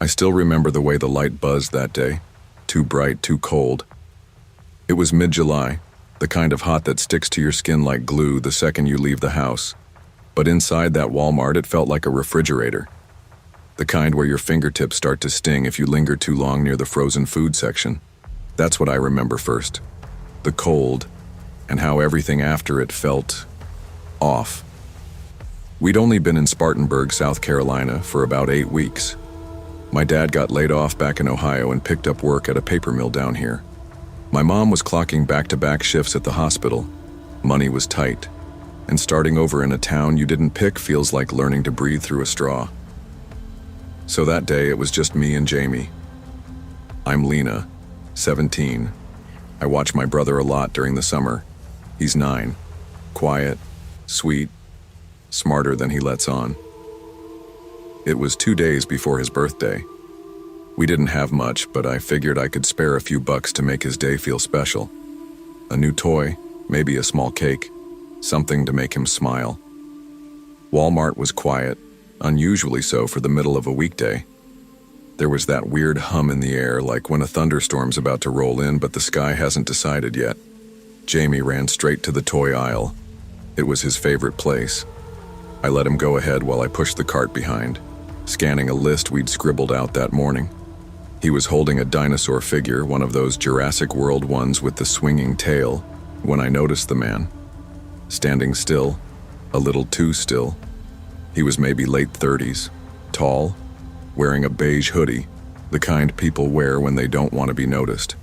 I still remember the way the light buzzed that day. Too bright, too cold. It was mid-July, the kind of hot that sticks to your skin like glue the second you leave the house. But inside that Walmart, it felt like a refrigerator. The kind where your fingertips start to sting if you linger too long near the frozen food section. That's what I remember first. The cold, and how everything after it felt off. We'd only been in Spartanburg, South Carolina, for about 8 weeks. My dad got laid off back in Ohio and picked up work at a paper mill down here. My mom was clocking back-to-back shifts at the hospital. Money was tight, and starting over in a town you didn't pick feels like learning to breathe through a straw. So that day it was just me and Jamie. I'm Lena, 17. I watch my brother a lot during the summer. He's 9. Quiet, sweet, smarter than he lets on. It was 2 days before his birthday. We didn't have much, but I figured I could spare a few bucks to make his day feel special. A new toy, maybe a small cake, something to make him smile. Walmart was quiet, unusually so for the middle of a weekday. There was that weird hum in the air, like when a thunderstorm's about to roll in but the sky hasn't decided yet. Jamie ran straight to the toy aisle. It was his favorite place. I let him go ahead while I pushed the cart behind, scanning a list we'd scribbled out that morning. He was holding a dinosaur figure, one of those Jurassic World ones with the swinging tail, when I noticed the man. Standing still, a little too still. He was maybe late 30s, tall, wearing a beige hoodie, the kind people wear when they don't want to be noticed.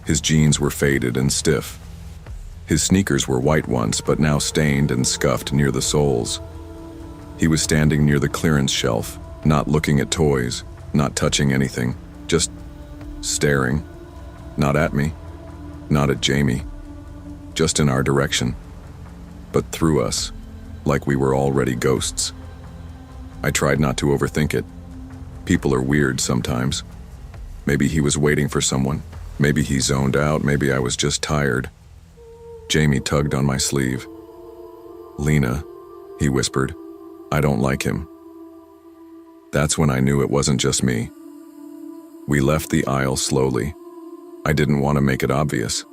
His jeans were faded and stiff. His sneakers were white once, but now stained and scuffed near the soles. He was standing near the clearance shelf, not looking at toys, not touching anything, just staring. Not at me, not at Jamie, just in our direction. But through us, like we were already ghosts. I tried not to overthink it. People are weird sometimes. Maybe he was waiting for someone. Maybe he zoned out. Maybe I was just tired. Jamie tugged on my sleeve. "Lena," he whispered, "I don't like him." That's when I knew it wasn't just me. We left the aisle slowly. I didn't want to make it obvious.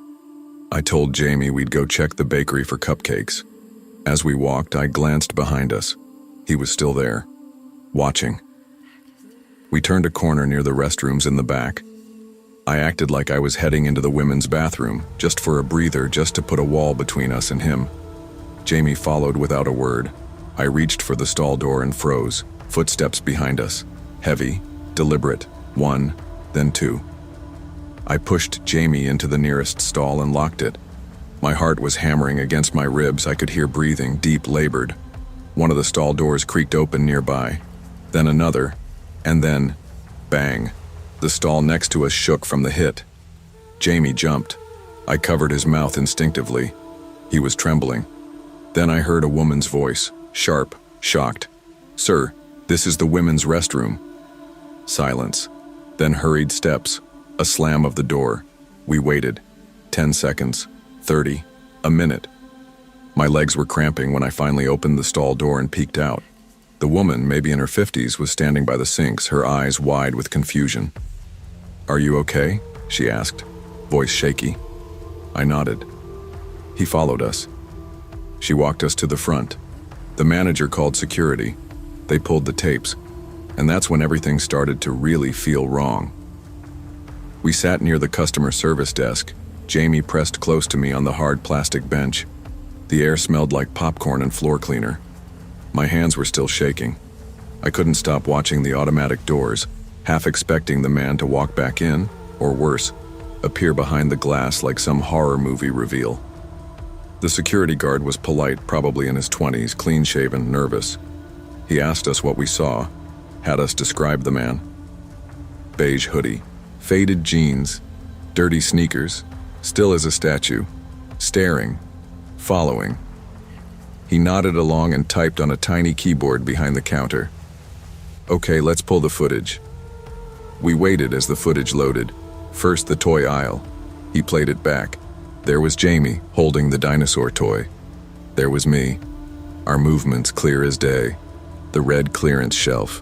I told Jamie we'd go check the bakery for cupcakes. As we walked, I glanced behind us. He was still there, watching. We turned a corner near the restrooms in the back. I acted like I was heading into the women's bathroom, just for a breather, just to put a wall between us and him. Jamie followed without a word. I reached for the stall door and froze, footsteps behind us. Heavy, deliberate, 1, then 2. I pushed Jamie into the nearest stall and locked it. My heart was hammering against my ribs. I could hear breathing, deep, labored. One of the stall doors creaked open nearby. Then another, and then, bang. The stall next to us shook from the hit. Jamie jumped. I covered his mouth instinctively. He was trembling. Then I heard a woman's voice, sharp, shocked. "Sir, this is the women's restroom." Silence. Then hurried steps. A slam of the door. We waited. 10 seconds. 30. A minute. My legs were cramping when I finally opened the stall door and peeked out. The woman, maybe in her 50s, was standing by the sinks, her eyes wide with confusion. "Are you okay?" she asked, voice shaky. I nodded. He followed us. She walked us to the front. The manager called security. They pulled the tapes, and that's when everything started to really feel wrong. We sat near the customer service desk. Jamie pressed close to me on the hard plastic bench. The air smelled like popcorn and floor cleaner. My hands were still shaking. I couldn't stop watching the automatic doors, half expecting the man to walk back in, or worse, appear behind the glass like some horror movie reveal. The security guard was polite, probably in his 20s, clean-shaven, nervous. He asked us what we saw, had us describe the man. Beige hoodie, faded jeans, dirty sneakers, still as a statue, staring, following. He nodded along and typed on a tiny keyboard behind the counter. "Okay, let's pull the footage." We waited as the footage loaded. First the toy aisle. He played it back. There was Jamie, holding the dinosaur toy. There was me, our movements clear as day. The red clearance shelf.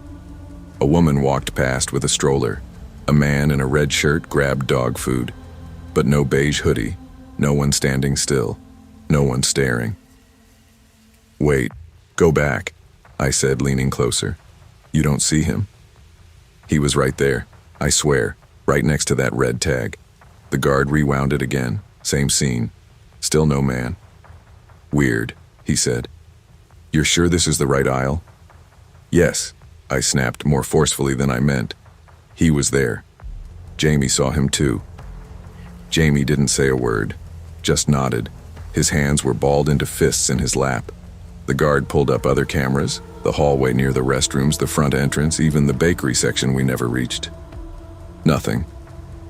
A woman walked past with a stroller. A man in a red shirt grabbed dog food. But no beige hoodie, no one standing still, no one staring. "Wait, go back," I said, leaning closer. "You don't see him?" He was right there, I swear, right next to that red tag. The guard rewound it again, same scene. Still no man. "Weird," he said. "You're sure this is the right aisle?" "Yes," I snapped more forcefully than I meant. He was there. Jamie saw him too. Jamie didn't say a word, just nodded. His hands were balled into fists in his lap. The guard pulled up other cameras, the hallway near the restrooms, the front entrance, even the bakery section we never reached. Nothing.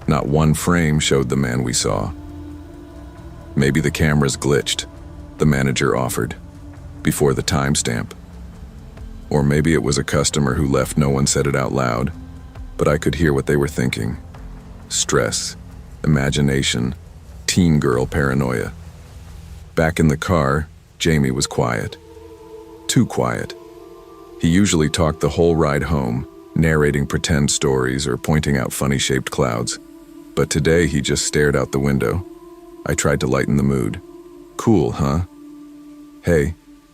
Not one frame showed the man we saw. "Maybe the cameras glitched," the manager offered, before the timestamp. Or maybe it was a customer who left, no one said it out loud, but I could hear what they were thinking. Stress, imagination, teen girl paranoia. Back in the car, Jamie was quiet. Too quiet. He usually talked the whole ride home, narrating pretend stories or pointing out funny-shaped clouds. But today he just stared out the window. I tried to lighten the mood. "Cool, huh? Hey,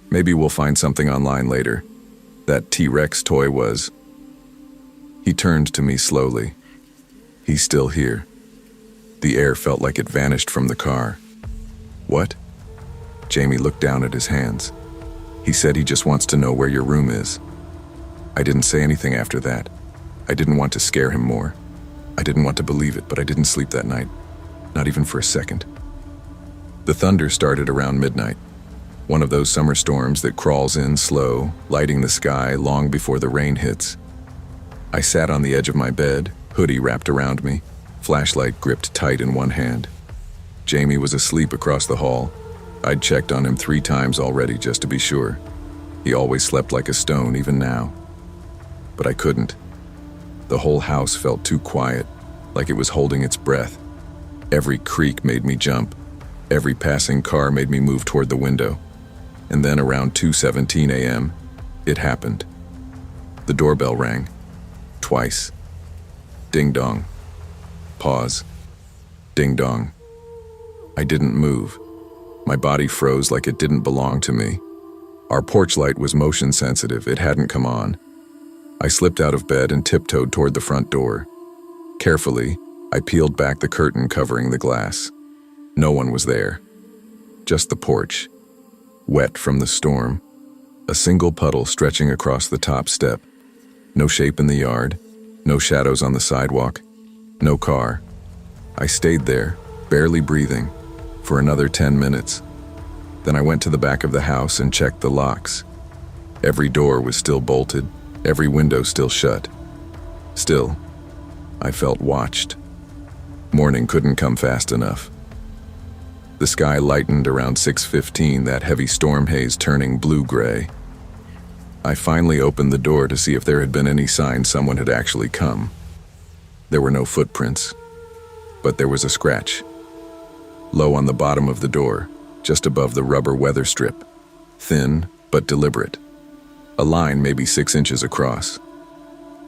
maybe we'll find something online later. That T-Rex toy was..." He turned to me slowly. "He's still here." The air felt like it vanished from the car. "What?" Jamie looked down at his hands. "He said he just wants to know where your room is." I didn't say anything after that. I didn't want to scare him more. I didn't want to believe it, but I didn't sleep that night. Not even for a second. The thunder started around midnight. One of those summer storms that crawls in slow, lighting the sky long before the rain hits. I sat on the edge of my bed, hoodie wrapped around me, flashlight gripped tight in one hand. Jamie was asleep across the hall. I'd checked on him 3 times already just to be sure. He always slept like a stone, even now. But I couldn't. The whole house felt too quiet, like it was holding its breath. Every creak made me jump. Every passing car made me move toward the window. And then around 2:17 a.m., it happened. The doorbell rang. Twice. Ding dong. Pause. Ding dong. I didn't move. My body froze like it didn't belong to me. Our porch light was motion sensitive, it hadn't come on. I slipped out of bed and tiptoed toward the front door. Carefully, I peeled back the curtain covering the glass. No one was there. Just the porch, wet from the storm. A single puddle stretching across the top step. No shape in the yard, no shadows on the sidewalk, no car. I stayed there, barely breathing, for another 10 minutes. Then I went to the back of the house and checked the locks. Every door was still bolted, every window still shut. Still, I felt watched. Morning couldn't come fast enough. The sky lightened around 6:15, that heavy storm haze turning blue-gray. I finally opened the door to see if there had been any sign someone had actually come. There were no footprints, but there was a scratch. Low on the bottom of the door, just above the rubber weather strip. Thin, but deliberate. A line maybe 6 inches across.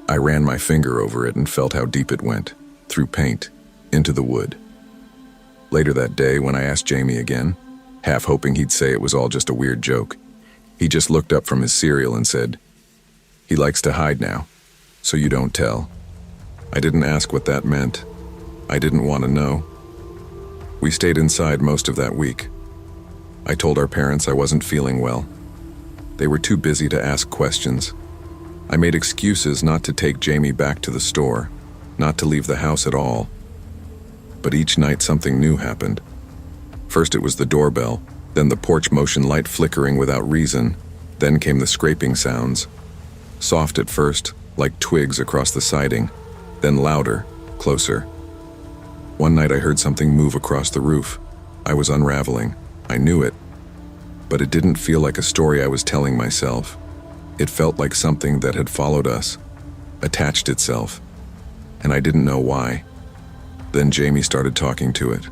I ran my finger over it and felt how deep it went, through paint, into the wood. Later that day, when I asked Jamie again, half hoping he'd say it was all just a weird joke, he just looked up from his cereal and said, "He likes to hide now, so you don't tell." I didn't ask what that meant. I didn't want to know. We stayed inside most of that week. I told our parents I wasn't feeling well. They were too busy to ask questions. I made excuses not to take Jamie back to the store, not to leave the house at all. But each night something new happened. First it was the doorbell, then the porch motion light flickering without reason, then came the scraping sounds. Soft at first, like twigs across the siding, then louder, closer. One night I heard something move across the roof. I was unraveling. I knew it. But it didn't feel like a story I was telling myself. It felt like something that had followed us, attached itself, and I didn't know why. Then Jamie started talking to it.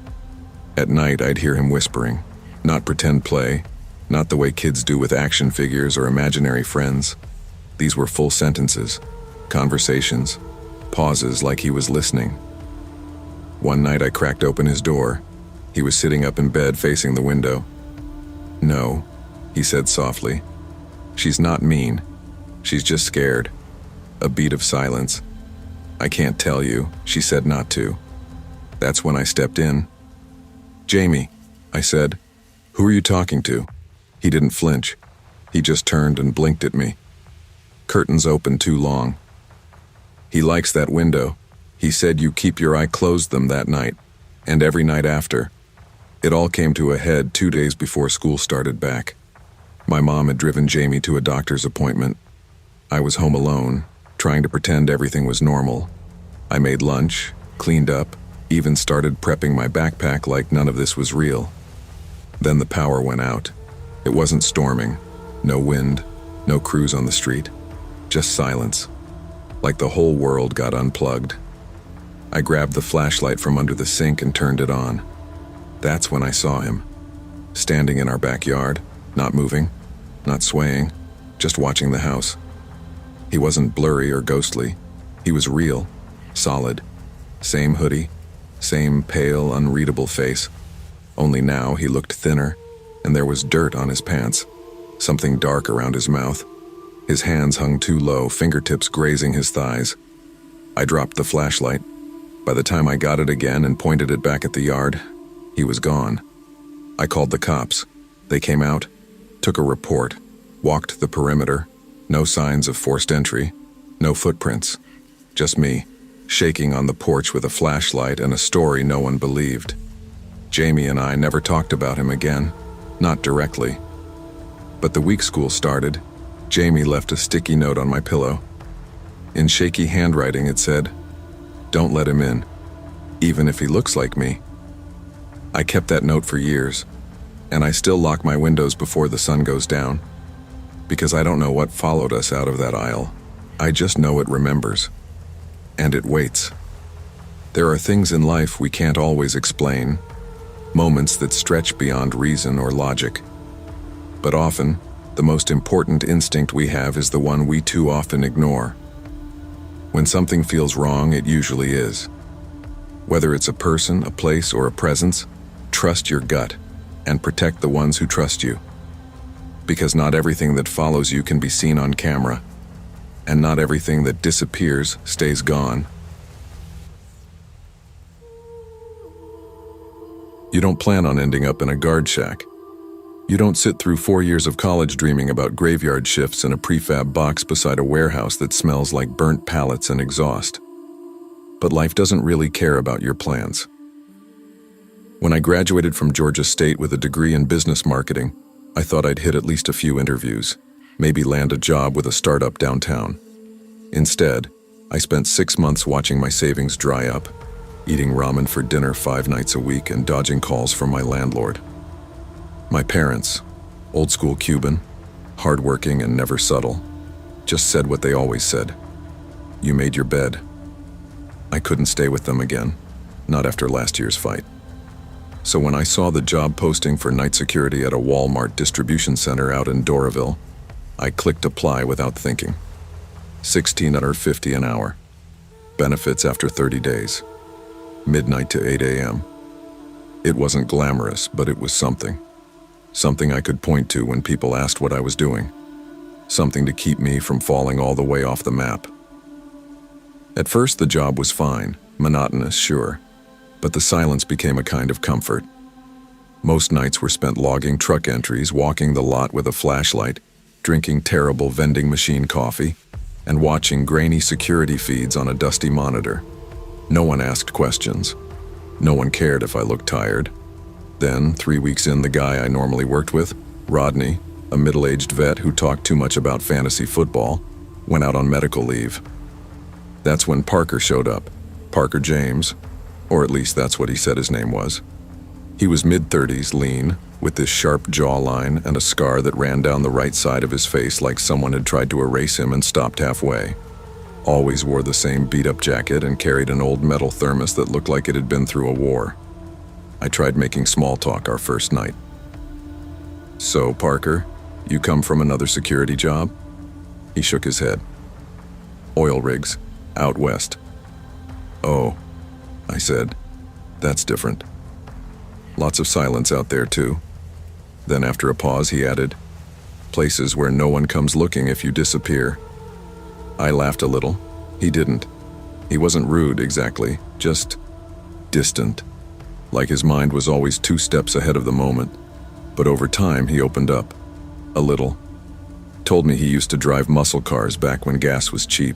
At night, I'd hear him whispering. Not pretend play, not the way kids do with action figures or imaginary friends. These were full sentences, Conversations, pauses like he was listening. One night I cracked open his door. He was sitting up in bed facing the window. "No," he said softly. "She's not mean. She's just scared." A beat of silence. "I can't tell you. She said not to." That's when I stepped in. "Jamie," I said. "Who are you talking to?" He didn't flinch. He just turned and blinked at me. Curtains open too long. "He likes that window. He said you keep your eye closed them that night, and every night after." It all came to a head 2 days before school started back. My mom had driven Jamie to a doctor's appointment. I was home alone, trying to pretend everything was normal. I made lunch, cleaned up, even started prepping my backpack like none of this was real. Then the power went out. It wasn't storming, no wind, no crews on the street, just silence, like the whole world got unplugged. I grabbed the flashlight from under the sink and turned it on. That's when I saw him, standing in our backyard, not moving, not swaying, just watching the house. He wasn't blurry or ghostly. He was real, solid. Same hoodie, same pale, unreadable face. Only now he looked thinner, and there was dirt on his pants, something dark around his mouth. His hands hung too low, fingertips grazing his thighs. I dropped the flashlight. By the time I got it again and pointed it back at the yard, he was gone. I called the cops. They came out, took a report, walked the perimeter. No signs of forced entry, no footprints. Just me, shaking on the porch with a flashlight and a story no one believed. Jamie and I never talked about him again, not directly. But the week school started, Jamie left a sticky note on my pillow. In shaky handwriting it said, "Don't let him in, even if he looks like me." I kept that note for years, and I still lock my windows before the sun goes down, because I don't know what followed us out of that aisle. I just know it remembers, and it waits. There are things in life we can't always explain, moments that stretch beyond reason or logic. But often, the most important instinct we have is the one we too often ignore. When something feels wrong, it usually is. Whether it's a person, a place, or a presence, trust your gut and protect the ones who trust you. Because not everything that follows you can be seen on camera, and not everything that disappears stays gone. You don't plan on ending up in a guard shack. You don't sit through 4 years of college dreaming about graveyard shifts in a prefab box beside a warehouse that smells like burnt pallets and exhaust. But life doesn't really care about your plans. When I graduated from Georgia State with a degree in business marketing, I thought I'd hit at least a few interviews, maybe land a job with a startup downtown. Instead, I spent 6 months watching my savings dry up, eating ramen for dinner 5 nights a week and dodging calls from my landlord. My parents, old school Cuban, hardworking and never subtle, just said what they always said. You made your bed. I couldn't stay with them again, not after last year's fight. So when I saw the job posting for night security at a Walmart distribution center out in Doraville, I clicked apply without thinking. $16.50 an hour. Benefits after 30 days. Midnight to 8 a.m. It wasn't glamorous, but it was something. Something I could point to when people asked what I was doing. Something to keep me from falling all the way off the map. At first the job was fine, monotonous, sure, but the silence became a kind of comfort. Most nights were spent logging truck entries, walking the lot with a flashlight, drinking terrible vending machine coffee, and watching grainy security feeds on a dusty monitor. No one asked questions. No one cared if I looked tired. Then, 3 weeks in, the guy I normally worked with, Rodney, a middle-aged vet who talked too much about fantasy football, went out on medical leave. That's when Parker showed up, Parker James, or at least that's what he said his name was. He was mid-30s, lean, with this sharp jawline and a scar that ran down the right side of his face like someone had tried to erase him and stopped halfway. Always wore the same beat-up jacket and carried an old metal thermos that looked like it had been through a war. I tried making small talk our first night. So, Parker, you come from another security job? He shook his head. Oil rigs, out west. Oh, I said, that's different. Lots of silence out there too. Then after a pause he added, places where no one comes looking if you disappear. I laughed a little. He didn't. He wasn't rude exactly, just distant. Like his mind was always 2 steps ahead of the moment. But over time he opened up. A little. Told me he used to drive muscle cars back when gas was cheap.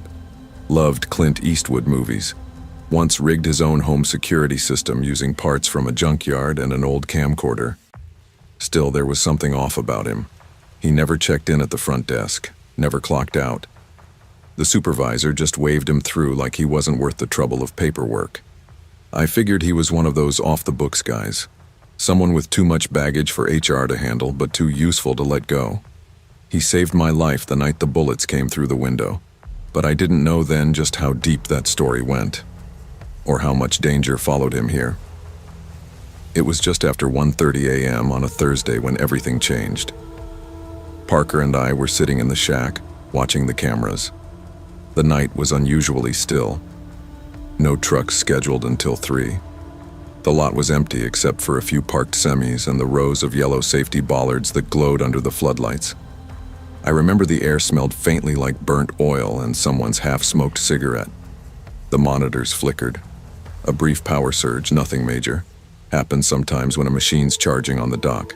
Loved Clint Eastwood movies. Once rigged his own home security system using parts from a junkyard and an old camcorder. Still, there was something off about him. He never checked in at the front desk, never clocked out. The supervisor just waved him through like he wasn't worth the trouble of paperwork. I figured he was one of those off-the-books guys. Someone with too much baggage for HR to handle, but too useful to let go. He saved my life the night the bullets came through the window. But I didn't know then just how deep that story went, or how much danger followed him here. It was just after 1:30 a.m. on a Thursday when everything changed. Parker and I were sitting in the shack, watching the cameras. The night was unusually still. No trucks scheduled until 3. The lot was empty except for a few parked semis and the rows of yellow safety bollards that glowed under the floodlights. I remember the air smelled faintly like burnt oil and someone's half-smoked cigarette. The monitors flickered. A brief power surge, nothing major, happens sometimes when a machine's charging on the dock.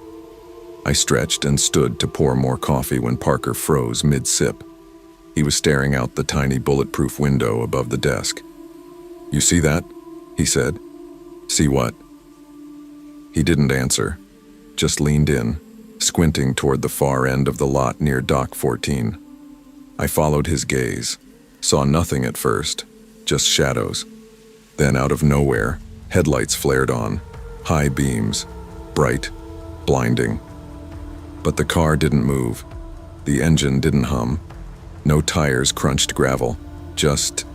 I stretched and stood to pour more coffee when Parker froze mid-sip. He was staring out the tiny bulletproof window above the desk. "You see that?" he said. "See what?" He didn't answer, just leaned in, squinting toward the far end of the lot near Dock 14. I followed his gaze, saw nothing at first, just shadows. Then out of nowhere, headlights flared on, high beams, bright, blinding. But the car didn't move. The engine didn't hum. No tires crunched gravel, just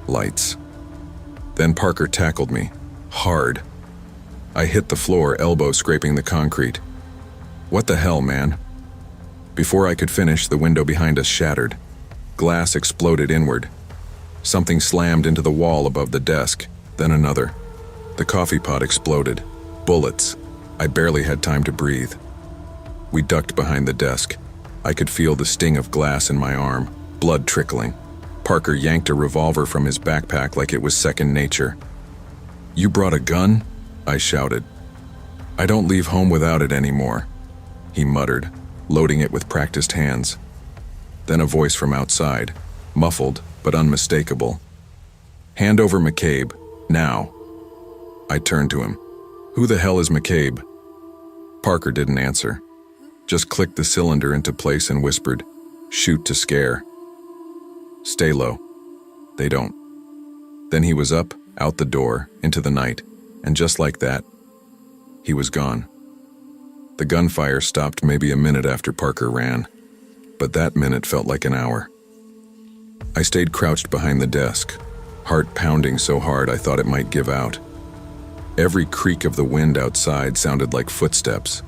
lights. Then Parker tackled me, hard. I hit the floor, elbow scraping the concrete. "What the hell, man?" Before I could finish, the window behind us shattered. Glass exploded inward. Something slammed into the wall above the desk, then another. The coffee pot exploded. Bullets. I barely had time to breathe. We ducked behind the desk. I could feel the sting of glass in my arm, blood trickling. Parker yanked a revolver from his backpack like it was second nature. "You brought a gun?" I shouted. "I don't leave home without it anymore," he muttered, loading it with practiced hands. Then a voice from outside, muffled but unmistakable. "Hand over McCabe, now." I turned to him. "Who the hell is McCabe?" Parker didn't answer, just clicked the cylinder into place and whispered, "Shoot to scare. Stay low. They don't." Then he was up, out the door, into the night, and just like that, he was gone. The gunfire stopped maybe a minute after Parker ran, but that minute felt like an hour. I stayed crouched behind the desk, heart pounding so hard I thought it might give out. Every creak of the wind outside sounded like footsteps.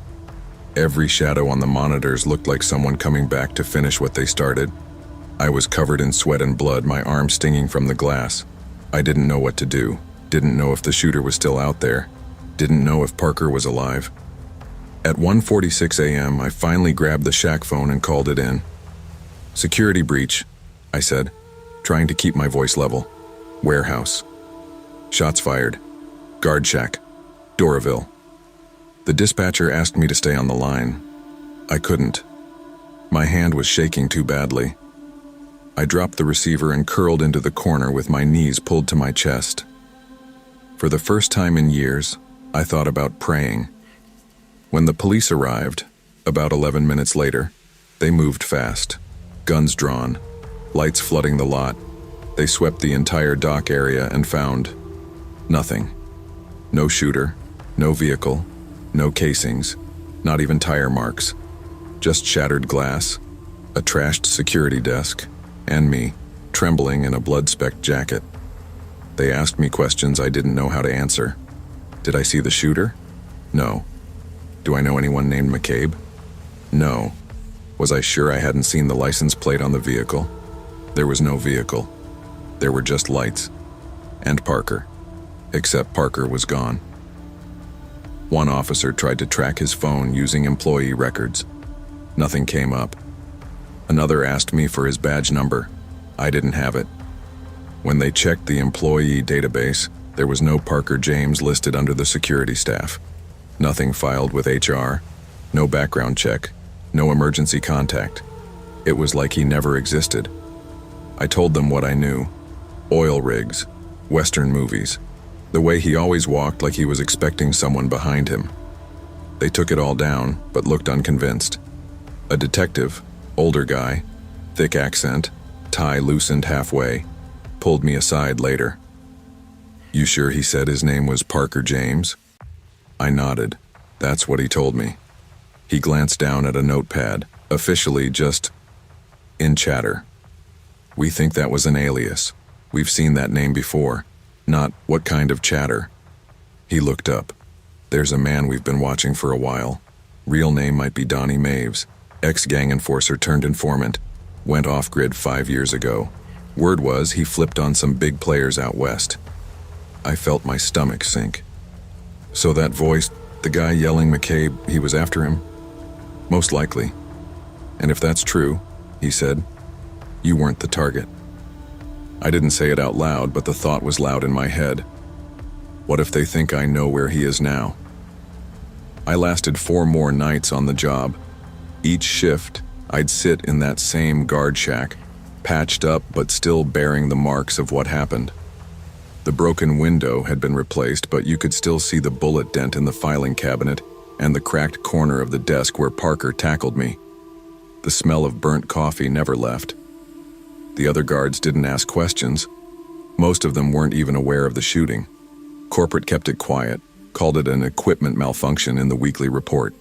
Every shadow on the monitors looked like someone coming back to finish what they started. I was covered in sweat and blood, my arm stinging from the glass. I didn't know what to do, didn't know if the shooter was still out there, didn't know if Parker was alive. At 1:46 a.m., I finally grabbed the shack phone and called it in. "Security breach," I said, trying to keep my voice level. "Warehouse. Shots fired. Guard shack. Doraville." The dispatcher asked me to stay on the line. I couldn't. My hand was shaking too badly. I dropped the receiver and curled into the corner with my knees pulled to my chest. For the first time in years, I thought about praying. When the police arrived, about 11 minutes later, they moved fast, guns drawn, lights flooding the lot. They swept the entire dock area and found nothing. No shooter, no vehicle, no casings, not even tire marks. Just shattered glass, a trashed security desk, and me, trembling in a blood-specked jacket. They asked me questions I didn't know how to answer. Did I see the shooter? No. Do I know anyone named McCabe? No. Was I sure I hadn't seen the license plate on the vehicle? There was no vehicle. There were just lights. And Parker. Except Parker was gone. One officer tried to track his phone using employee records. Nothing came up. Another asked me for his badge number. I didn't have it. When they checked the employee database, there was no Parker James listed under the security staff. Nothing filed with HR. No background check. No emergency contact. It was like he never existed. I told them what I knew. Oil rigs. Western movies. The way he always walked like he was expecting someone behind him. They took it all down, but looked unconvinced. A detective, older guy, thick accent, tie loosened halfway, pulled me aside later. "You sure he said his name was Parker James?" I nodded. That's what he told me. He glanced down at a notepad, officially just in chatter. "We think that was an alias. We've seen that name before. Not what kind of chatter." He looked up. "There's a man we've been watching for a while. Real name might be Donnie Maves. Ex-gang enforcer turned informant. Went off-grid 5 years ago. Word was he flipped on some big players out west." I felt my stomach sink. "So that voice, the guy yelling McCabe, he was after him?" "Most likely. And if that's true," he said, "you weren't the target." I didn't say it out loud, but the thought was loud in my head. What if they think I know where he is now? I lasted 4 more nights on the job. Each shift, I'd sit in that same guard shack, patched up but still bearing the marks of what happened. The broken window had been replaced, but you could still see the bullet dent in the filing cabinet and the cracked corner of the desk where Parker tackled me. The smell of burnt coffee never left. The other guards didn't ask questions. Most of them weren't even aware of the shooting. Corporate kept it quiet, called it an equipment malfunction in the weekly report.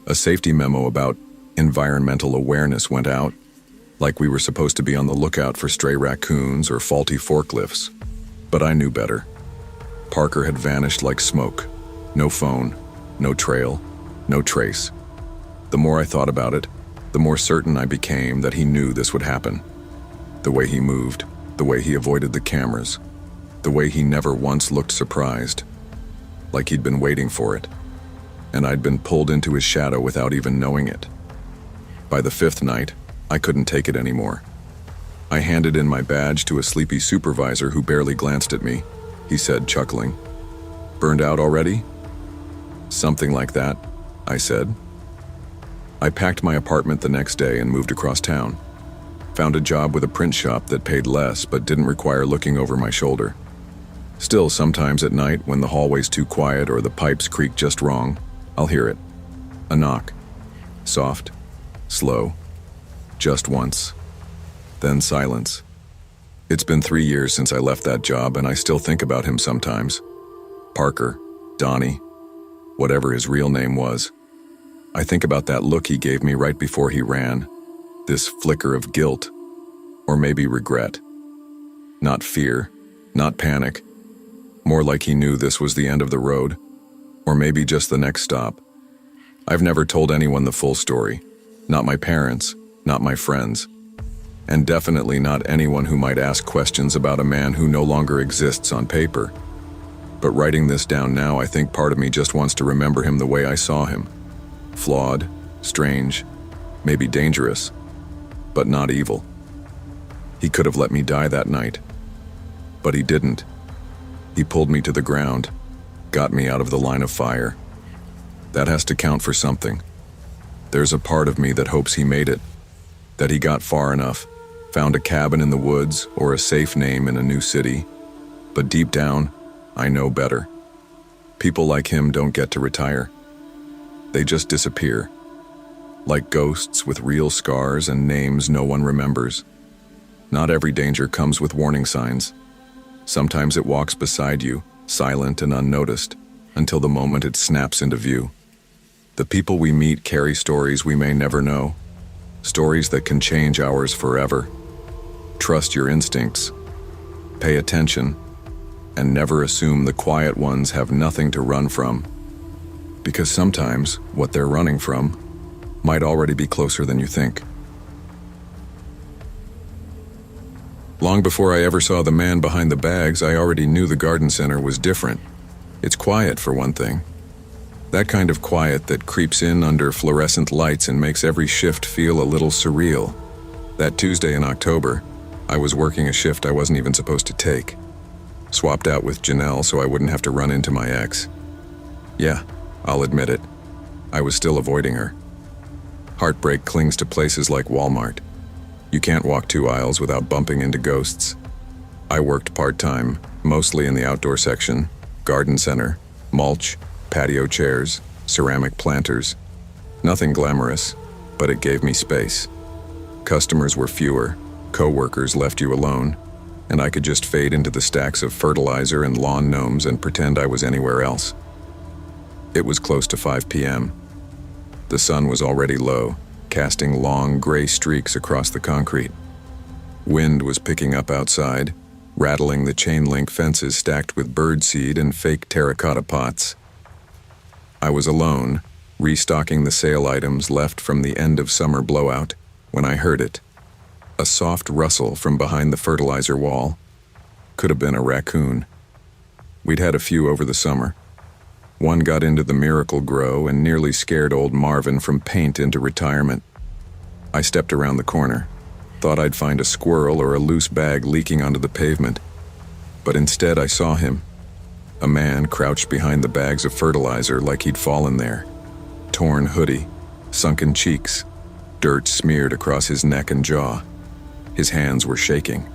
A safety memo about environmental awareness went out, like we were supposed to be on the lookout for stray raccoons or faulty forklifts. But I knew better. Parker had vanished like smoke. No phone, no trail, no trace. The more I thought about it, the more certain I became that he knew this would happen. The way he moved, the way he avoided the cameras, the way he never once looked surprised, like he'd been waiting for it, and I'd been pulled into his shadow without even knowing it. By the 5th night, I couldn't take it anymore. I handed in my badge to a sleepy supervisor who barely glanced at me. He said, chuckling, "Burned out already?" "Something like that," I said. I packed my apartment the next day and moved across town. Found a job with a print shop that paid less but didn't require looking over my shoulder. Still, sometimes at night, when the hallway's too quiet or the pipes creak just wrong, I'll hear it. A knock. Soft. Slow. Just once. Then silence. It's been 3 years since I left that job, and I still think about him sometimes. Parker, Donnie, whatever his real name was. I think about that look he gave me right before he ran. This flicker of guilt, or maybe regret. Not fear, not panic. More like he knew this was the end of the road, or maybe just the next stop. I've never told anyone the full story. Not my parents, not my friends. And definitely not anyone who might ask questions about a man who no longer exists on paper. But writing this down now, I think part of me just wants to remember him the way I saw him. Flawed, strange, maybe dangerous, but not evil. He could have let me die that night, but he didn't. He pulled me to the ground, got me out of the line of fire. That has to count for something. There's a part of me that hopes he made it, that he got far enough, found a cabin in the woods or a safe name in a new city. But deep down, I know better. People like him don't get to retire. They just disappear. Like ghosts with real scars and names no one remembers. Not every danger comes with warning signs. Sometimes it walks beside you, silent and unnoticed, until the moment it snaps into view. The people we meet carry stories we may never know, stories that can change ours forever. Trust your instincts, pay attention, and never assume the quiet ones have nothing to run from. Because sometimes what they're running from might already be closer than you think. Long before I ever saw the man behind the bags, I already knew the garden center was different. It's quiet, for one thing. That kind of quiet that creeps in under fluorescent lights and makes every shift feel a little surreal. That Tuesday in October, I was working a shift I wasn't even supposed to take. Swapped out with Janelle so I wouldn't have to run into my ex. Yeah, I'll admit it. I was still avoiding her. Heartbreak clings to places like Walmart. You can't walk 2 aisles without bumping into ghosts. I worked part-time, mostly in the outdoor section, garden center, mulch, patio chairs, ceramic planters. Nothing glamorous, but it gave me space. Customers were fewer, co-workers left you alone, and I could just fade into the stacks of fertilizer and lawn gnomes and pretend I was anywhere else. It was close to 5 p.m. The sun was already low, casting long gray streaks across the concrete. Wind was picking up outside, rattling the chain-link fences stacked with birdseed and fake terracotta pots. I was alone, restocking the sale items left from the end of summer blowout, when I heard it. A soft rustle from behind the fertilizer wall. Could have been a raccoon. We'd had a few over the summer. One got into the Miracle-Gro and nearly scared old Marvin from paint into retirement. I stepped around the corner, thought I'd find a squirrel or a loose bag leaking onto the pavement. But instead I saw him. A man crouched behind the bags of fertilizer like he'd fallen there. Torn hoodie, sunken cheeks, dirt smeared across his neck and jaw. His hands were shaking.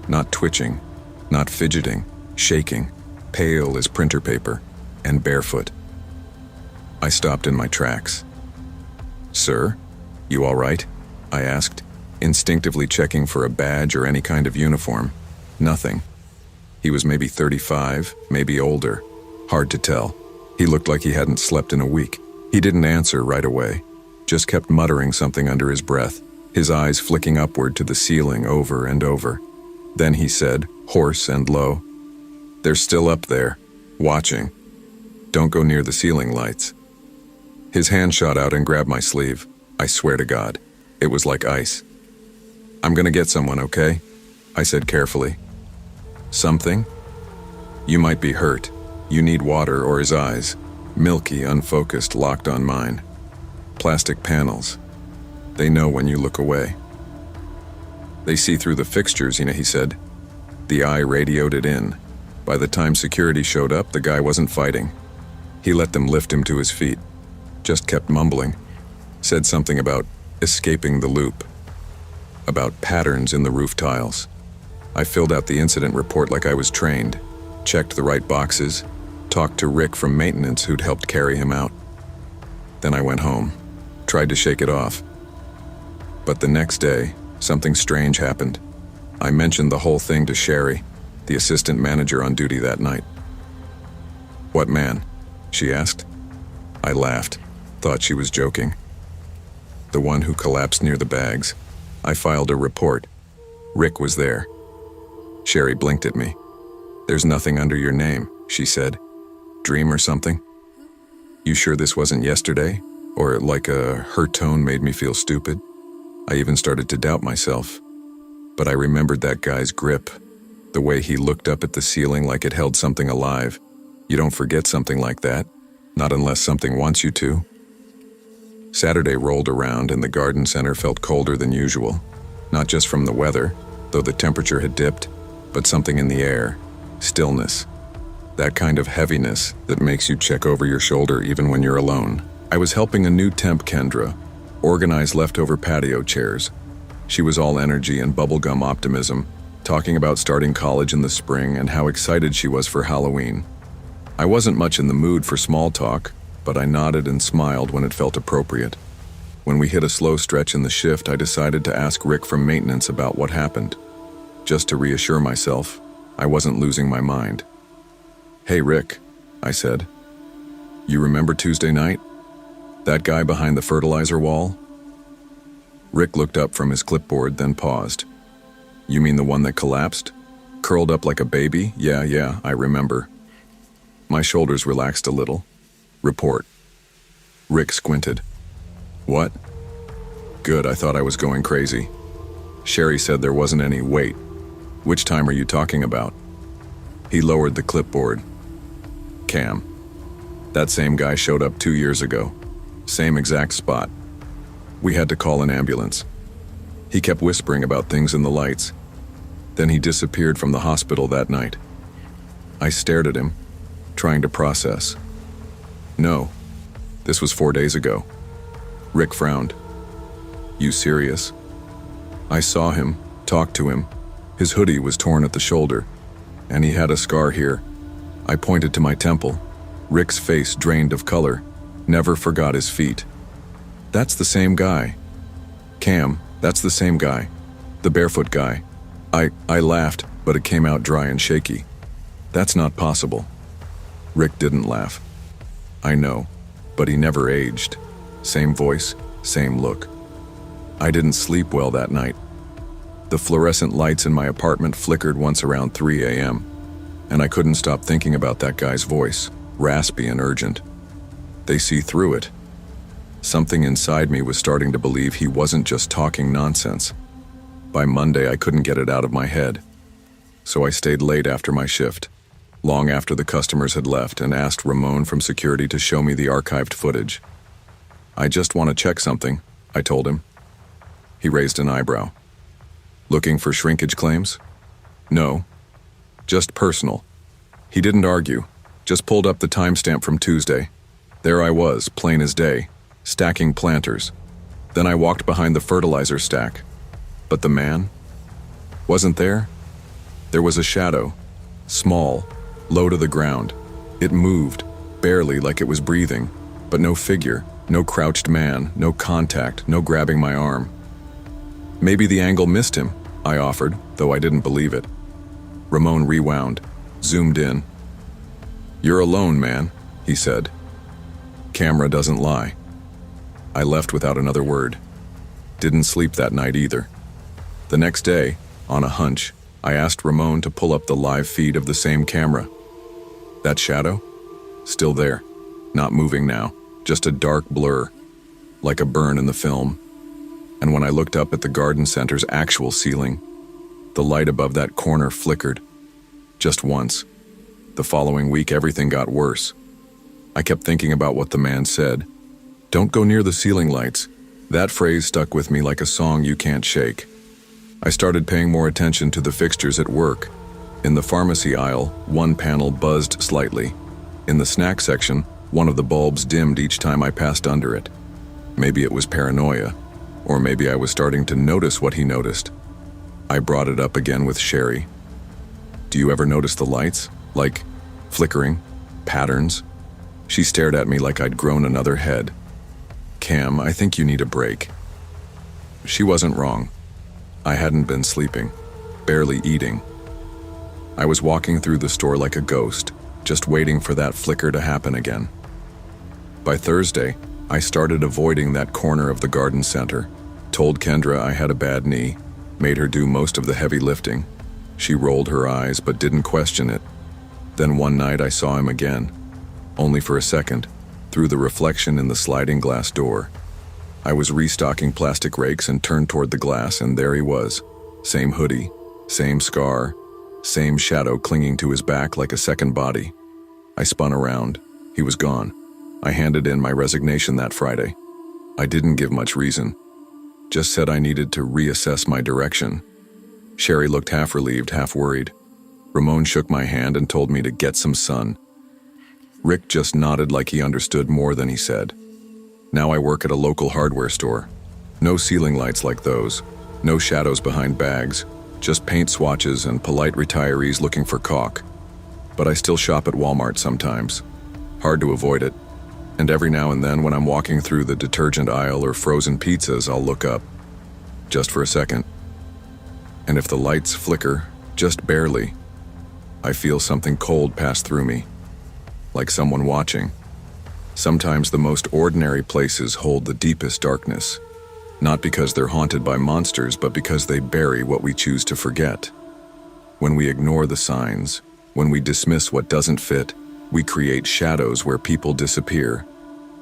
Not twitching, not fidgeting, shaking, pale as printer paper, and barefoot. I stopped in my tracks. "Sir, you all right?" I asked, instinctively checking for a badge or any kind of uniform. Nothing. He was maybe 35, maybe older. Hard to tell. He looked like he hadn't slept in a week. He didn't answer right away, just kept muttering something under his breath, his eyes flicking upward to the ceiling over and over. Then he said, hoarse and low, "They're still up there, watching. Don't go near the ceiling lights." His hand shot out and grabbed my sleeve. I swear to God, it was like ice. "I'm gonna get someone, okay?" I said carefully. "Something? You might be hurt. You need water," or his eyes, milky, unfocused, locked on mine. Plastic panels. They know when you look away. "They see through the fixtures, he said. The eye radioed it in. By the time security showed up, the guy wasn't fighting. He let them lift him to his feet. Just kept mumbling. Said something about escaping the loop. About patterns in the roof tiles. I filled out the incident report like I was trained. Checked the right boxes. Talked to Rick from maintenance who'd helped carry him out. Then I went home. Tried to shake it off. But the next day, something strange happened. I mentioned the whole thing to Sherry, the assistant manager on duty that night. "What man?" she asked. I laughed, thought she was joking. "The one who collapsed near the bags. I filed a report. Rick was there." Sherry blinked at me. "There's nothing under your name," she said. "Dream or something?" "You sure this wasn't yesterday?" Or her tone made me feel stupid. I even started to doubt myself. But I remembered that guy's grip, the way he looked up at the ceiling like it held something alive. You don't forget something like that, not unless something wants you to. Saturday rolled around and the garden center felt colder than usual. Not just from the weather, though the temperature had dipped, but something in the air, stillness. That kind of heaviness that makes you check over your shoulder even when you're alone. I was helping a new temp, Kendra, organize leftover patio chairs. She was all energy and bubblegum optimism, talking about starting college in the spring and how excited she was for Halloween. I wasn't much in the mood for small talk, but I nodded and smiled when it felt appropriate. When we hit a slow stretch in the shift, I decided to ask Rick from maintenance about what happened. Just to reassure myself, I wasn't losing my mind. "Hey Rick," I said. "You remember Tuesday night? That guy behind the fertilizer wall?" Rick looked up from his clipboard, then paused. "You mean the one that collapsed? Curled up like a baby? Yeah, I remember." My shoulders relaxed a little. "Report." Rick squinted. "What?" "Good, I thought I was going crazy. Sherry said there wasn't any weight. Which time are you talking about? He lowered the clipboard. Cam. That same guy showed up 2 years ago. Same exact spot. We had to call an ambulance. He kept whispering about things in the lights. Then he disappeared from the hospital that night. I stared at him, trying to process. No, this was 4 days ago. Rick frowned. You serious? I saw him, talked to him. His hoodie was torn at the shoulder, and he had a scar here. I pointed to my temple. Rick's face drained of color. Never forgot his feet. That's the same guy. Cam, that's the same guy. The barefoot guy. I laughed, but it came out dry and shaky. That's not possible. Rick didn't laugh. I know, but he never aged. Same voice, same look. I didn't sleep well that night. The fluorescent lights in my apartment flickered once around 3 a.m., and I couldn't stop thinking about that guy's voice, raspy and urgent. They see through it. Something inside me was starting to believe he wasn't just talking nonsense. By Monday, I couldn't get it out of my head. So I stayed late after my shift, long after the customers had left, and asked Ramon from security to show me the archived footage. I just want to check something, I told him. He raised an eyebrow. Looking for shrinkage claims? No. Just personal. He didn't argue, just pulled up the timestamp from Tuesday. There I was, plain as day, stacking planters. Then I walked behind the fertilizer stack. But the man? Wasn't there? There was a shadow, small, low to the ground. It moved, barely, like it was breathing, but no figure, no crouched man, no contact, no grabbing my arm. Maybe the angle missed him, I offered, though I didn't believe it. Ramon rewound, zoomed in. You're alone, man, he said. Camera doesn't lie. I left without another word. Didn't sleep that night either. The next day, on a hunch, I asked Ramon to pull up the live feed of the same camera. That shadow? Still there. Not moving now. Just a dark blur. Like a burn in the film. And when I looked up at the garden center's actual ceiling, the light above that corner flickered. Just once. The following week, everything got worse. I kept thinking about what the man said. Don't go near the ceiling lights. That phrase stuck with me like a song you can't shake. I started paying more attention to the fixtures at work. In the pharmacy aisle, one panel buzzed slightly. In the snack section, one of the bulbs dimmed each time I passed under it. Maybe it was paranoia, or maybe I was starting to notice what he noticed. I brought it up again with Sherry. Do you ever notice the lights? Like flickering, patterns? She stared at me like I'd grown another head. Cam, I think you need a break. She wasn't wrong. I hadn't been sleeping, barely eating. I was walking through the store like a ghost, just waiting for that flicker to happen again. By Thursday, I started avoiding that corner of the garden center, told Kendra I had a bad knee, made her do most of the heavy lifting. She rolled her eyes but didn't question it. Then one night I saw him again, only for a second, through the reflection in the sliding glass door. I was restocking plastic rakes and turned toward the glass, and there he was. Same hoodie, same scar, same shadow clinging to his back like a second body. I spun around. He was gone. I handed in my resignation that Friday. I didn't give much reason. Just said I needed to reassess my direction. Sherry looked half relieved, half worried. Ramon shook my hand and told me to get some sun. Rick just nodded like he understood more than he said. Now I work at a local hardware store. No ceiling lights like those. No shadows behind bags. Just paint swatches and polite retirees looking for caulk. But I still shop at Walmart sometimes. Hard to avoid it. And every now and then when I'm walking through the detergent aisle or frozen pizzas, I'll look up. Just for a second. And if the lights flicker, just barely, I feel something cold pass through me. Like someone watching. Sometimes the most ordinary places hold the deepest darkness. Not because they're haunted by monsters, but because they bury what we choose to forget. When we ignore the signs, when we dismiss what doesn't fit, we create shadows where people disappear,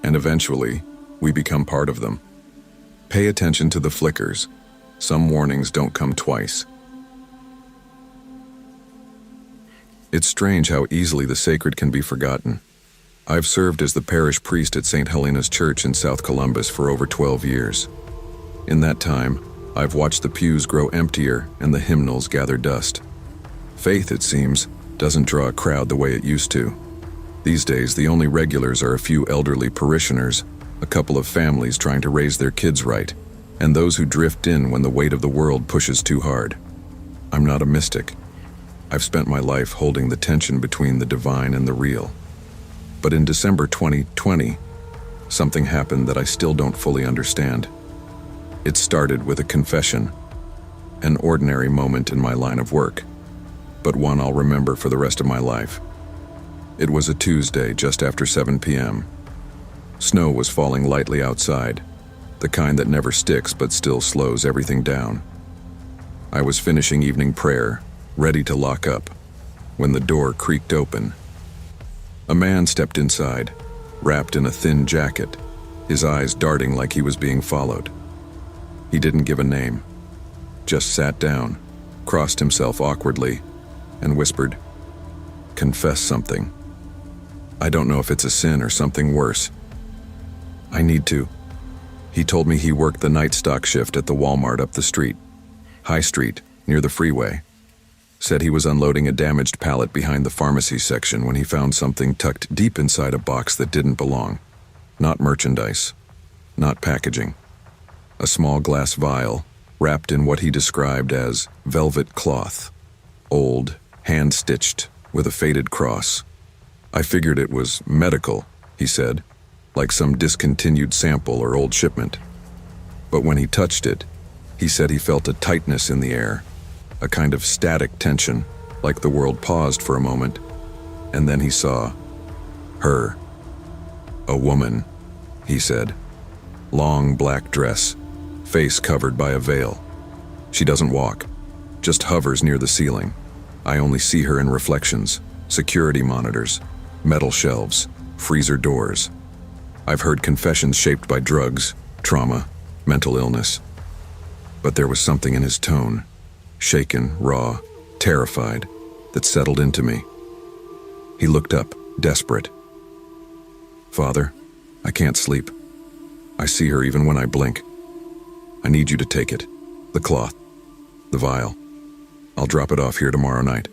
and eventually, we become part of them. Pay attention to the flickers. Some warnings don't come twice. It's strange how easily the sacred can be forgotten. I've served as the parish priest at St. Helena's Church in South Columbus for over 12 years. In that time, I've watched the pews grow emptier and the hymnals gather dust. Faith, it seems, doesn't draw a crowd the way it used to. These days, the only regulars are a few elderly parishioners, a couple of families trying to raise their kids right, and those who drift in when the weight of the world pushes too hard. I'm not a mystic. I've spent my life holding the tension between the divine and the real. But in December 2020, something happened that I still don't fully understand. It started with a confession, an ordinary moment in my line of work, but one I'll remember for the rest of my life. It was a Tuesday just after 7 p.m. Snow was falling lightly outside, the kind that never sticks but still slows everything down. I was finishing evening prayer, ready to lock up, when the door creaked open. A man stepped inside, wrapped in a thin jacket, his eyes darting like he was being followed. He didn't give a name, just sat down, crossed himself awkwardly, and whispered, "Confess something. I don't know if it's a sin or something worse. I need to." He told me he worked the night stock shift at the Walmart up the street, High Street, near the freeway. Said he was unloading a damaged pallet behind the pharmacy section when he found something tucked deep inside a box that didn't belong. Not merchandise, not packaging. A small glass vial, wrapped in what he described as velvet cloth, old, hand-stitched, with a faded cross. I figured it was medical, he said, like some discontinued sample or old shipment. But when he touched it, he said he felt a tightness in the air, a kind of static tension, like the world paused for a moment, and then he saw her. A woman, he said. Long black dress, face covered by a veil. She doesn't walk, just hovers near the ceiling. I only see her in reflections, security monitors, metal shelves, freezer doors. I've heard confessions shaped by drugs, trauma, mental illness. But there was something in his tone, shaken, raw, terrified, that settled into me. He looked up, desperate. "Father, I can't sleep. I see her even when I blink. I need you to take it. The cloth. The vial. I'll drop it off here tomorrow night."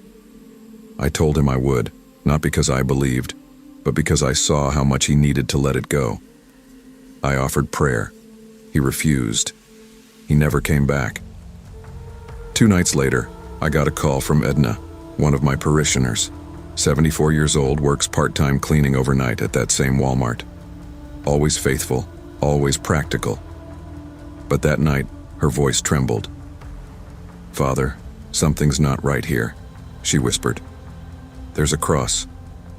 I told him I would, not because I believed, but because I saw how much he needed to let it go. I offered prayer. He refused. He never came back. 2 nights later, I got a call from Edna, one of my parishioners. 74 years old, works part-time cleaning overnight at that same Walmart. Always faithful, always practical. But that night, her voice trembled. "Father, something's not right here," she whispered. "There's a cross,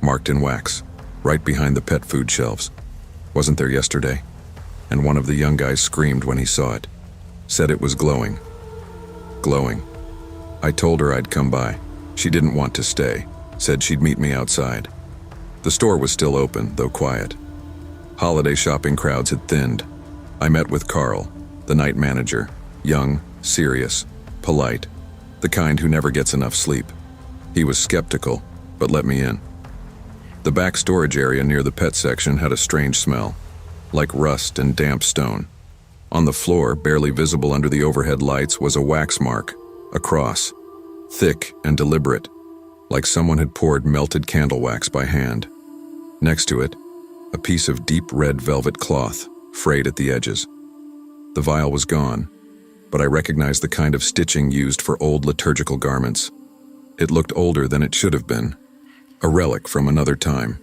marked in wax, right behind the pet food shelves. Wasn't there yesterday?" And one of the young guys screamed when he saw it. Said it was glowing. Glowing. I told her I'd come by. She didn't want to stay. Said she'd meet me outside. The store was still open, though quiet. Holiday shopping crowds had thinned. I met with Carl, the night manager, young, serious, polite, the kind who never gets enough sleep. He was skeptical, but let me in. The back storage area near the pet section had a strange smell, like rust and damp stone. On the floor, barely visible under the overhead lights, was a wax mark, a cross, thick and deliberate, like someone had poured melted candle wax by hand. Next to it, a piece of deep red velvet cloth, frayed at the edges. The vial was gone, but I recognized the kind of stitching used for old liturgical garments. It looked older than it should have been, a relic from another time.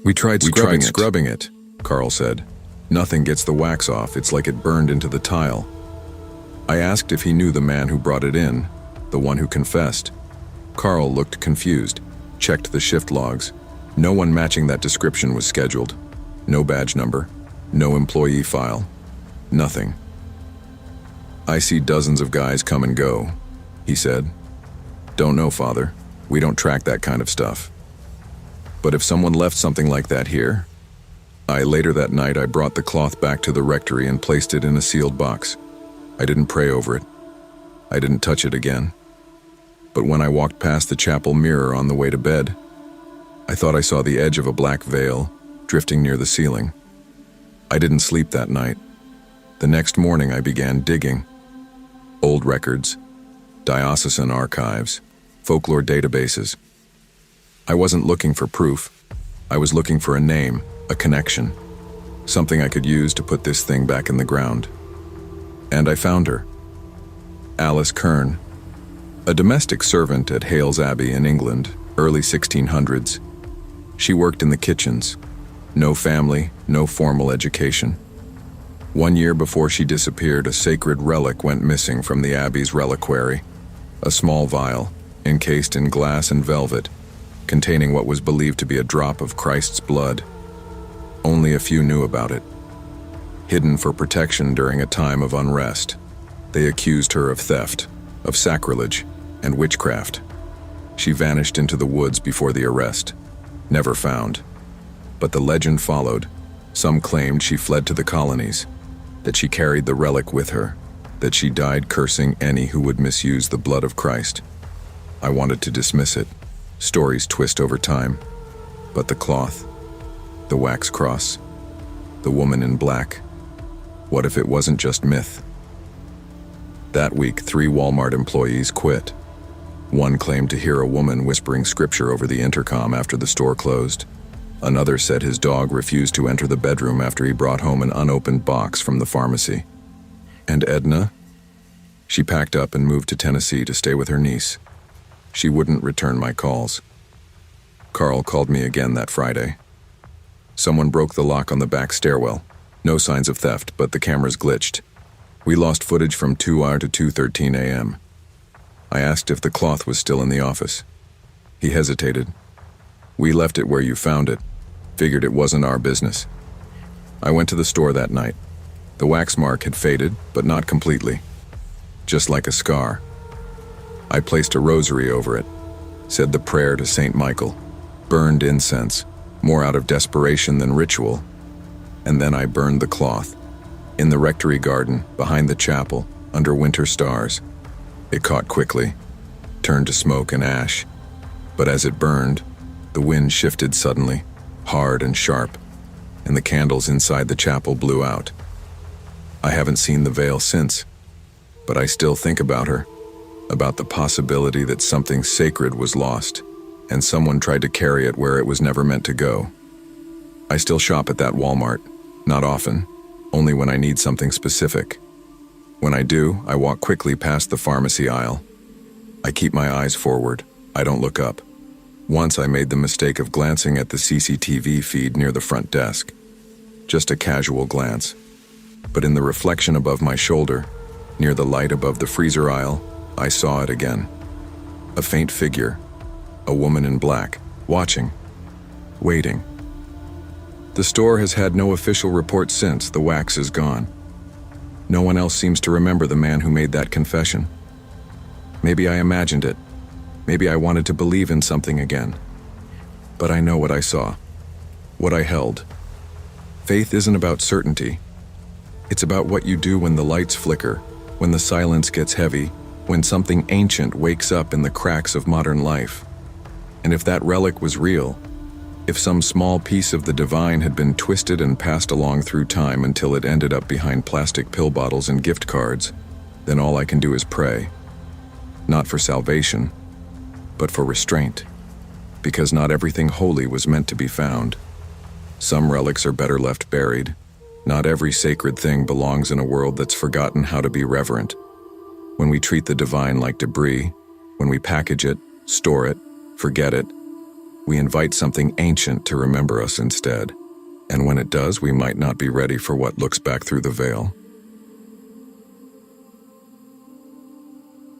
We tried scrubbing it, Carl said. Nothing gets the wax off, it's like it burned into the tile. I asked if he knew the man who brought it in, the one who confessed. Carl looked confused, checked the shift logs. No one matching that description was scheduled. No badge number, no employee file, nothing. "I see dozens of guys come and go," he said. "Don't know, Father. We don't track that kind of stuff. But if someone left something like that here..." Later that night, I brought the cloth back to the rectory and placed it in a sealed box. I didn't pray over it. I didn't touch it again. but when I walked past the chapel mirror on the way to bed, I thought I saw the edge of a black veil drifting near the ceiling. I didn't sleep that night. The next morning I began digging. Old records, diocesan archives, folklore databases. I wasn't looking for proof. I was looking for a name, a connection, something I could use to put this thing back in the ground. And I found her. Alice Kern, a domestic servant at Hales Abbey in England, early 1600s. She worked in the kitchens. No family, no formal education. 1 year before she disappeared, a sacred relic went missing from the Abbey's reliquary. A small vial, encased in glass and velvet, containing what was believed to be a drop of Christ's blood. Only a few knew about it. Hidden for protection during a time of unrest, they accused her of theft, of sacrilege, and witchcraft. She vanished into the woods before the arrest, never found. But the legend followed. Some claimed she fled to the colonies, that she carried the relic with her, that she died cursing any who would misuse the blood of Christ. I wanted to dismiss it. Stories twist over time. But the cloth, the wax cross, the woman in black, what if it wasn't just myth? That week, 3 Walmart employees quit. One claimed to hear a woman whispering scripture over the intercom after the store closed. Another said his dog refused to enter the bedroom after he brought home an unopened box from the pharmacy. And Edna? She packed up and moved to Tennessee to stay with her niece. She wouldn't return my calls. Carl called me again that Friday. Someone broke the lock on the back stairwell. No signs of theft, but the cameras glitched. We lost footage from 2 to 2:13 a.m. I asked if the cloth was still in the office. He hesitated. We left it where you found it. Figured it wasn't our business. I went to the store that night. The wax mark had faded, but not completely. Just like a scar. I placed a rosary over it, said the prayer to Saint Michael, burned incense, more out of desperation than ritual, and then I burned the cloth. In the rectory garden, behind the chapel, under winter stars. It caught quickly, turned to smoke and ash. But as it burned, the wind shifted suddenly, hard and sharp, and the candles inside the chapel blew out. I haven't seen the veil since, but I still think about her, about the possibility that something sacred was lost, and someone tried to carry it where it was never meant to go. I still shop at that Walmart, not often, only when I need something specific. When I do, I walk quickly past the pharmacy aisle. I keep my eyes forward. I don't look up. Once I made the mistake of glancing at the CCTV feed near the front desk. Just a casual glance. But in the reflection above my shoulder, near the light above the freezer aisle, I saw it again. A faint figure, a woman in black, watching, waiting. The store has had no official report since the wax is gone. No one else seems to remember the man who made that confession. Maybe I imagined it. Maybe I wanted to believe in something again. But I know what I saw, what I held. Faith isn't about certainty. It's about what you do when the lights flicker, when the silence gets heavy, when something ancient wakes up in the cracks of modern life. And if that relic was real, if some small piece of the divine had been twisted and passed along through time until it ended up behind plastic pill bottles and gift cards, then all I can do is pray. Not for salvation, but for restraint. Because not everything holy was meant to be found. Some relics are better left buried. Not every sacred thing belongs in a world that's forgotten how to be reverent. When we treat the divine like debris, when we package it, store it, forget it, we invite something ancient to remember us instead. And when it does, we might not be ready for what looks back through the veil.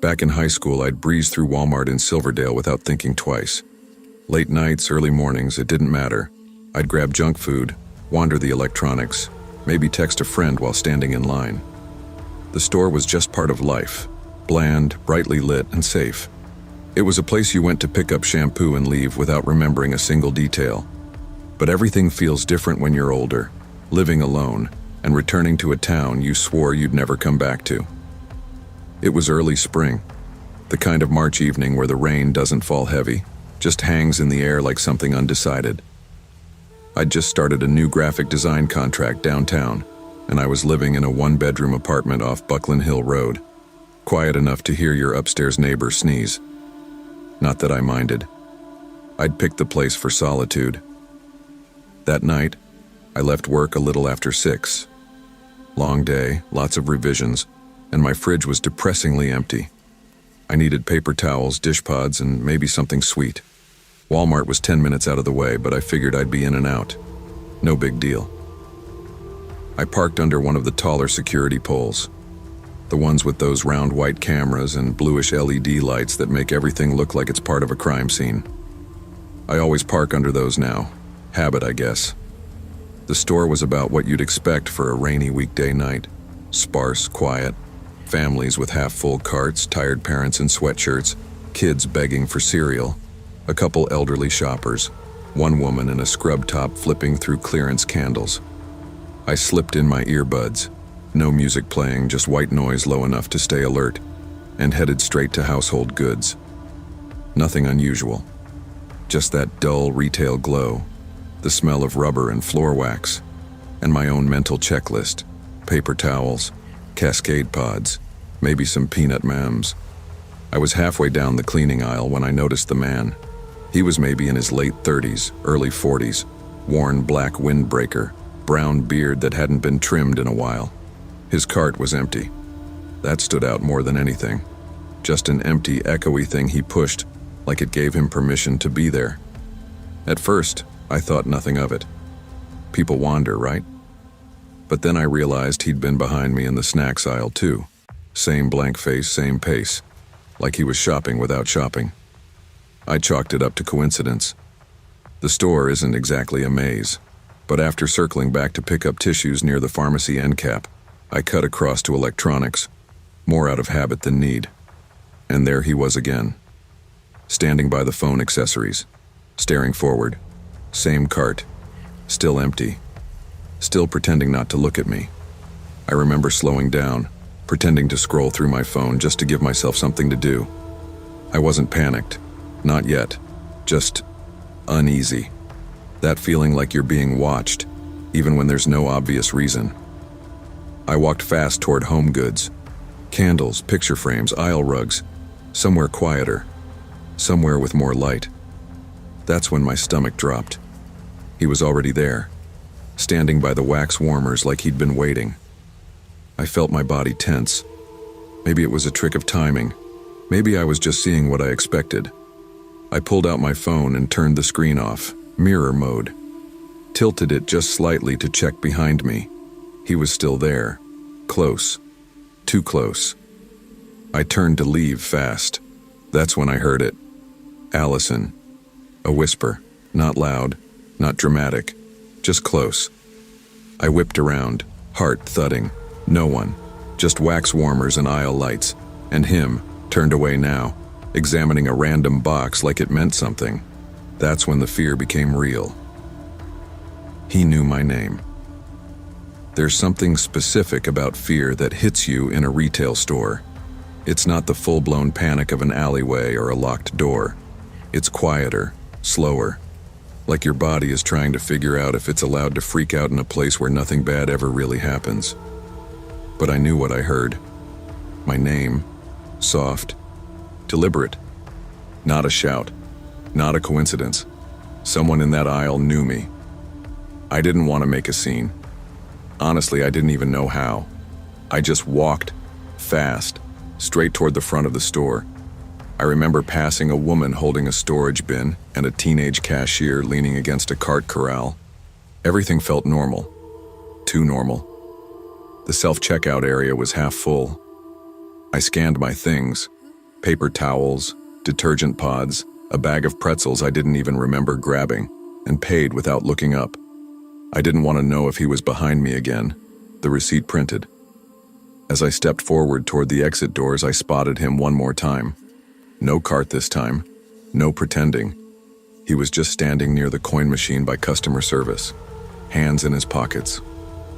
Back in high school, I'd breeze through Walmart in Silverdale without thinking twice. Late nights, early mornings, it didn't matter. I'd grab junk food, wander the electronics, maybe text a friend while standing in line. The store was just part of life, bland, brightly lit, and safe. It was a place you went to pick up shampoo and leave without remembering a single detail. But everything feels different when you're older, living alone, and returning to a town you swore you'd never come back to. It was early spring. The kind of March evening where the rain doesn't fall heavy, just hangs in the air like something undecided. I'd just started a new graphic design contract downtown, and I was living in a one-bedroom apartment off Buckland Hill Road, quiet enough to hear your upstairs neighbor sneeze. Not that I minded. I'd picked the place for solitude. That night, I left work a little after 6. Long day, lots of revisions, and my fridge was depressingly empty. I needed paper towels, dish pods, and maybe something sweet. Walmart was 10 minutes out of the way, but I figured I'd be in and out. No big deal. I parked under one of the taller security poles, the ones with those round white cameras and bluish LED lights that make everything look like it's part of a crime scene. I always park under those now. Habit, I guess. The store was about what you'd expect for a rainy weekday night. Sparse, quiet, families with half-full carts, tired parents in sweatshirts, kids begging for cereal, a couple elderly shoppers, one woman in a scrub top flipping through clearance candles. I slipped in my earbuds, no music playing, just white noise low enough to stay alert, and headed straight to household goods. Nothing unusual, just that dull retail glow, the smell of rubber and floor wax, and my own mental checklist: paper towels, Cascade pods, maybe some peanut M&Ms. I was halfway down the cleaning aisle when I noticed the man. He was maybe in his late 30s, early 40s, worn black windbreaker, brown beard that hadn't been trimmed in a while. His cart was empty. That stood out more than anything. Just an empty, echoey thing he pushed, like it gave him permission to be there. At first, I thought nothing of it. People wander, right? But then I realized he'd been behind me in the snacks aisle too. Same blank face, same pace. Like he was shopping without shopping. I chalked it up to coincidence. The store isn't exactly a maze, but after circling back to pick up tissues near the pharmacy end cap, I cut across to electronics, more out of habit than need. And there he was again, standing by the phone accessories, staring forward. Same cart, still empty, still pretending not to look at me. I remember slowing down, pretending to scroll through my phone just to give myself something to do. I wasn't panicked, not yet, just uneasy. That feeling like you're being watched, even when there's no obvious reason. I walked fast toward home goods. Candles, picture frames, aisle rugs. Somewhere quieter. Somewhere with more light. That's when my stomach dropped. He was already there, standing by the wax warmers like he'd been waiting. I felt my body tense. Maybe it was a trick of timing. Maybe I was just seeing what I expected. I pulled out my phone and turned the screen off, mirror mode. Tilted it just slightly to check behind me. He was still there. Close. Too close. I turned to leave fast. That's when I heard it. Allison. A whisper. Not loud. Not dramatic. Just close. I whipped around, heart thudding. No one. Just wax warmers and aisle lights. And him, turned away now, examining a random box like it meant something. That's when the fear became real. He knew my name. There's something specific about fear that hits you in a retail store. It's not the full-blown panic of an alleyway or a locked door. It's quieter, slower, like your body is trying to figure out if it's allowed to freak out in a place where nothing bad ever really happens. But I knew what I heard. My name, soft, deliberate. Not a shout, not a coincidence. Someone in that aisle knew me. I didn't want to make a scene. Honestly, I didn't even know how. I just walked, fast, straight toward the front of the store. I remember passing a woman holding a storage bin and a teenage cashier leaning against a cart corral. Everything felt normal. Too normal. The self-checkout area was half full. I scanned my things. Paper towels, detergent pods, a bag of pretzels I didn't even remember grabbing, and paid without looking up. I didn't want to know if he was behind me again. The receipt printed. As I stepped forward toward the exit doors, I spotted him one more time. No cart this time. No pretending. He was just standing near the coin machine by customer service, hands in his pockets,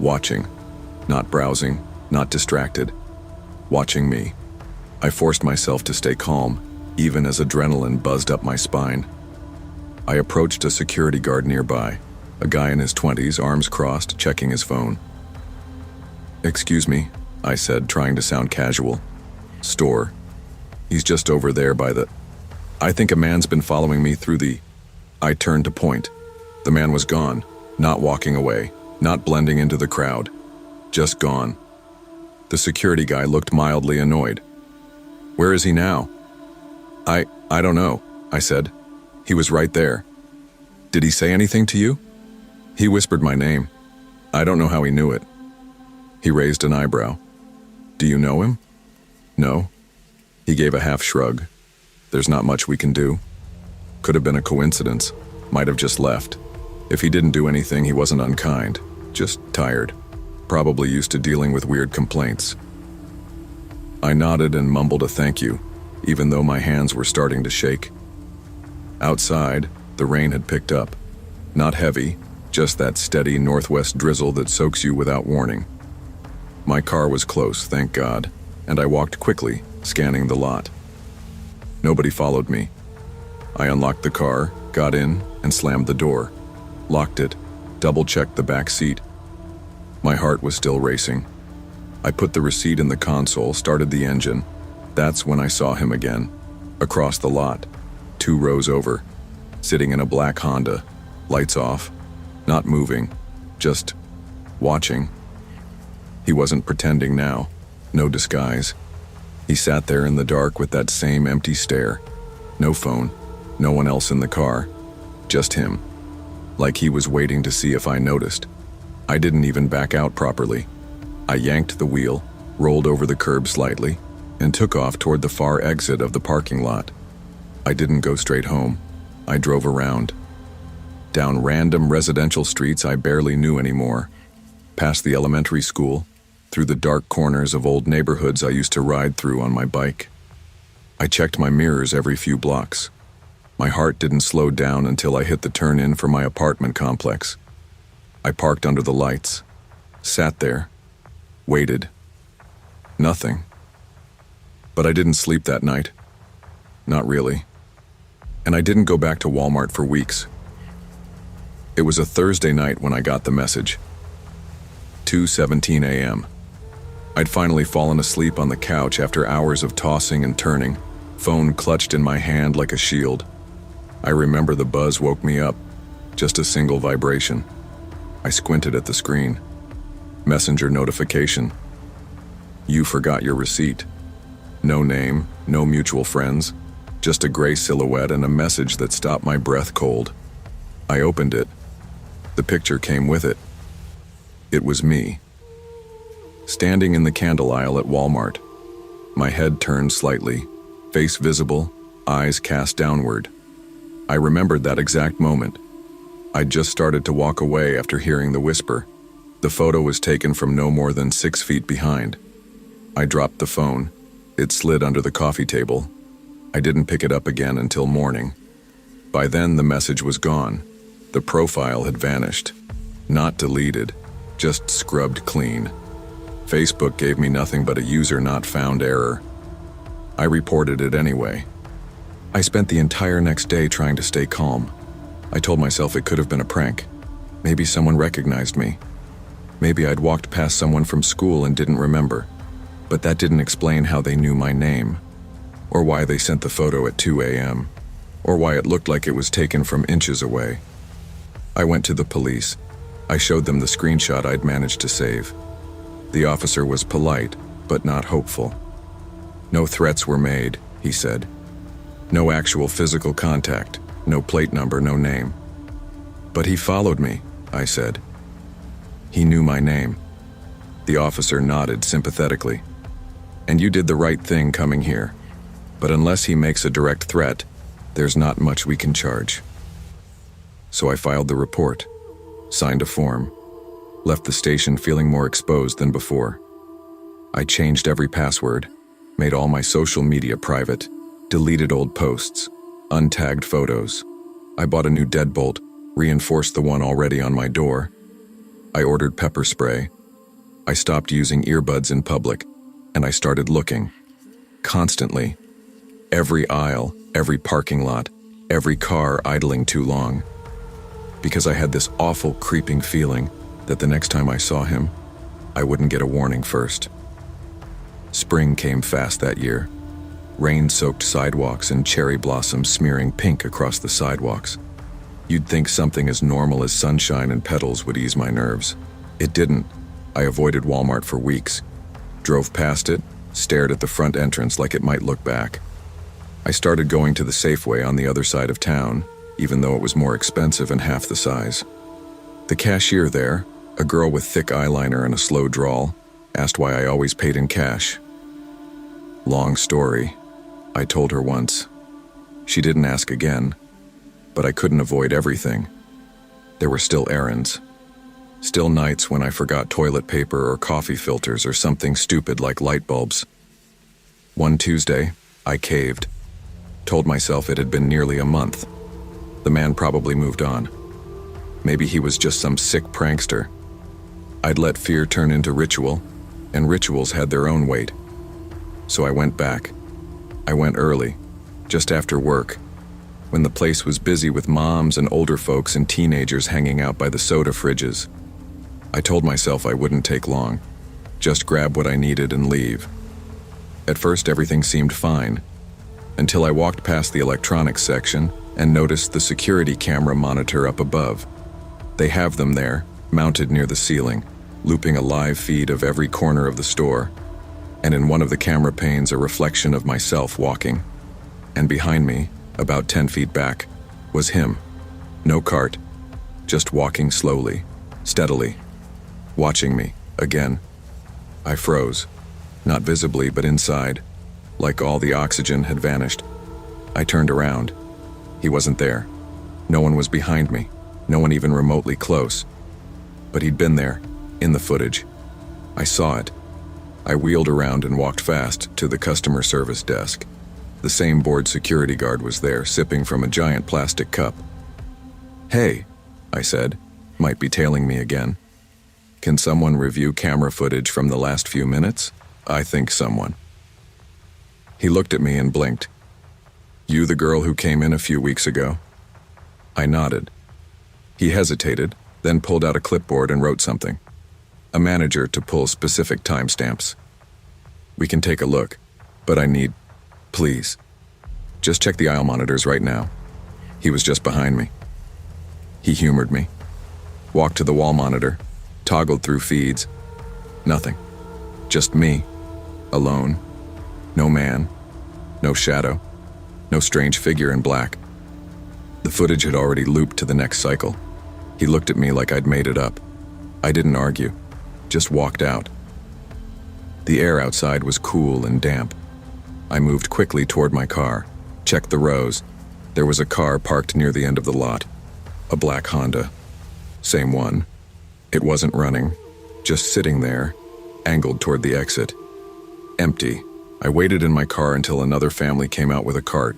watching, not browsing, not distracted, watching me. I forced myself to stay calm, even as adrenaline buzzed up my spine. I approached a security guard nearby, a guy in his 20s, arms crossed, checking his phone. "Excuse me," I said, trying to sound casual. "Store. He's just over there by the... I think a man's been following me through the..." I turned to point. The man was gone, not walking away, not blending into the crowd. Just gone. The security guy looked mildly annoyed. "Where is he now?" I don't know," I said. "He was right there." "Did he say anything to you?" "He whispered my name. I don't know how he knew it." He raised an eyebrow. "Do you know him?" "No." He gave a half shrug. "There's not much we can do." Could have been a coincidence. Might have just left. If he didn't do anything, he wasn't unkind. Just tired. Probably used to dealing with weird complaints. I nodded and mumbled a thank you, even though my hands were starting to shake. Outside, the rain had picked up. Not heavy, just that steady northwest drizzle that soaks you without warning. My car was close, thank God, and I walked quickly, scanning the lot. Nobody followed me. I unlocked the car, got in, and slammed the door. Locked it, double-checked the back seat. My heart was still racing. I put the receipt in the console, started the engine. That's when I saw him again, across the lot, 2 rows over, sitting in a black Honda, lights off, not moving, just watching. He wasn't pretending now, no disguise. He sat there in the dark with that same empty stare. No phone, no one else in the car, just him. Like he was waiting to see if I noticed. I didn't even back out properly. I yanked the wheel, rolled over the curb slightly, and took off toward the far exit of the parking lot. I didn't go straight home. I drove around. Down random residential streets I barely knew anymore. Past the elementary school, through the dark corners of old neighborhoods I used to ride through on my bike. I checked my mirrors every few blocks. My heart didn't slow down until I hit the turn-in for my apartment complex. I parked under the lights, sat there, waited. Nothing. But I didn't sleep that night. Not really. And I didn't go back to Walmart for weeks. It was a Thursday night when I got the message. 2:17 a.m. I'd finally fallen asleep on the couch after hours of tossing and turning, phone clutched in my hand like a shield. I remember the buzz woke me up, just a single vibration. I squinted at the screen. Messenger notification. You forgot your receipt. No name, no mutual friends, just a gray silhouette and a message that stopped my breath cold. I opened it. The picture came with it. It was me. Standing in the candle aisle at Walmart. My head turned slightly, face visible, eyes cast downward. I remembered that exact moment. I'd just started to walk away after hearing the whisper. The photo was taken from no more than 6 feet behind. I dropped the phone. It slid under the coffee table. I didn't pick it up again until morning. By then, the message was gone. The profile had vanished. Not deleted, just scrubbed clean. Facebook gave me nothing but a user not found error. I reported it anyway. I spent the entire next day trying to stay calm. I told myself it could have been a prank. Maybe someone recognized me. Maybe I'd walked past someone from school and didn't remember. But that didn't explain how they knew my name, or why they sent the photo at 2 a.m., or why it looked like it was taken from inches away. I went to the police. I showed them the screenshot I'd managed to save. The officer was polite, but not hopeful. No threats were made, he said. No actual physical contact, no plate number, no name. But he followed me, I said. He knew my name. The officer nodded sympathetically. And you did the right thing coming here. But unless he makes a direct threat, there's not much we can charge. So I filed the report, signed a form, left the station feeling more exposed than before. I changed every password, made all my social media private, deleted old posts, untagged photos. I bought a new deadbolt, reinforced the one already on my door. I ordered pepper spray. I stopped using earbuds in public, and I started looking. constantly. Every aisle, every parking lot, every car idling too long. Because I had this awful creeping feeling that the next time I saw him, I wouldn't get a warning first. Spring came fast that year. Rain-soaked sidewalks and cherry blossoms smearing pink across the sidewalks. You'd think something as normal as sunshine and petals would ease my nerves. It didn't. I avoided Walmart for weeks. Drove past it, stared at the front entrance like it might look back. I started going to the Safeway on the other side of town, even though it was more expensive and half the size. The cashier there, a girl with thick eyeliner and a slow drawl, asked why I always paid in cash. Long story, I told her once. She didn't ask again, but I couldn't avoid everything. There were still errands. Still nights when I forgot toilet paper or coffee filters or something stupid like light bulbs. One Tuesday, I caved. Told myself it had been nearly a month. The man probably moved on. Maybe he was just some sick prankster. I'd let fear turn into ritual, and rituals had their own weight. So I went back. I went early, just after work, when the place was busy with moms and older folks and teenagers hanging out by the soda fridges. I told myself I wouldn't take long, just grab what I needed and leave. At first everything seemed fine, until I walked past the electronics section and noticed the security camera monitor up above. They have them there, mounted near the ceiling, looping a live feed of every corner of the store, and in one of the camera panes a reflection of myself walking. And behind me, about 10 feet back, was him. No cart, just walking slowly, steadily, watching me, again. I froze, not visibly but inside, like all the oxygen had vanished. I turned around. He wasn't there. No one was behind me, no one even remotely close. But he'd been there, in the footage. I saw it. I wheeled around and walked fast to the customer service desk. The same bored security guard was there, sipping from a giant plastic cup. "Hey," I said, might be tailing me again. "Can someone review camera footage from the last few minutes? I think someone." He looked at me and blinked. "You the girl who came in a few weeks ago?" I nodded. He hesitated, then pulled out a clipboard and wrote something. A manager to pull specific timestamps. "We can take a look, but I need, please, just check the aisle monitors right now." He was just behind me. He humored me. Walked to the wall monitor, toggled through feeds. Nothing. Just me, alone. No man, no shadow, no strange figure in black. The footage had already looped to the next cycle. He looked at me like I'd made it up. I didn't argue, just walked out. The air outside was cool and damp. I moved quickly toward my car, checked the rows. There was a car parked near the end of the lot. A black Honda. Same one. It wasn't running, just sitting there, angled toward the exit. Empty. I waited in my car until another family came out with a cart.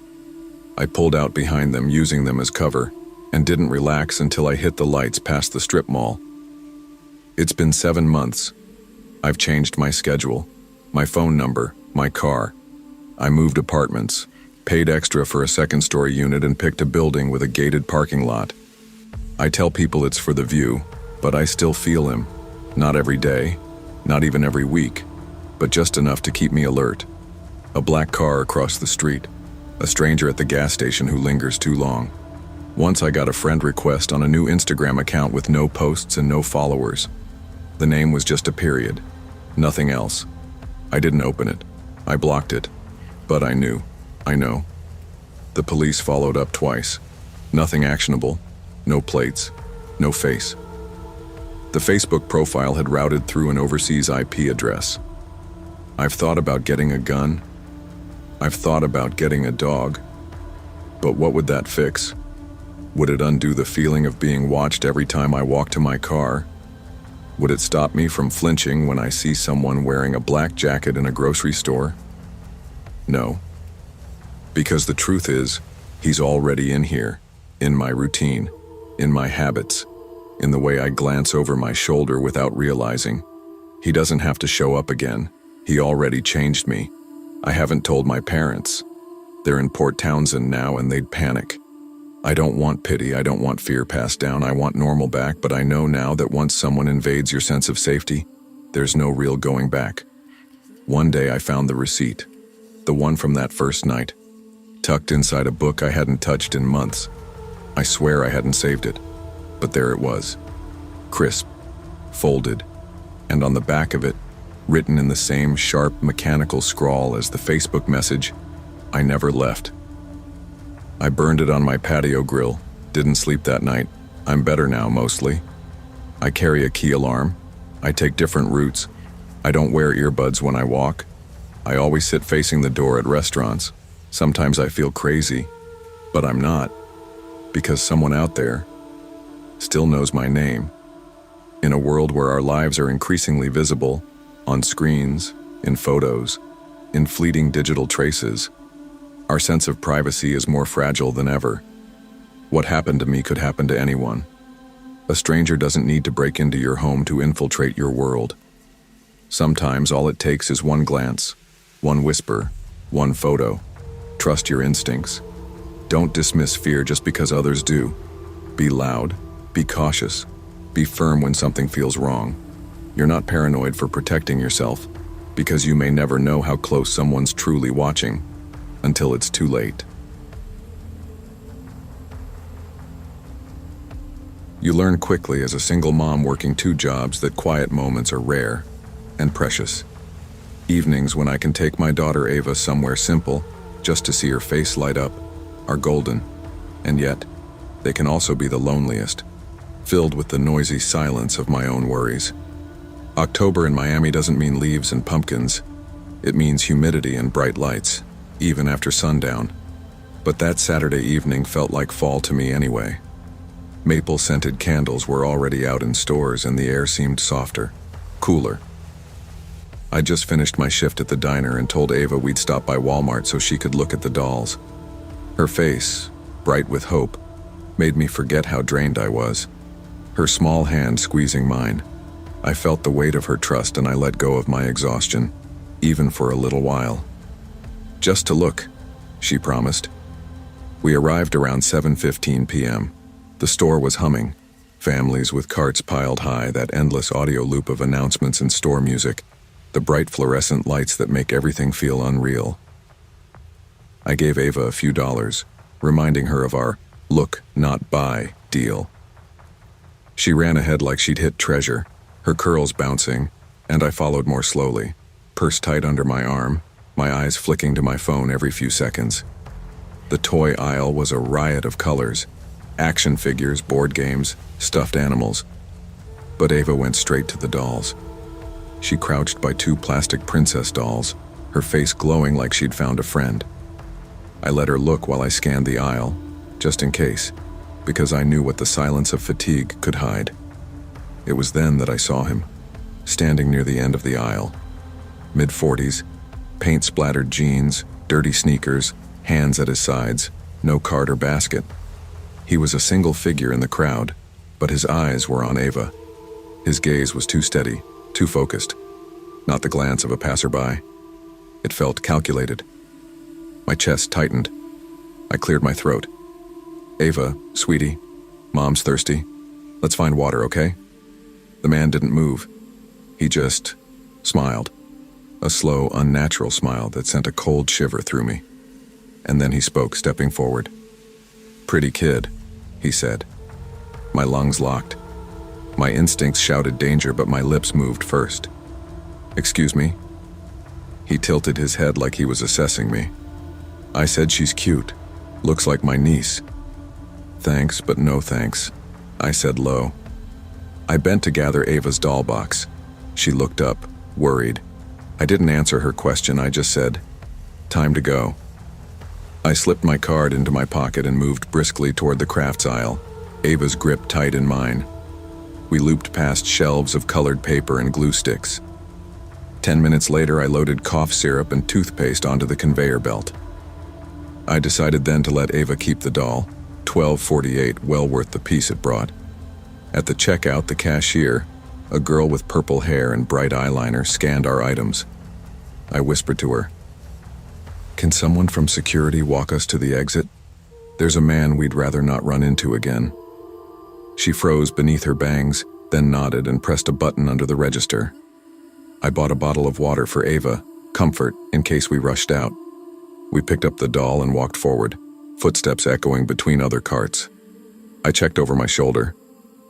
I pulled out behind them, using them as cover, and didn't relax until I hit the lights past the strip mall. It's been 7 months. I've changed my schedule, my phone number, my car. I moved apartments, paid extra for a second-story unit, and picked a building with a gated parking lot. I tell people it's for the view, but I still feel him. Not every day, not even every week, but just enough to keep me alert. A black car across the street, a stranger at the gas station who lingers too long. Once I got a friend request on a new Instagram account with no posts and no followers. The name was just a period, nothing else. I didn't open it. I blocked it. But I knew. I know. The police followed up twice. Nothing actionable. No plates. No face. The Facebook profile had routed through an overseas IP address. I've thought about getting a gun. I've thought about getting a dog. But what would that fix? Would it undo the feeling of being watched every time I walk to my car? Would it stop me from flinching when I see someone wearing a black jacket in a grocery store? No. Because the truth is, he's already in here, in my routine, in my habits, in the way I glance over my shoulder without realizing. He doesn't have to show up again. He already changed me. I haven't told my parents. They're in Port Townsend now and they'd panic. I don't want pity, I don't want fear passed down, I want normal back, but I know now that once someone invades your sense of safety, there's no real going back. One day I found the receipt, the one from that first night, tucked inside a book I hadn't touched in months. I swear I hadn't saved it, but there it was, crisp, folded, and on the back of it, written in the same sharp mechanical scrawl as the Facebook message, I never left. I burned it on my patio grill, didn't sleep that night. I'm better now, mostly. I carry a key alarm. I take different routes. I don't wear earbuds when I walk. I always sit facing the door at restaurants. Sometimes I feel crazy, but I'm not, because someone out there still knows my name. In a world where our lives are increasingly visible, on screens, in photos, in fleeting digital traces, our sense of privacy is more fragile than ever. What happened to me could happen to anyone. A stranger doesn't need to break into your home to infiltrate your world. Sometimes all it takes is one glance, one whisper, one photo. Trust your instincts. Don't dismiss fear just because others do. Be loud, be cautious, be firm when something feels wrong. You're not paranoid for protecting yourself, because you may never know how close someone's truly watching until it's too late. You learn quickly as a single mom working 2 jobs that quiet moments are rare and precious. Evenings when I can take my daughter Ava somewhere simple just to see her face light up are golden, and yet they can also be the loneliest, filled with the noisy silence of my own worries. October in Miami doesn't mean leaves and pumpkins. It means humidity and bright lights, even after sundown. But that Saturday evening felt like fall to me anyway. Maple-scented candles were already out in stores and the air seemed softer, cooler. I just finished my shift at the diner and told Ava we'd stop by Walmart so she could look at the dolls. Her face, bright with hope, made me forget how drained I was. Her small hand squeezing mine. I felt the weight of her trust and I let go of my exhaustion, even for a little while. Just to look, she promised. We arrived around 7:15 p.m. The store was humming, families with carts piled high, that endless audio loop of announcements and store music, the bright fluorescent lights that make everything feel unreal. I gave Ava a few dollars, reminding her of our look, not buy deal. She ran ahead like she'd hit treasure, her curls bouncing, and I followed more slowly, purse tight under my arm, my eyes flicking to my phone every few seconds. The toy aisle was a riot of colors, action figures, board games, stuffed animals. But Ava went straight to the dolls. She crouched by 2 plastic princess dolls, her face glowing like she'd found a friend. I let her look while I scanned the aisle, just in case, because I knew what the silence of fatigue could hide. It was then that I saw him, standing near the end of the aisle. Mid-40s, paint-splattered jeans, dirty sneakers, hands at his sides, no cart or basket. He was a single figure in the crowd, but his eyes were on Ava. His gaze was too steady, too focused, not the glance of a passerby. It felt calculated. My chest tightened. I cleared my throat. Ava, sweetie, Mom's thirsty. Let's find water, okay? The man didn't move. He just smiled. A slow, unnatural smile that sent a cold shiver through me. And then he spoke, stepping forward. "Pretty kid," he said. My lungs locked. My instincts shouted danger, but my lips moved first. "Excuse me?" He tilted his head like he was assessing me. I said, "She's cute. Looks like my niece." "Thanks, but no thanks," I said low. I bent to gather Ava's doll box. She looked up, worried. I didn't answer her question, I just said, "Time to go." I slipped my card into my pocket and moved briskly toward the crafts aisle, Ava's grip tight in mine. We looped past shelves of colored paper and glue sticks. 10 minutes later, I loaded cough syrup and toothpaste onto the conveyor belt. I decided then to let Ava keep the doll, $12.48, well worth the piece it brought. At the checkout, the cashier, a girl with purple hair and bright eyeliner, scanned our items. I whispered to her, Can someone from security walk us to the exit? There's a man we'd rather not run into again. She froze beneath her bangs, then nodded and pressed a button under the register. I bought a bottle of water for Ava, comfort in case we rushed out. We picked up the doll and walked forward, footsteps echoing between other carts. I checked over my shoulder.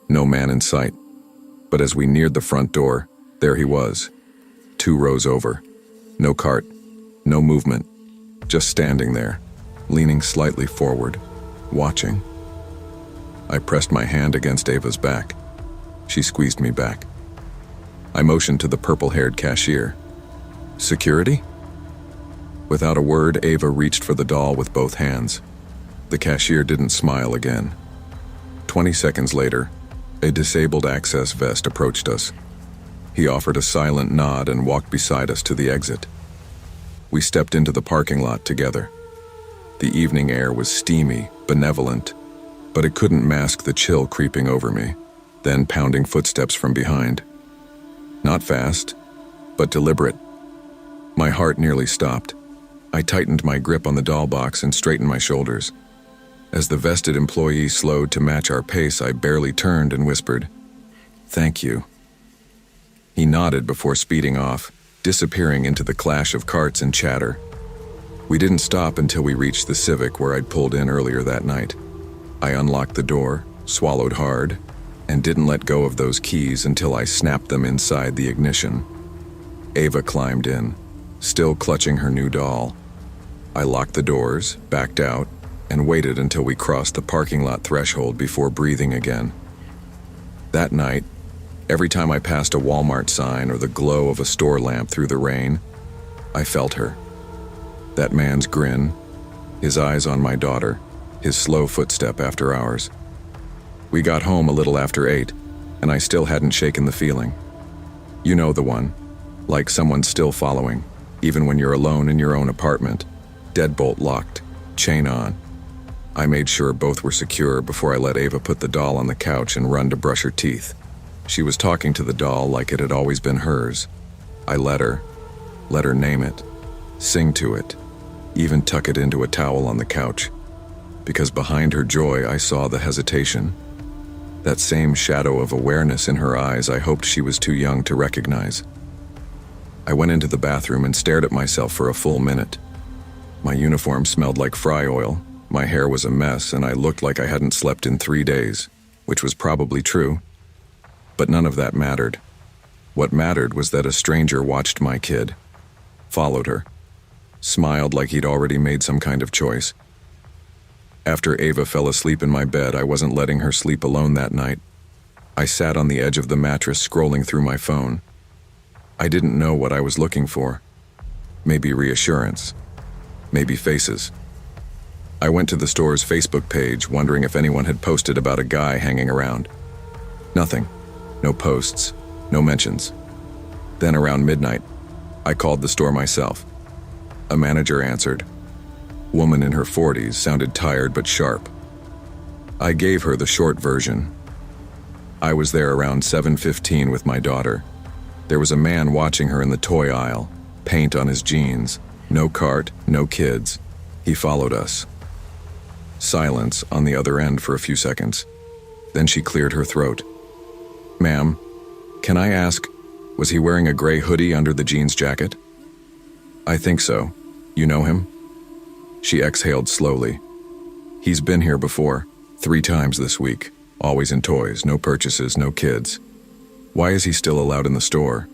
No man in sight. But as we neared the front door, there he was, 2 rows over. No cart, no movement, just standing there, leaning slightly forward, watching. I pressed my hand against Ava's back. She squeezed me back. I motioned to the purple-haired cashier. Security? Without a word, Ava reached for the doll with both hands. The cashier didn't smile again. 20 seconds later, a disabled access vest approached us. He offered a silent nod and walked beside us to the exit. We stepped into the parking lot together. The evening air was steamy, benevolent, but it couldn't mask the chill creeping over me, then pounding footsteps from behind. Not fast, but deliberate. My heart nearly stopped. I tightened my grip on the doll box and straightened my shoulders. As the vested employee slowed to match our pace, I barely turned and whispered, "Thank you." He nodded before speeding off, disappearing into the clash of carts and chatter. We didn't stop until we reached the Civic where I'd pulled in earlier that night. I unlocked the door, swallowed hard, and didn't let go of those keys until I snapped them inside the ignition. Ava climbed in, still clutching her new doll. I locked the doors, backed out, and waited until we crossed the parking lot threshold before breathing again. That night, every time I passed a Walmart sign or the glow of a store lamp through the rain, I felt her. That man's grin, his eyes on my daughter, his slow footstep after ours. We got home a little after 8, and I still hadn't shaken the feeling. You know the one, like someone's still following, even when you're alone in your own apartment, deadbolt locked, chain on. I made sure both were secure before I let Ava put the doll on the couch and run to brush her teeth. She was talking to the doll like it had always been hers. I let her name it, sing to it, even tuck it into a towel on the couch. Because behind her joy, I saw the hesitation. That same shadow of awareness in her eyes I hoped she was too young to recognize. I went into the bathroom and stared at myself for a full minute. My uniform smelled like fry oil, my hair was a mess, and I looked like I hadn't slept in 3 days, which was probably true. But none of that mattered. What mattered was that a stranger watched my kid, followed her, smiled like he'd already made some kind of choice. After Ava fell asleep in my bed, I wasn't letting her sleep alone that night. I sat on the edge of the mattress scrolling through my phone. I didn't know what I was looking for. Maybe reassurance. Maybe faces. I went to the store's Facebook page, wondering if anyone had posted about a guy hanging around. Nothing. No posts. No mentions. Then around midnight, I called the store myself. A manager answered. Woman in her 40s, sounded tired but sharp. I gave her the short version. I was there around 7:15 with my daughter. There was a man watching her in the toy aisle, paint on his jeans, no cart, no kids. He followed us. Silence on the other end for a few seconds. Then she cleared her throat. Ma'am, can I ask, was he wearing a gray hoodie under the jeans jacket? I think so. You know him? She exhaled slowly. He's been here before, 3 times this week, always in toys, no purchases, no kids. Why is he still allowed in the store?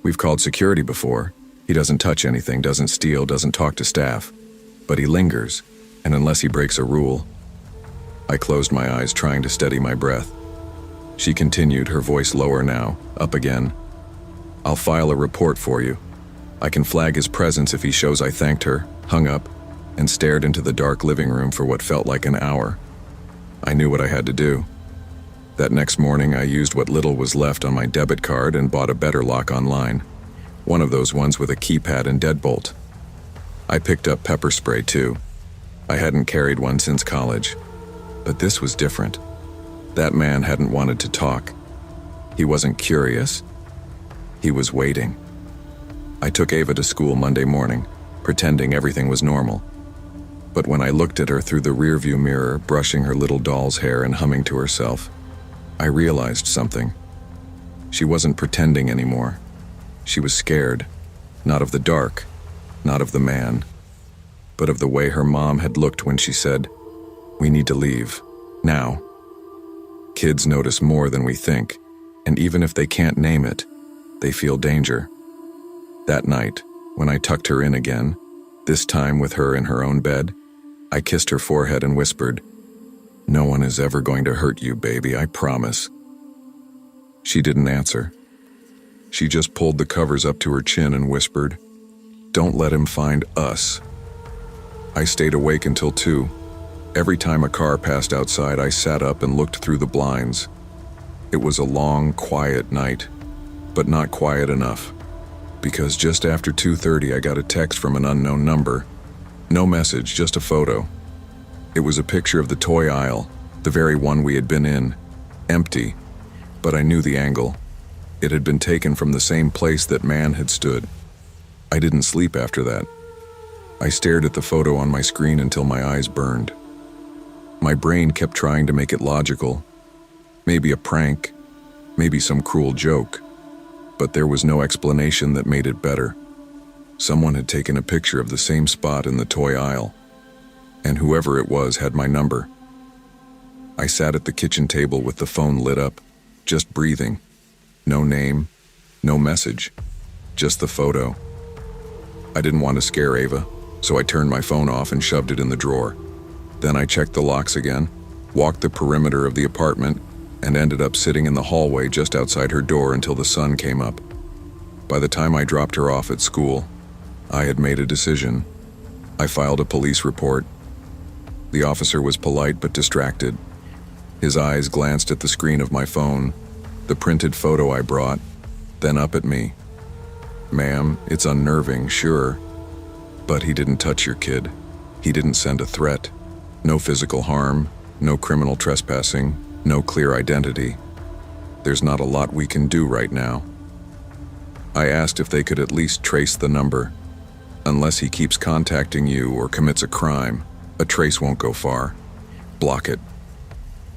We've called security before. He doesn't touch anything, doesn't steal, doesn't talk to staff. But he lingers, and unless he breaks a rule. I closed my eyes, trying to steady my breath. She continued, her voice lower now, up again. I'll file a report for you. I can flag his presence if he shows I thanked her, hung up, and stared into the dark living room for what felt like an hour. I knew what I had to do. That next morning, I used what little was left on my debit card and bought a better lock online. One of those ones with a keypad and deadbolt. I picked up pepper spray too. I hadn't carried one since college. But this was different. That man hadn't wanted to talk. He wasn't curious. He was waiting. I took Ava to school Monday morning. pretending everything was normal. But when I looked at her through the rearview mirror, brushing her little doll's hair and humming to herself, I realized something. She wasn't pretending anymore. She was scared, not of the dark, not of the man, but of the way her mom had looked when she said, "We need to leave, now." Kids notice more than we think, and even if they can't name it, they feel danger. That night, when I tucked her in again, this time with her in her own bed, I kissed her forehead and whispered, "No one is ever going to hurt you, baby, I promise." She didn't answer. She just pulled the covers up to her chin and whispered, "Don't let him find us." I stayed awake until 2. Every time a car passed outside, I sat up and looked through the blinds. It was a long, quiet night, but not quiet enough, because just after 2:30 I got a text from an unknown number. No message, just a photo. It was a picture of the toy aisle, the very one we had been in, empty, but I knew the angle. It had been taken from the same place that man had stood. I didn't sleep after that. I stared at the photo on my screen until my eyes burned. My brain kept trying to make it logical. Maybe a prank, maybe some cruel joke, but there was no explanation that made it better. Someone had taken a picture of the same spot in the toy aisle, and whoever it was had my number. I sat at the kitchen table with the phone lit up, just breathing. No name, no message, just the photo. I didn't want to scare Ava, so I turned my phone off and shoved it in the drawer. Then I checked the locks again, walked the perimeter of the apartment, and ended up sitting in the hallway just outside her door until the sun came up. By the time I dropped her off at school, I had made a decision. I filed a police report. The officer was polite but distracted. His eyes glanced at the screen of my phone, the printed photo I brought, then up at me. "Ma'am, it's unnerving, sure, but he didn't touch your kid. He didn't send a threat. No physical harm, no criminal trespassing, no clear identity. There's not a lot we can do right now." I asked if they could at least trace the number. Unless he keeps contacting you or commits a crime, a trace won't go far. Block it.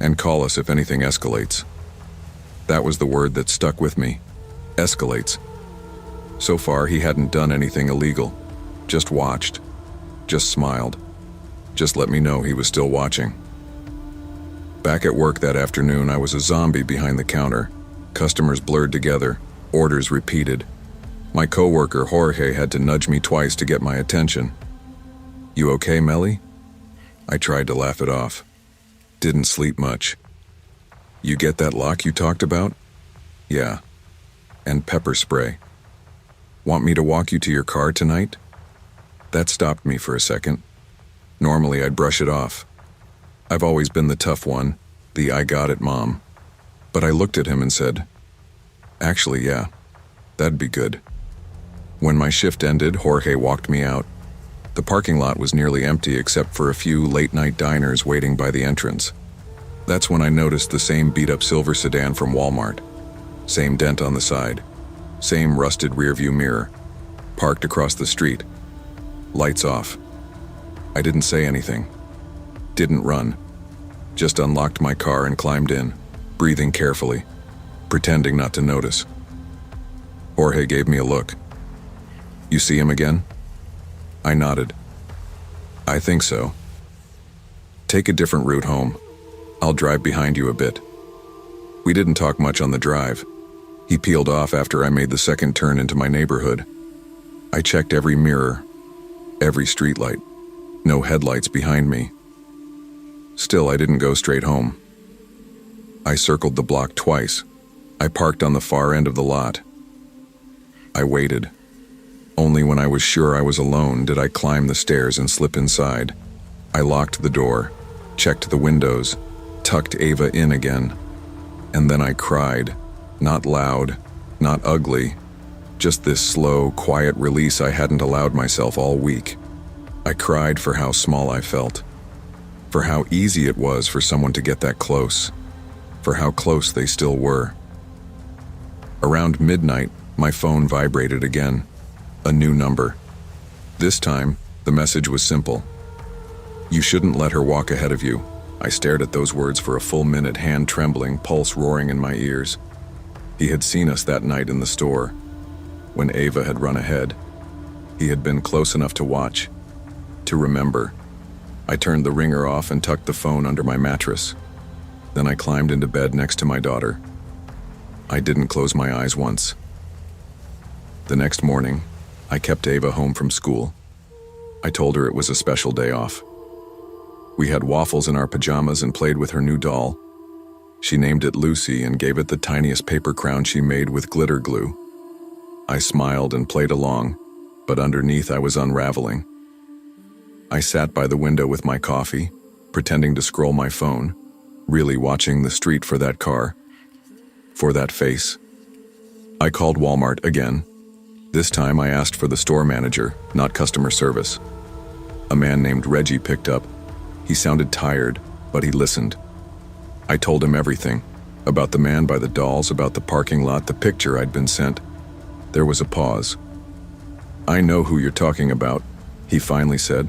And call us if anything escalates. That was the word that stuck with me. Escalates. So far, he hadn't done anything illegal. Just watched. Just smiled. Just let me know he was still watching. Back at work that afternoon, I was a zombie behind the counter. Customers blurred together. Orders repeated. My coworker, Jorge, had to nudge me twice to get my attention. "You okay, Melly?" I tried to laugh it off. Didn't sleep much. "You get that lock you talked about?" "Yeah. And pepper spray. Want me to walk you to your car tonight?" That stopped me for a second. Normally I'd brush it off. I've always been the tough one, the "I got it, Mom." But I looked at him and said, "Actually, yeah, that'd be good." When my shift ended, Jorge walked me out. The parking lot was nearly empty except for a few late-night diners waiting by the entrance. That's when I noticed the same beat-up silver sedan from Walmart. Same dent on the side. Same rusted rearview mirror. Parked across the street. Lights off. I didn't say anything. Didn't run. Just unlocked my car and climbed in, breathing carefully, pretending not to notice. Jorge gave me a look. "You see him again?" I nodded. "I think so. Take a different route home. I'll drive behind you a bit." We didn't talk much on the drive. He peeled off after I made the second turn into my neighborhood. I checked every mirror, every streetlight. No headlights behind me. Still, I didn't go straight home. I circled the block twice. I parked on the far end of the lot. I waited. Only when I was sure I was alone did I climb the stairs and slip inside. I locked the door, checked the windows, tucked Ava in again. And then I cried. Not loud, not ugly. Just this slow, quiet release I hadn't allowed myself all week. I cried for how small I felt. For how easy it was for someone to get that close. For how close they still were. Around midnight, my phone vibrated again. A new number. This time, the message was simple. You shouldn't let her walk ahead of you. I stared at those words for a full minute, hand trembling, pulse roaring in my ears. He had seen us that night in the store. When Ava had run ahead, he had been close enough to watch, to remember. I turned the ringer off and tucked the phone under my mattress. Then I climbed into bed next to my daughter. I didn't close my eyes once. The next morning, I kept Ava home from school. I told her it was a special day off. We had waffles in our pajamas and played with her new doll. She named it Lucy and gave it the tiniest paper crown she made with glitter glue. I smiled and played along, but underneath I was unraveling. I sat by the window with my coffee, pretending to scroll my phone, really watching the street for that car, for that face. I called Walmart again. This time I asked for the store manager, not customer service. A man named Reggie picked up. He sounded tired, but he listened. I told him everything, about the man by the dolls, about the parking lot, the picture I'd been sent. There was a pause. I know who you're talking about, he finally said.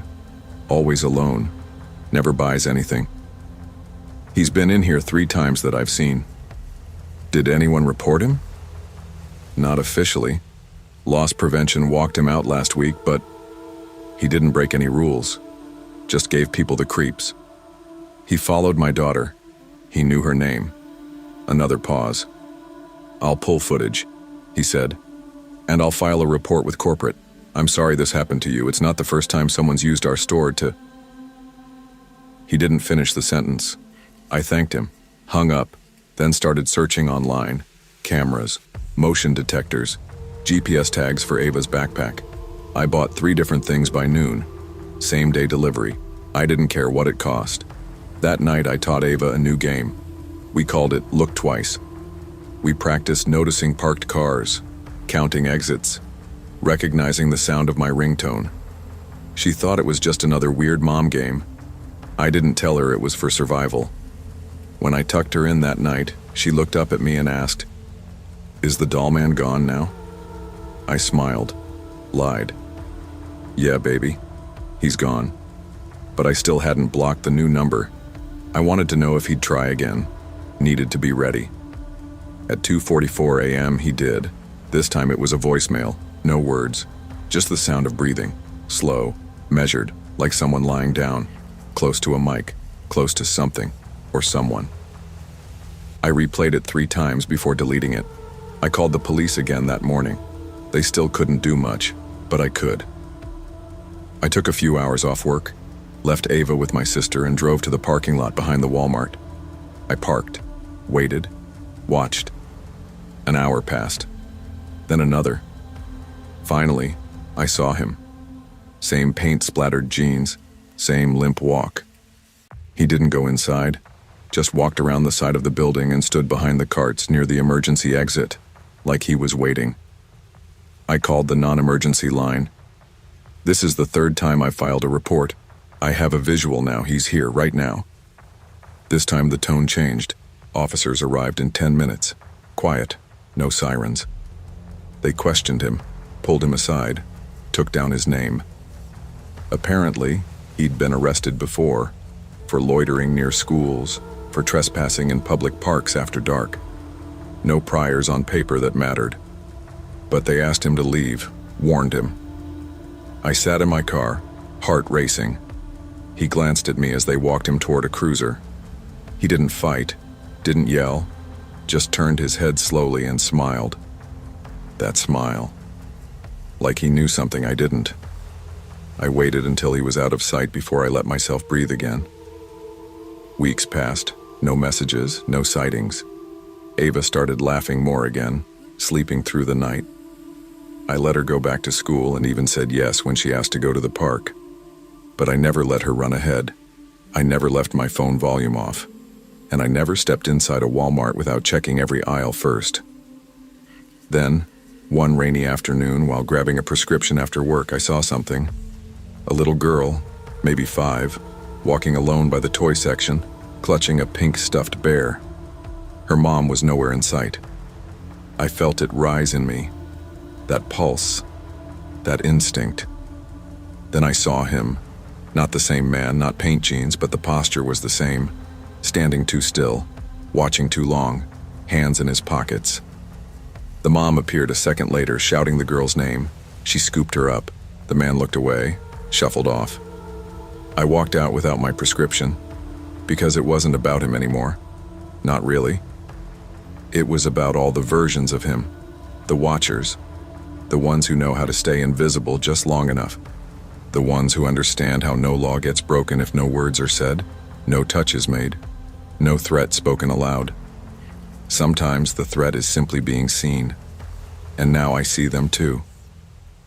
Always alone, never buys anything. He's been in here 3 times that I've seen. Did anyone report him? Not officially. Loss prevention walked him out last week, but he didn't break any rules. Just gave people the creeps. He followed my daughter. He knew her name. Another pause. I'll pull footage, he said, and I'll file a report with corporate. I'm sorry this happened to you. It's not the first time someone's used our store to... He didn't finish the sentence. I thanked him, hung up, then started searching online. Cameras, motion detectors, GPS tags for Ava's backpack. I bought 3 different things by noon. Same-day delivery. I didn't care what it cost. That night I taught Ava a new game. We called it Look Twice. We practiced noticing parked cars, counting exits, recognizing the sound of my ringtone. She thought it was just another weird mom game. I didn't tell her it was for survival. When I tucked her in that night, she looked up at me and asked, "Is the doll man gone now?" I smiled, lied. "Yeah, baby, he's gone." But I still hadn't blocked the new number. I wanted to know if he'd try again. Needed to be ready. At 2:44 a.m. he did. This time it was a voicemail, no words, just the sound of breathing, slow, measured, like someone lying down, close to a mic, close to something, or someone. I replayed it 3 times before deleting it. I called the police again that morning. They still couldn't do much, but I could. I took a few hours off work, left Ava with my sister and drove to the parking lot behind the Walmart. I parked, waited, watched. An hour passed, then another. Finally, I saw him. Same paint-splattered jeans, same limp walk. He didn't go inside, just walked around the side of the building and stood behind the carts near the emergency exit, like he was waiting. I called the non-emergency line. This is the 3rd time I filed a report. I have a visual now. He's here right now. This time the tone changed. Officers arrived in 10 minutes. Quiet, no sirens. They questioned him, pulled him aside, took down his name. Apparently, he'd been arrested before, for loitering near schools, for trespassing in public parks after dark. No priors on paper that mattered. But they asked him to leave, warned him. I sat in my car, heart racing. He glanced at me as they walked him toward a cruiser. He didn't fight, didn't yell, just turned his head slowly and smiled. That smile. Like he knew something I didn't. I waited until he was out of sight before I let myself breathe again. Weeks passed, no messages, no sightings. Ava started laughing more again, sleeping through the night. I let her go back to school and even said yes when she asked to go to the park. But I never let her run ahead. I never left my phone volume off. And I never stepped inside a Walmart without checking every aisle first. Then, one rainy afternoon while grabbing a prescription after work, I saw something. A little girl, maybe 5, walking alone by the toy section, clutching a pink stuffed bear. Her mom was nowhere in sight. I felt it rise in me. That pulse, that instinct. Then I saw him. Not the same man, not paint jeans, but the posture was the same. Standing too still, watching too long, hands in his pockets. The mom appeared a second later, shouting the girl's name. She scooped her up. The man looked away, shuffled off. I walked out without my prescription, because it wasn't about him anymore. Not really. It was about all the versions of him, the watchers, the ones who know how to stay invisible just long enough, the ones who understand how no law gets broken if no words are said, no touch is made, no threat spoken aloud. Sometimes the threat is simply being seen, and now I see them too.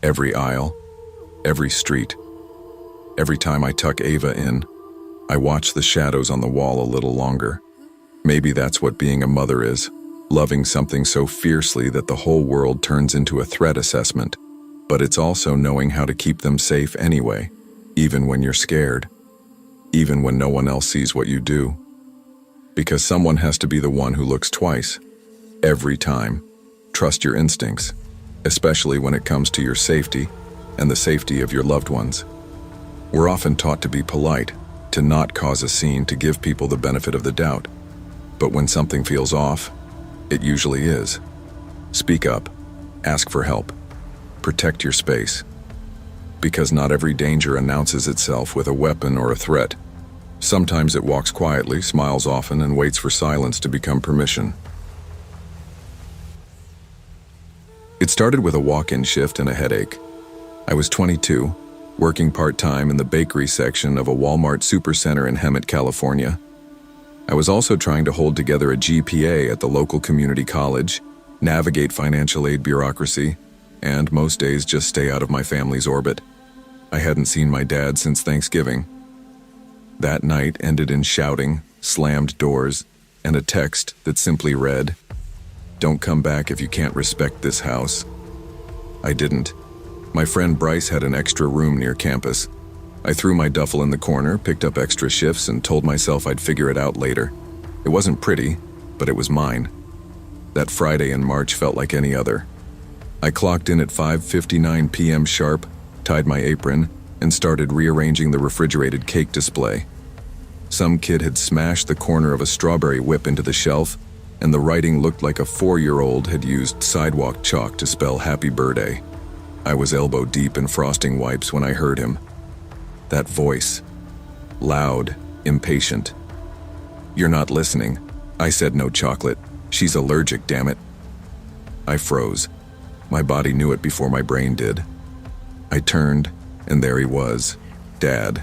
Every aisle, every street. Every time I tuck Ava in, I watch the shadows on the wall a little longer. Maybe that's what being a mother is, loving something so fiercely that the whole world turns into a threat assessment. But it's also knowing how to keep them safe anyway, even when you're scared, even when no one else sees what you do. Because someone has to be the one who looks twice, every time. Trust your instincts, especially when it comes to your safety and the safety of your loved ones. We're often taught to be polite, to not cause a scene, to give people the benefit of the doubt. But when something feels off, it usually is. Speak up, ask for help, protect your space. Because not every danger announces itself with a weapon or a threat. Sometimes it walks quietly, smiles often, and waits for silence to become permission. It started with a walk-in shift and a headache. I was 22, working part-time in the bakery section of a Walmart supercenter in Hemet, California. I was also trying to hold together a GPA at the local community college, navigate financial aid bureaucracy, and most days just stay out of my family's orbit. I hadn't seen my dad since Thanksgiving. That night ended in shouting, slammed doors, and a text that simply read, "Don't come back if you can't respect this house." I didn't. My friend Bryce had an extra room near campus. I threw my duffel in the corner, picked up extra shifts, and told myself I'd figure it out later. It wasn't pretty, but it was mine. That Friday in March felt like any other. I clocked in at 5:59 p.m. sharp, tied my apron, and started rearranging the refrigerated cake display. Some kid had smashed the corner of a strawberry whip into the shelf, and the writing looked like a 4-year-old had used sidewalk chalk to spell happy birthday. I was elbow deep in frosting wipes when I heard him. That voice. Loud, impatient. "You're not listening." I said no chocolate. "She's allergic, damn it." I froze. My body knew it before my brain did. I turned, and there he was, Dad.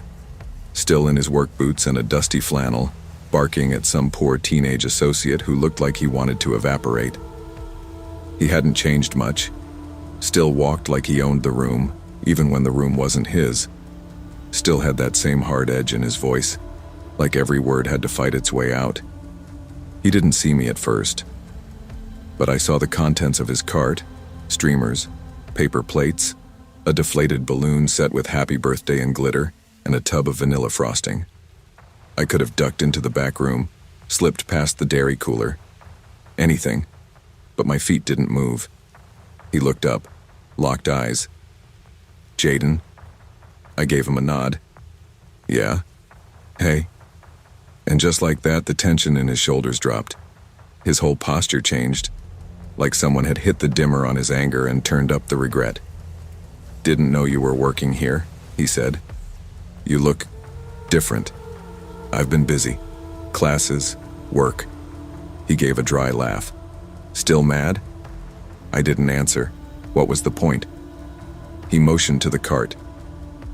Still in his work boots and a dusty flannel, barking at some poor teenage associate who looked like he wanted to evaporate. He hadn't changed much. Still walked like he owned the room, even when the room wasn't his. Still had that same hard edge in his voice, like every word had to fight its way out. He didn't see me at first, but I saw the contents of his cart, streamers, paper plates, a deflated balloon set with happy birthday and glitter, and a tub of vanilla frosting. I could have ducked into the back room, slipped past the dairy cooler. Anything, but my feet didn't move. He looked up, locked eyes. "Jaden?" I gave him a nod. "Yeah? Hey?" And just like that, the tension in his shoulders dropped. His whole posture changed, like someone had hit the dimmer on his anger and turned up the regret. "Didn't know you were working here," he said. "You look different." "I've been busy. Classes, work." He gave a dry laugh. "Still mad?" I didn't answer. What was the point? He motioned to the cart.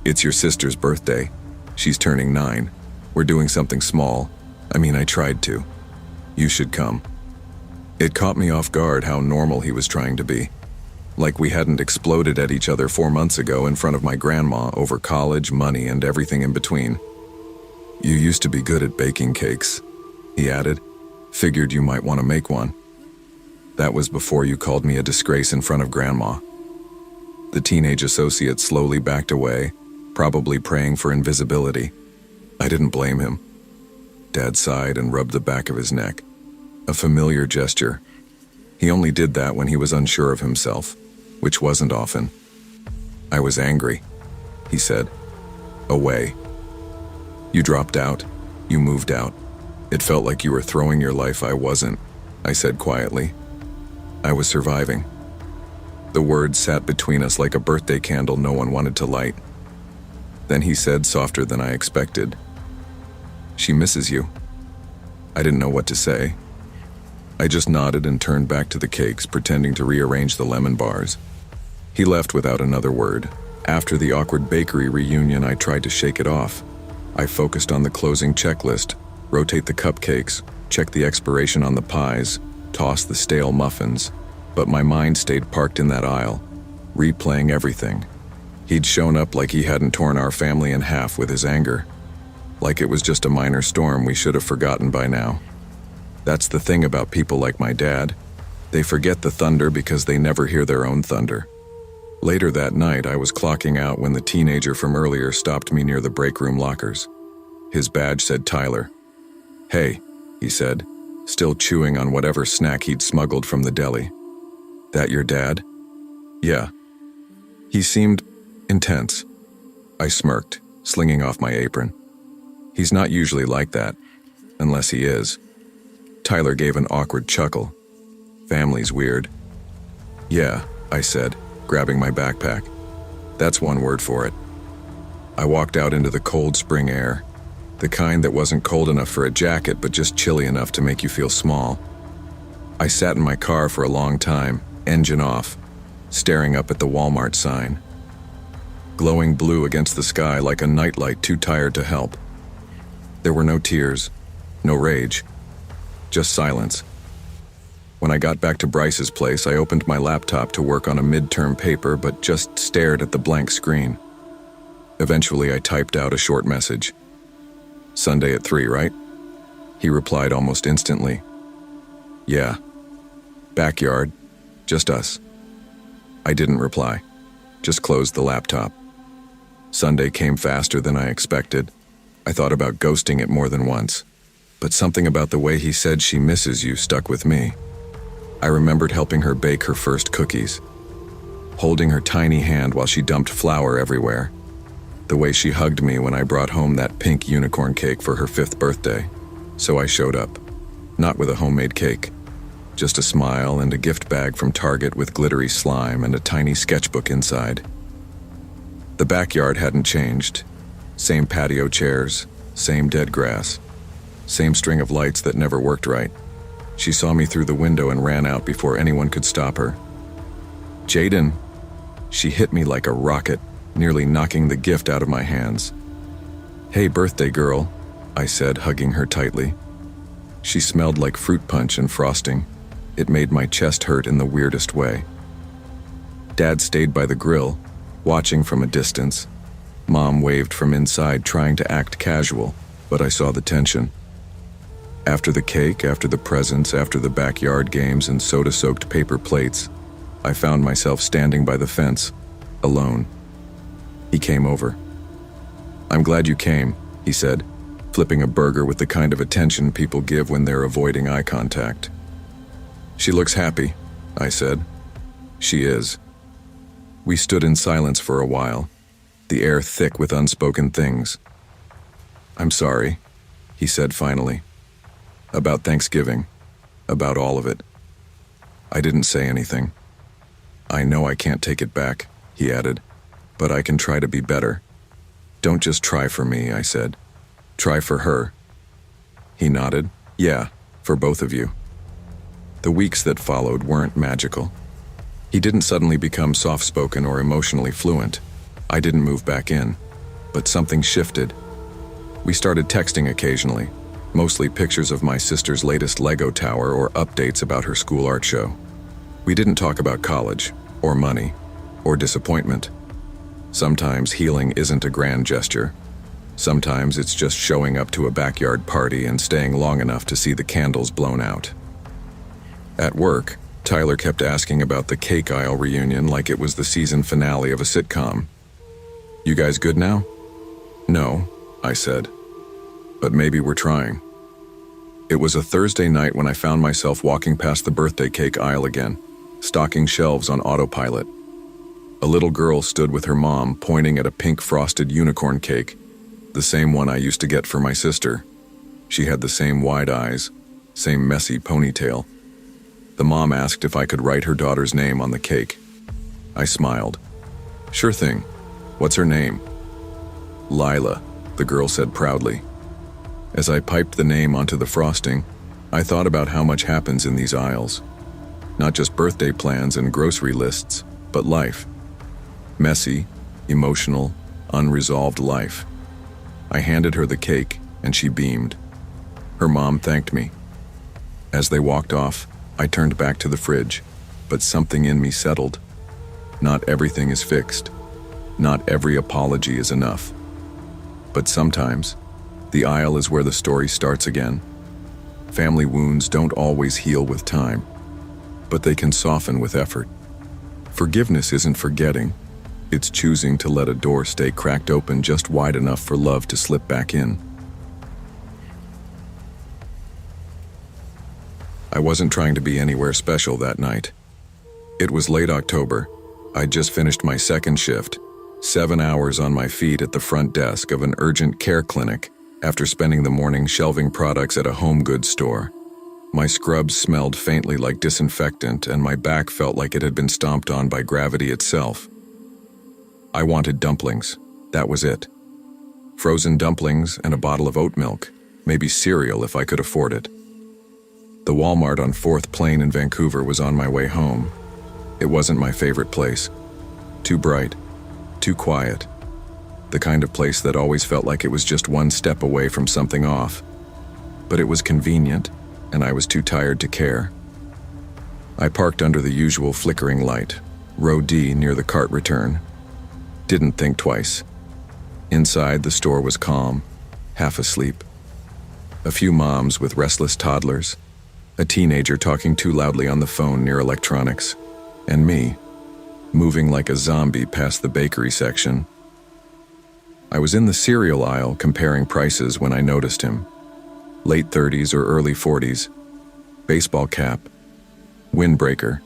"It's your sister's birthday. She's turning 9. We're doing something small. I tried to. You should come." It caught me off guard how normal he was trying to be. Like we hadn't exploded at each other 4 months ago in front of my grandma over college, money, and everything in between. "You used to be good at baking cakes," he added. "Figured you might want to make one." That was before you called me a disgrace in front of Grandma. The teenage associate slowly backed away, probably praying for invisibility. I didn't blame him. Dad sighed and rubbed the back of his neck. A familiar gesture. He only did that when he was unsure of himself, which wasn't often. "I was angry," he said. Away. You dropped out. You moved out. It felt like you were throwing your life. I wasn't, I said quietly. I was surviving. The words sat between us like a birthday candle no one wanted to light. Then he said, softer than I expected, "She misses you." I didn't know what to say. I just nodded and turned back to the cakes, pretending to rearrange the lemon bars. He left without another word. After the awkward bakery reunion, I tried to shake it off. I focused on the closing checklist: rotate the cupcakes, check the expiration on the pies, toss the stale muffins. But my mind stayed parked in that aisle, replaying everything. He'd shown up like he hadn't torn our family in half with his anger. Like it was just a minor storm we should have forgotten by now. That's the thing about people like my dad. They forget the thunder because they never hear their own thunder. Later that night, I was clocking out when the teenager from earlier stopped me near the break room lockers. His badge said Tyler. "Hey," he said, still chewing on whatever snack he'd smuggled from the deli. "That your dad?" "Yeah." He seemed intense. I smirked, slinging off my apron. He's not usually like that, unless he is. Tyler gave an awkward chuckle. "Family's weird." "Yeah," I said, grabbing my backpack. "That's one word for it." I walked out into the cold spring air, the kind that wasn't cold enough for a jacket but just chilly enough to make you feel small. I sat in my car for a long time, engine off, staring up at the Walmart sign. Glowing blue against the sky like a nightlight too tired to help. There were no tears, no rage, just silence. When I got back to Bryce's place, I opened my laptop to work on a midterm paper but just stared at the blank screen. Eventually, I typed out a short message. "Sunday at 3, right?" He replied almost instantly. "Yeah. Backyard. Just us." I didn't reply, just closed the laptop. Sunday came faster than I expected. I thought about ghosting it more than once, but something about the way he said "she misses you" stuck with me. I remembered helping her bake her first cookies, holding her tiny hand while she dumped flour everywhere, the way she hugged me when I brought home that pink unicorn cake for her 5th birthday. So I showed up, not with a homemade cake, just a smile and a gift bag from Target with glittery slime and a tiny sketchbook inside. The backyard hadn't changed. Same patio chairs, same dead grass, same string of lights that never worked right. She saw me through the window and ran out before anyone could stop her. "Jaden!" She hit me like a rocket, nearly knocking the gift out of my hands. "Hey, birthday girl," I said, hugging her tightly. She smelled like fruit punch and frosting. It made my chest hurt in the weirdest way. Dad stayed by the grill, watching from a distance. Mom waved from inside, trying to act casual, but I saw the tension. After the cake, after the presents, after the backyard games and soda-soaked paper plates, I found myself standing by the fence, alone. He came over. "I'm glad you came," he said, flipping a burger with the kind of attention people give when they're avoiding eye contact. "She looks happy," I said. "She is." We stood in silence for a while, the air thick with unspoken things. "I'm sorry," he said finally. "About Thanksgiving. About all of it." I didn't say anything. "I know I can't take it back," he added, "but I can try to be better." "Don't just try for me," I said. "Try for her." He nodded. "Yeah, for both of you." The weeks that followed weren't magical. He didn't suddenly become soft-spoken or emotionally fluent. I didn't move back in. But something shifted. We started texting occasionally, mostly pictures of my sister's latest Lego tower or updates about her school art show. We didn't talk about college, or money, or disappointment. Sometimes healing isn't a grand gesture. Sometimes it's just showing up to a backyard party and staying long enough to see the candles blown out. At work, Tyler kept asking about the cake aisle reunion like it was the season finale of a sitcom. "You guys good now?" "No," I said. "But maybe we're trying." It was a Thursday night when I found myself walking past the birthday cake aisle again, stocking shelves on autopilot. A little girl stood with her mom pointing at a pink frosted unicorn cake, the same one I used to get for my sister. She had the same wide eyes, same messy ponytail. The mom asked if I could write her daughter's name on the cake. I smiled. "Sure thing. What's her name?" "Lila," the girl said proudly. As I piped the name onto the frosting, I thought about how much happens in these aisles. Not just birthday plans and grocery lists, but life. Messy, emotional, unresolved life. I handed her the cake, and she beamed. Her mom thanked me. As they walked off, I turned back to the fridge, but something in me settled. Not everything is fixed. Not every apology is enough. But sometimes, the aisle is where the story starts again. Family wounds don't always heal with time, but they can soften with effort. Forgiveness isn't forgetting. It's choosing to let a door stay cracked open just wide enough for love to slip back in. I wasn't trying to be anywhere special that night. It was late October. I'd just finished my second shift, 7 hours on my feet at the front desk of an urgent care clinic after spending the morning shelving products at a home goods store. My scrubs smelled faintly like disinfectant, and my back felt like it had been stomped on by gravity itself. I wanted dumplings. That was it. Frozen dumplings and a bottle of oat milk, maybe cereal if I could afford it. The Walmart on 4th Plain in Vancouver was on my way home. It wasn't my favorite place. Too bright, too quiet. The kind of place that always felt like it was just one step away from something off. But it was convenient, and I was too tired to care. I parked under the usual flickering light, row D near the cart return. Didn't think twice. Inside, the store was calm, half asleep. A few moms with restless toddlers, a teenager talking too loudly on the phone near electronics, and me, moving like a zombie past the bakery section. I was in the cereal aisle comparing prices when I noticed him. Late 30s or early 40s, baseball cap, windbreaker.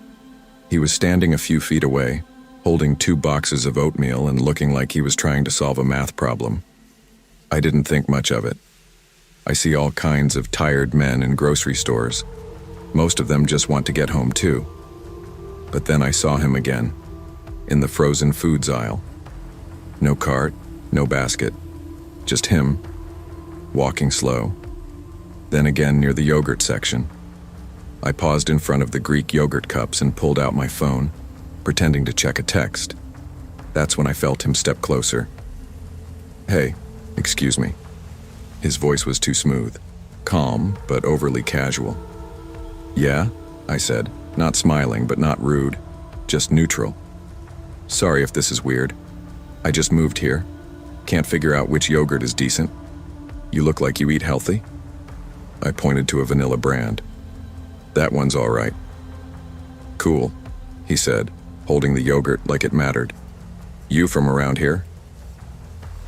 He was standing a few feet away, holding 2 boxes of oatmeal and looking like he was trying to solve a math problem. I didn't think much of it. I see all kinds of tired men in grocery stores. Most of them just want to get home too. But then I saw him again, in the frozen foods aisle. No cart, no basket, just him, walking slow. Then again near the yogurt section. I paused in front of the Greek yogurt cups and pulled out my phone, pretending to check a text. That's when I felt him step closer. "Hey, excuse me." His voice was too smooth, calm but overly casual. "Yeah?" I said, not smiling but not rude, just neutral. "Sorry if this is weird. I just moved here. Can't figure out which yogurt is decent. You look like you eat healthy." I pointed to a vanilla brand. "That one's all right." "Cool," he said, holding the yogurt like it mattered. "You from around here?"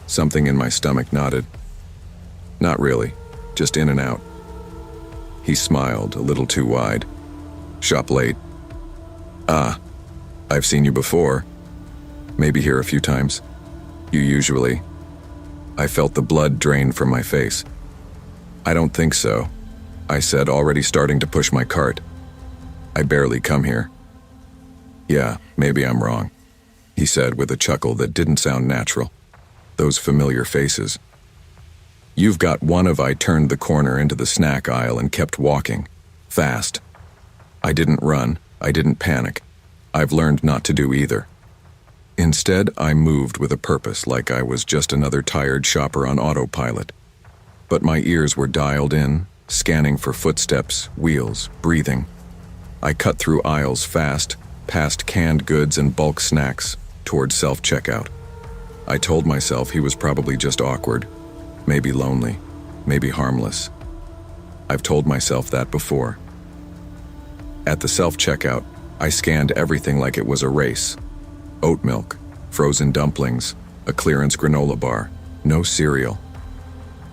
Something in my stomach nodded. "Not really, just in and out." He smiled, a little too wide. "Shop late?" "Ah, I've seen you before. Maybe here a few times. You usually..." I felt the blood drain from my face. "I don't think so," I said, already starting to push my cart. "I barely come here." "Yeah, maybe I'm wrong," he said with a chuckle that didn't sound natural. Those familiar faces. "You've got one of..." I turned the corner into the snack aisle and kept walking. Fast. I didn't run. I didn't panic. I've learned not to do either. Instead, I moved with a purpose, like I was just another tired shopper on autopilot. But my ears were dialed in, scanning for footsteps, wheels, breathing. I cut through aisles fast, past canned goods and bulk snacks, toward self-checkout. I told myself he was probably just awkward, maybe lonely, maybe harmless. I've told myself that before. At the self-checkout, I scanned everything like it was a race. Oat milk, frozen dumplings, a clearance granola bar, no cereal.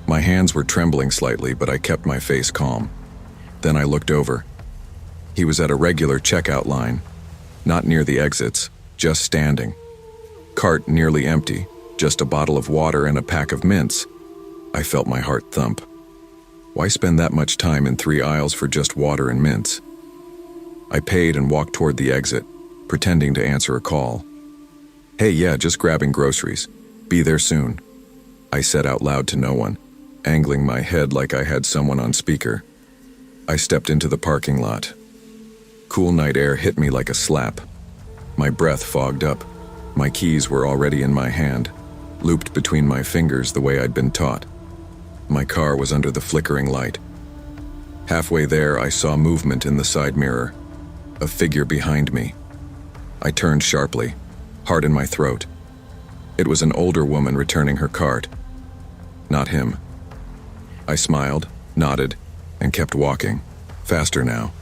My hands were trembling slightly, but I kept my face calm. Then I looked over. He was at a regular checkout line, not near the exits, just standing. Cart nearly empty, just a bottle of water and a pack of mints. I felt my heart thump. Why spend that much time in 3 aisles for just water and mints? I paid and walked toward the exit, pretending to answer a call. "Hey, yeah, just grabbing groceries. Be there soon," I said out loud to no one, angling my head like I had someone on speaker. I stepped into the parking lot. Cool night air hit me like a slap. My breath fogged up. My keys were already in my hand, looped between my fingers the way I'd been taught. My car was under the flickering light. Halfway there, I saw movement in the side mirror, a figure behind me. I turned sharply, heart in my throat. It was an older woman returning her cart. Not him. I smiled, nodded, and kept walking, faster now.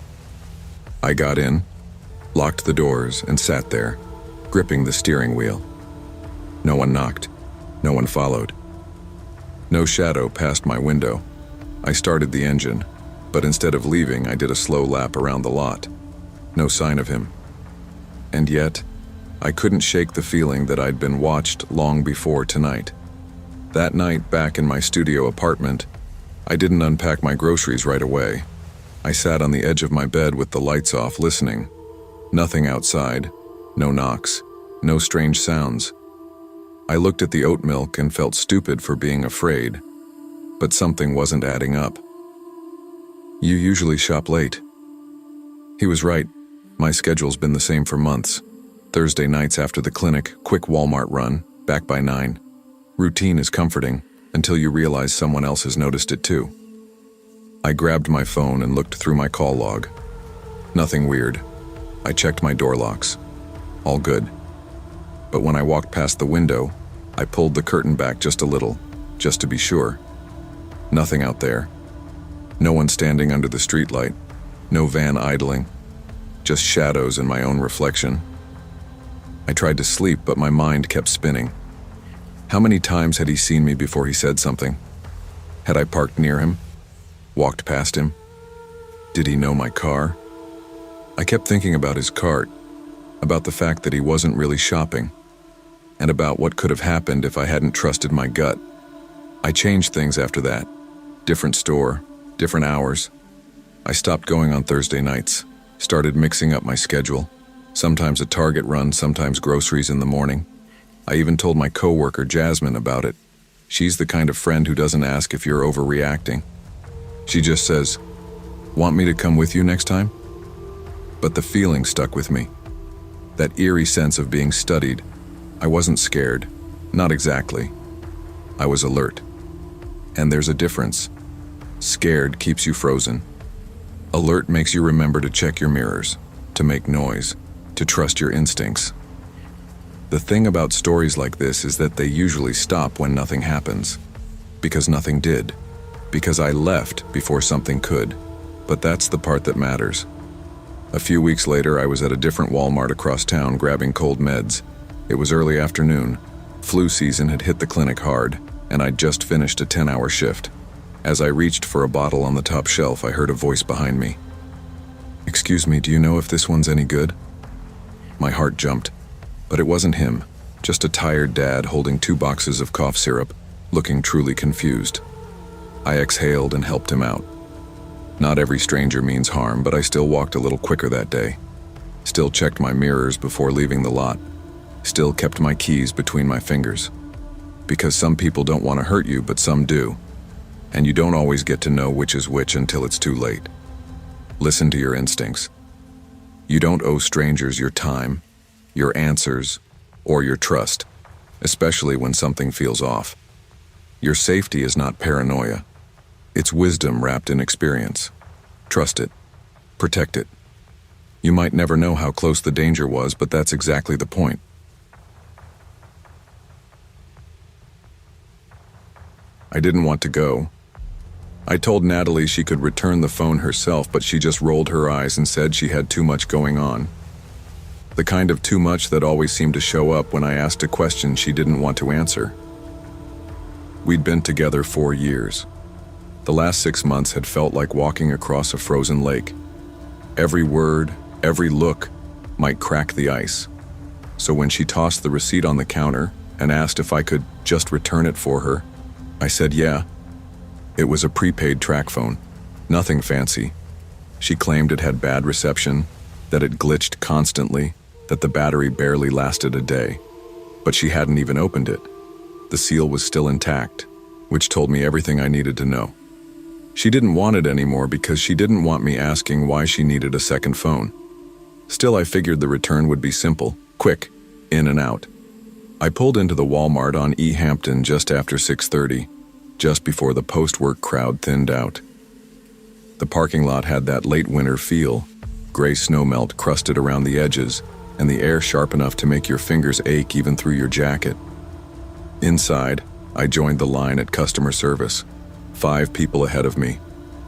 I got in, locked the doors, and sat there, gripping the steering wheel. No one knocked. No one followed. No shadow passed my window. I started the engine, but instead of leaving, I did a slow lap around the lot. No sign of him. And yet, I couldn't shake the feeling that I'd been watched long before tonight. That night, back in my studio apartment, I didn't unpack my groceries right away. I sat on the edge of my bed with the lights off, listening. Nothing outside, no knocks, no strange sounds. I looked at the oat milk and felt stupid for being afraid, but something wasn't adding up. "You usually shop late." He was right. My schedule's been the same for months. Thursday nights after the clinic, quick Walmart run, back by 9. Routine is comforting until you realize someone else has noticed it too. I grabbed my phone and looked through my call log. Nothing weird. I checked my door locks. All good. But when I walked past the window, I pulled the curtain back just a little, just to be sure. Nothing out there. No one standing under the streetlight. No van idling. Just shadows and my own reflection. I tried to sleep, but my mind kept spinning. How many times had he seen me before he said something? Had I parked near him? Walked past him? Did he know my car? I kept thinking about his cart, about the fact that he wasn't really shopping, and about what could have happened if I hadn't trusted my gut. I changed things after that. Different store, different hours. I stopped going on Thursday nights, started mixing up my schedule, sometimes a Target run, sometimes groceries in the morning. I even told my coworker Jasmine about it. She's the kind of friend who doesn't ask if you're overreacting. She just says, "Want me to come with you next time?" But the feeling stuck with me. That eerie sense of being studied. I wasn't scared. Not exactly. I was alert. And there's a difference. Scared keeps you frozen. Alert makes you remember to check your mirrors, to make noise, to trust your instincts. The thing about stories like this is that they usually stop when nothing happens. Because nothing did. Because I left before something could. But that's the part that matters. A few weeks later, I was at a different Walmart across town grabbing cold meds. It was early afternoon. Flu season had hit the clinic hard, and I'd just finished a 10-hour shift. As I reached for a bottle on the top shelf, I heard a voice behind me. "Excuse me, do you know if this one's any good?" My heart jumped, but it wasn't him, just a tired dad holding 2 boxes of cough syrup, looking truly confused. I exhaled and helped him out. Not every stranger means harm, but I still walked a little quicker that day. Still checked my mirrors before leaving the lot. Still kept my keys between my fingers. Because some people don't want to hurt you, but some do. And you don't always get to know which is which until it's too late. Listen to your instincts. You don't owe strangers your time, your answers, or your trust, especially when something feels off. Your safety is not paranoia. It's wisdom wrapped in experience. Trust it. Protect it. You might never know how close the danger was, but that's exactly the point. I didn't want to go. I told Natalie she could return the phone herself, but she just rolled her eyes and said she had too much going on. The kind of too much that always seemed to show up when I asked a question she didn't want to answer. We'd been together 4 years. The last 6 months had felt like walking across a frozen lake. Every word, every look might crack the ice. So when she tossed the receipt on the counter and asked if I could just return it for her, I said yeah. It was a prepaid track phone, nothing fancy. She claimed it had bad reception, that it glitched constantly, that the battery barely lasted a day. But she hadn't even opened it. The seal was still intact, which told me everything I needed to know. She didn't want it anymore because she didn't want me asking why she needed a second phone. Still, I figured the return would be simple, quick, in and out. I pulled into the Walmart on E. Hampton just after 6:30, just before the post-work crowd thinned out. The parking lot had that late winter feel, gray snowmelt crusted around the edges, and the air sharp enough to make your fingers ache even through your jacket. Inside, I joined the line at customer service. 5 people ahead of me,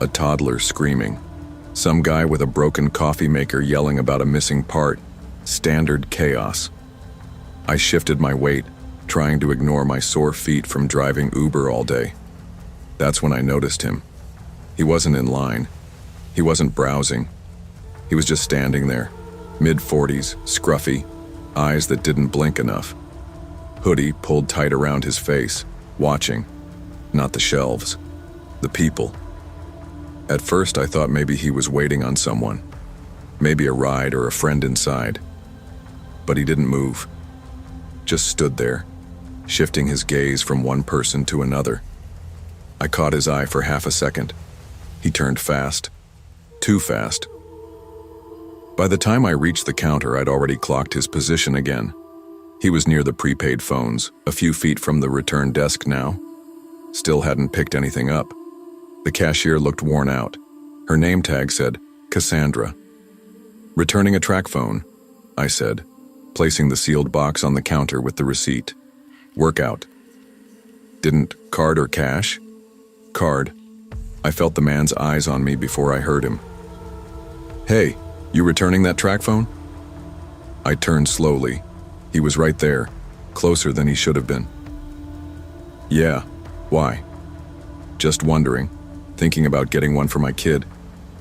a toddler screaming, some guy with a broken coffee maker yelling about a missing part, standard chaos. I shifted my weight, trying to ignore my sore feet from driving Uber all day. That's when I noticed him. He wasn't in line. He wasn't browsing. He was just standing there, mid-40s, scruffy, eyes that didn't blink enough. Hoodie pulled tight around his face, watching. Not the shelves, the people. At first I thought maybe he was waiting on someone, maybe a ride or a friend inside. But he didn't move, just stood there, shifting his gaze from one person to another. I caught his eye for half a second. He turned fast, too fast. By the time I reached the counter, I'd already clocked his position again. He was near the prepaid phones, a few feet from the return desk now. Still hadn't picked anything up. The cashier looked worn out. Her name tag said, Cassandra. "Returning a track phone," I said, placing the sealed box on the counter with the receipt. "Workout." "Didn't card or cash?" "Card." I felt the man's eyes on me before I heard him. "Hey, you returning that track phone?" I turned slowly. He was right there, closer than he should have been. "Yeah, why?" "Just wondering, thinking about getting one for my kid,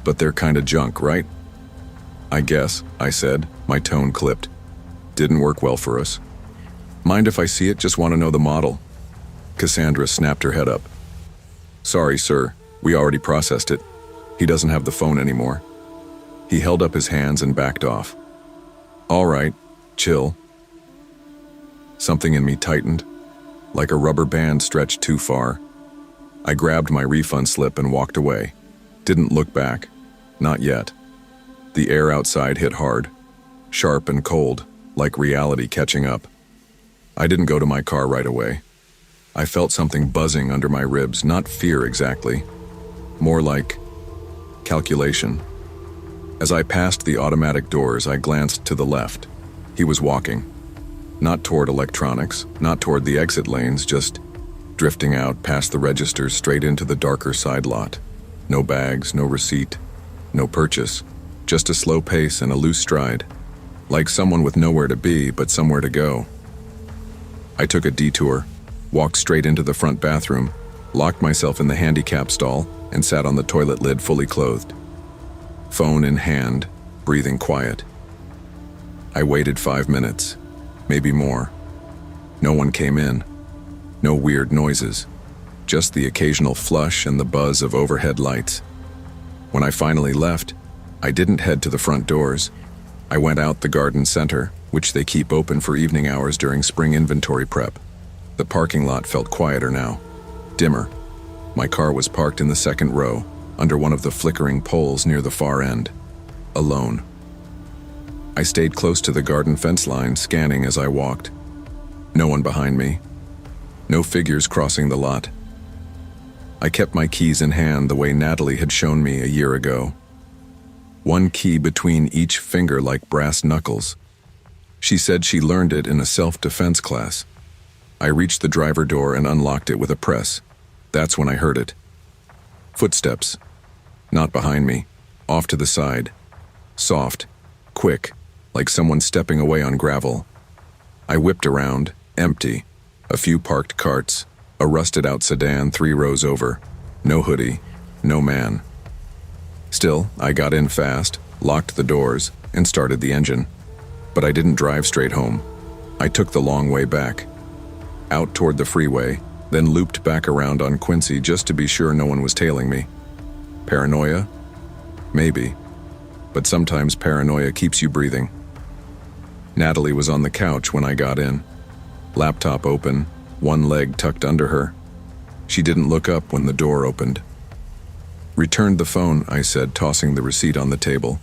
but they're kinda junk, right?" "I guess," I said, my tone clipped. "Didn't work well for us." "Mind if I see it? Just want to know the model." Cassandra snapped her head up. "Sorry, sir, we already processed it. He doesn't have the phone anymore." He held up his hands and backed off. "All right, chill." Something in me tightened, like a rubber band stretched too far. I grabbed my refund slip and walked away. Didn't look back. Not yet. The air outside hit hard, sharp and cold, like reality catching up. I didn't go to my car right away. I felt something buzzing under my ribs, not fear exactly, more like calculation. As I passed the automatic doors, I glanced to the left. He was walking. Not toward electronics, not toward the exit lanes, just drifting out past the registers straight into the darker side lot. No bags, no receipt, no purchase, just a slow pace and a loose stride, like someone with nowhere to be but somewhere to go. I took a detour, walked straight into the front bathroom, locked myself in the handicap stall, and sat on the toilet lid fully clothed. Phone in hand, breathing quiet. I waited 5 minutes, maybe more. No one came in. No weird noises. Just the occasional flush and the buzz of overhead lights. When I finally left, I didn't head to the front doors. I went out the garden center, which they keep open for evening hours during spring inventory prep. The parking lot felt quieter now, dimmer. My car was parked in the second row, under one of the flickering poles near the far end. Alone. I stayed close to the garden fence line, scanning as I walked. No one behind me. No figures crossing the lot. I kept my keys in hand the way Natalie had shown me a year ago. One key between each finger like brass knuckles. She said she learned it in a self-defense class. I reached the driver door and unlocked it with a press. That's when I heard it. Footsteps. Not behind me. Off to the side. Soft. Quick. Like someone stepping away on gravel. I whipped around, empty. A few parked carts. A rusted-out sedan 3 rows over. No hoodie. No man. Still, I got in fast, locked the doors, and started the engine. But I didn't drive straight home. I took the long way back, out toward the freeway, then looped back around on Quincy just to be sure no one was tailing me. Paranoia? Maybe. But sometimes paranoia keeps you breathing. Natalie was on the couch when I got in, laptop open, one leg tucked under her. She didn't look up when the door opened. "Returned the phone," I said, tossing the receipt on the table.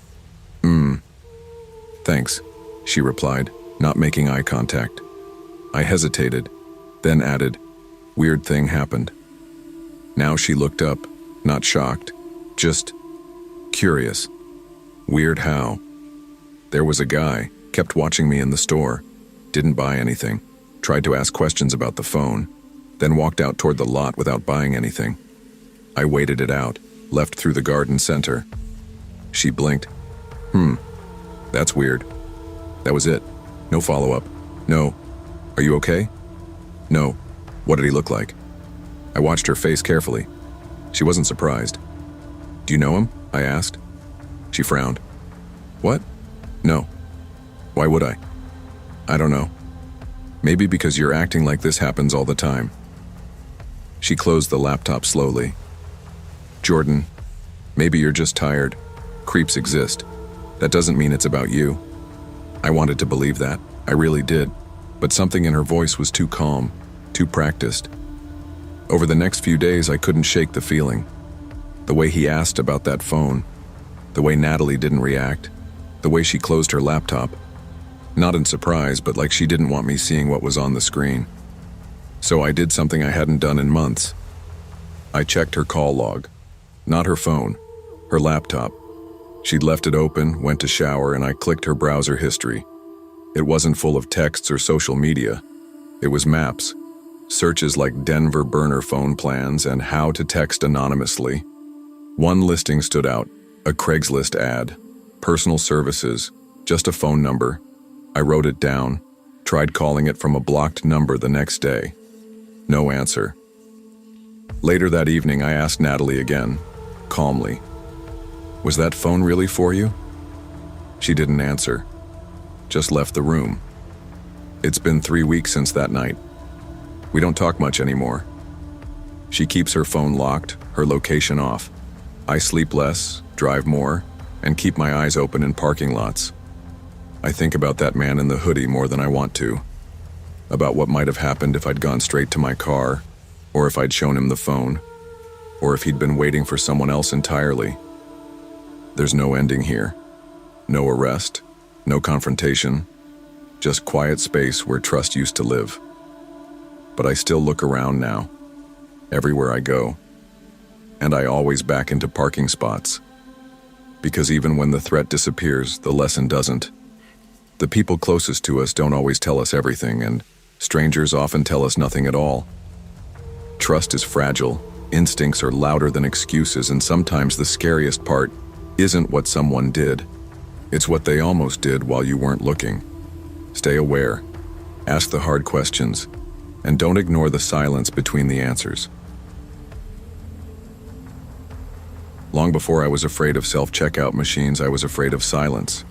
Thanks," she replied, not making eye contact. I hesitated, then added, "Weird thing happened." Now she looked up, not shocked, just curious. Weird how? There was a guy, kept watching me in the store, didn't buy anything, tried to ask questions about the phone, then walked out toward the lot without buying anything. I waited it out, left through the garden center. She blinked. That's weird. That was it. No follow-up. No. Are you okay? No. What did he look like? I watched her face carefully. She wasn't surprised. "Do you know him?" I asked. She frowned. "What? No. Why would I?" "I don't know. Maybe because you're acting like this happens all the time." She closed the laptop slowly. "Jordan, maybe you're just tired. Creeps exist. That doesn't mean it's about you." I wanted to believe that. I really did. But something in her voice was too calm, too practiced. Over the next few days, I couldn't shake the feeling. The way he asked about that phone, the way Natalie didn't react, the way she closed her laptop. Not in surprise, but like she didn't want me seeing what was on the screen. So I did something I hadn't done in months. I checked her call log. Not her phone, her laptop. She'd left it open, went to shower, and I clicked her browser history. It wasn't full of texts or social media. It was maps, searches like Denver burner phone plans and how to text anonymously. One listing stood out, a Craigslist ad, personal services, just a phone number. I wrote it down, tried calling it from a blocked number the next day. No answer. Later that evening, I asked Natalie again, calmly, "Was that phone really for you?" She didn't answer, just left the room. It's been 3 weeks since that night. We don't talk much anymore. She keeps her phone locked, her location off. I sleep less, drive more, and keep my eyes open in parking lots. I think about that man in the hoodie more than I want to. About what might have happened if I'd gone straight to my car, or if I'd shown him the phone, or if he'd been waiting for someone else entirely. There's no ending here. No arrest, no confrontation, just quiet space where trust used to live. But I still look around now, everywhere I go, and I always back into parking spots. Because even when the threat disappears, the lesson doesn't. The people closest to us don't always tell us everything, and strangers often tell us nothing at all. Trust is fragile, instincts are louder than excuses, and sometimes the scariest part isn't what someone did. It's what they almost did while you weren't looking. Stay aware, ask the hard questions, and don't ignore the silence between the answers. Long before I was afraid of self-checkout machines, I was afraid of silence.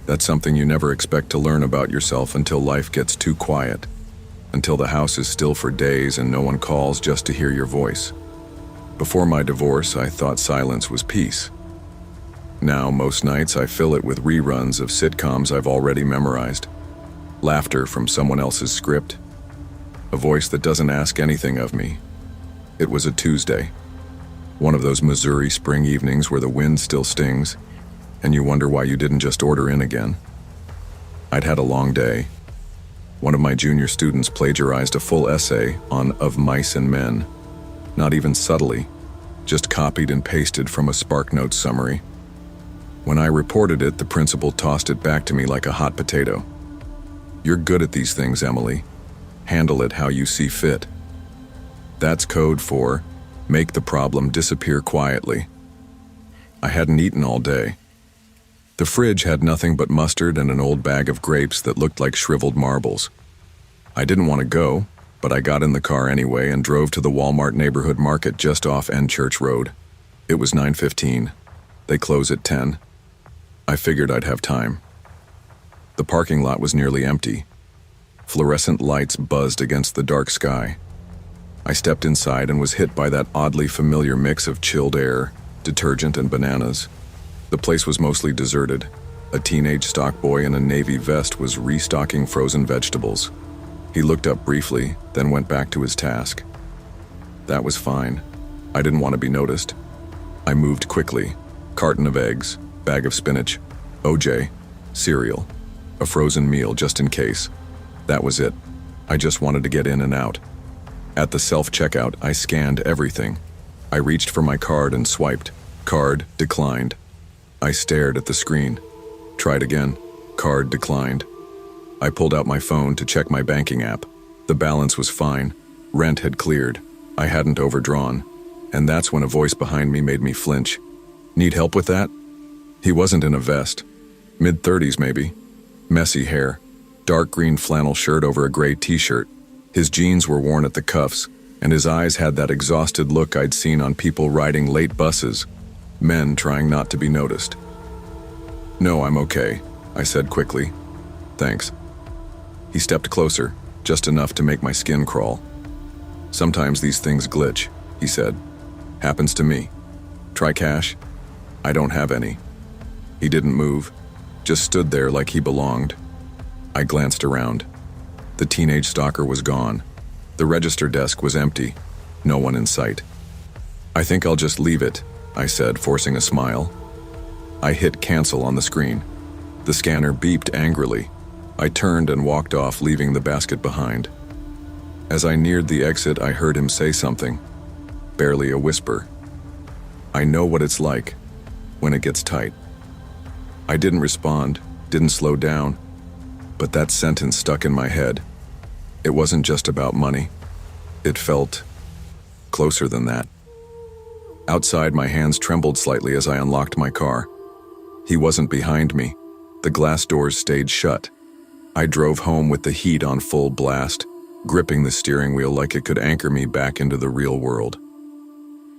That's something you never expect to learn about yourself until life gets too quiet, until the house is still for days and no one calls just to hear your voice. Before my divorce, I thought silence was peace. Now, most nights, I fill it with reruns of sitcoms I've already memorized. Laughter from someone else's script. A voice that doesn't ask anything of me. It was a Tuesday. One of those Missouri spring evenings where the wind still stings, and you wonder why you didn't just order in again. I'd had a long day. One of my junior students plagiarized a full essay on Of Mice and Men. Not even subtly, just copied and pasted from a SparkNotes summary. When I reported it, the principal tossed it back to me like a hot potato. "You're good at these things, Emily. Handle it how you see fit." That's code for make the problem disappear quietly. I hadn't eaten all day. The fridge had nothing but mustard and an old bag of grapes that looked like shriveled marbles. I didn't want to go, but I got in the car anyway and drove to the Walmart neighborhood market just off End Church Road. It was 9:15. They close at 10. I figured I'd have time. The parking lot was nearly empty. Fluorescent lights buzzed against the dark sky. I stepped inside and was hit by that oddly familiar mix of chilled air, detergent, and bananas. The place was mostly deserted. A teenage stock boy in a navy vest was restocking frozen vegetables. He looked up briefly, then went back to his task. That was fine. I didn't want to be noticed. I moved quickly. Carton of eggs, bag of spinach, OJ, cereal, a frozen meal just in case. That was it. I just wanted to get in and out. At the self-checkout, I scanned everything. I reached for my card and swiped. Card declined. I stared at the screen. Tried again. Card declined. I pulled out my phone to check my banking app. The balance was fine. Rent had cleared. I hadn't overdrawn. And that's when a voice behind me made me flinch. Need help with that? He wasn't in a vest. Mid-30s maybe. Messy hair. Dark green flannel shirt over a gray t-shirt. His jeans were worn at the cuffs, and his eyes had that exhausted look I'd seen on people riding late buses. Men trying not to be noticed. "No, I'm okay," I said quickly. "Thanks." He stepped closer, just enough to make my skin crawl. "Sometimes these things glitch," he said. "Happens to me. Try cash?" "I don't have any." He didn't move, just stood there like he belonged. I glanced around. The teenage stalker was gone. The register desk was empty. No one in sight. "I think I'll just leave it," I said, forcing a smile. I hit cancel on the screen. The scanner beeped angrily. I turned and walked off, leaving the basket behind. As I neared the exit, I heard him say something. Barely a whisper. "I know what it's like when it gets tight." I didn't respond, didn't slow down, but that sentence stuck in my head. It wasn't just about money. It felt closer than that. Outside, my hands trembled slightly as I unlocked my car. He wasn't behind me. The glass doors stayed shut. I drove home with the heat on full blast, gripping the steering wheel like it could anchor me back into the real world.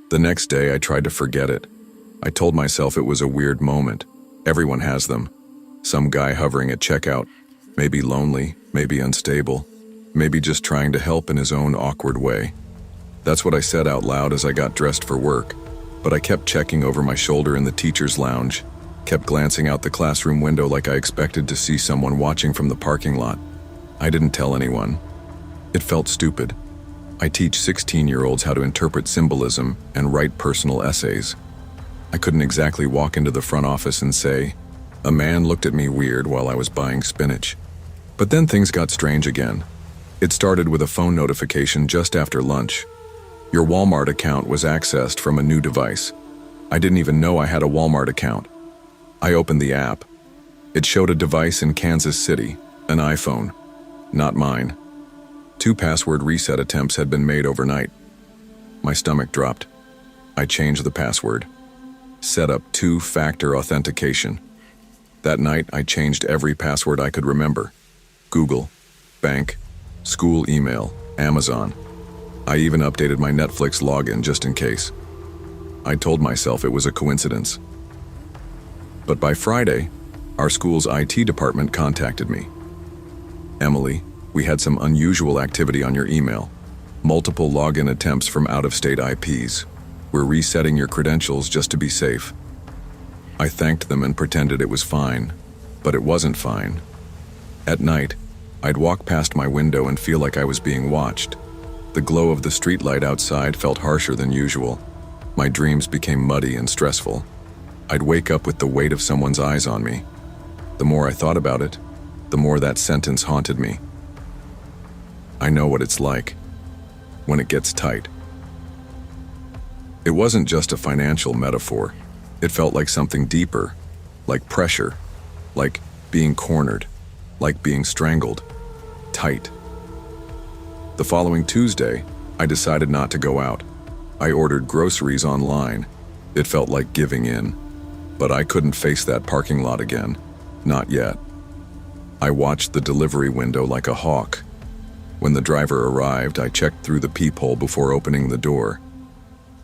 The next day, I tried to forget it. I told myself it was a weird moment. Everyone has them. Some guy hovering at checkout, maybe lonely, maybe unstable, maybe just trying to help in his own awkward way. That's what I said out loud as I got dressed for work, but I kept checking over my shoulder in the teacher's lounge, kept glancing out the classroom window like I expected to see someone watching from the parking lot. I didn't tell anyone. It felt stupid. I teach 16-year-olds how to interpret symbolism and write personal essays. I couldn't exactly walk into the front office and say, "A man looked at me weird while I was buying spinach." But then things got strange again. It started with a phone notification just after lunch. Your Walmart account was accessed from a new device. I didn't even know I had a Walmart account. I opened the app. It showed a device in Kansas City, an iPhone. Not mine. 2 password reset attempts had been made overnight. My stomach dropped. I changed the password. Set up 2-factor authentication. That night, I changed every password I could remember. Google, bank, school email, Amazon. I even updated my Netflix login just in case. I told myself it was a coincidence. But by Friday, our school's IT department contacted me. "Emily, we had some unusual activity on your email. Multiple login attempts from out-of-state IPs. We're resetting your credentials just to be safe." I thanked them and pretended it was fine, but it wasn't fine. At night, I'd walk past my window and feel like I was being watched. The glow of the streetlight outside felt harsher than usual. My dreams became muddy and stressful. I'd wake up with the weight of someone's eyes on me. The more I thought about it, the more that sentence haunted me. I know what it's like when it gets tight. It wasn't just a financial metaphor. It felt like something deeper, like pressure, like being cornered, like being strangled, tight. The following Tuesday, I decided not to go out. I ordered groceries online. It felt like giving in, but I couldn't face that parking lot again. Not yet. I watched the delivery window like a hawk. When the driver arrived, I checked through the peephole before opening the door.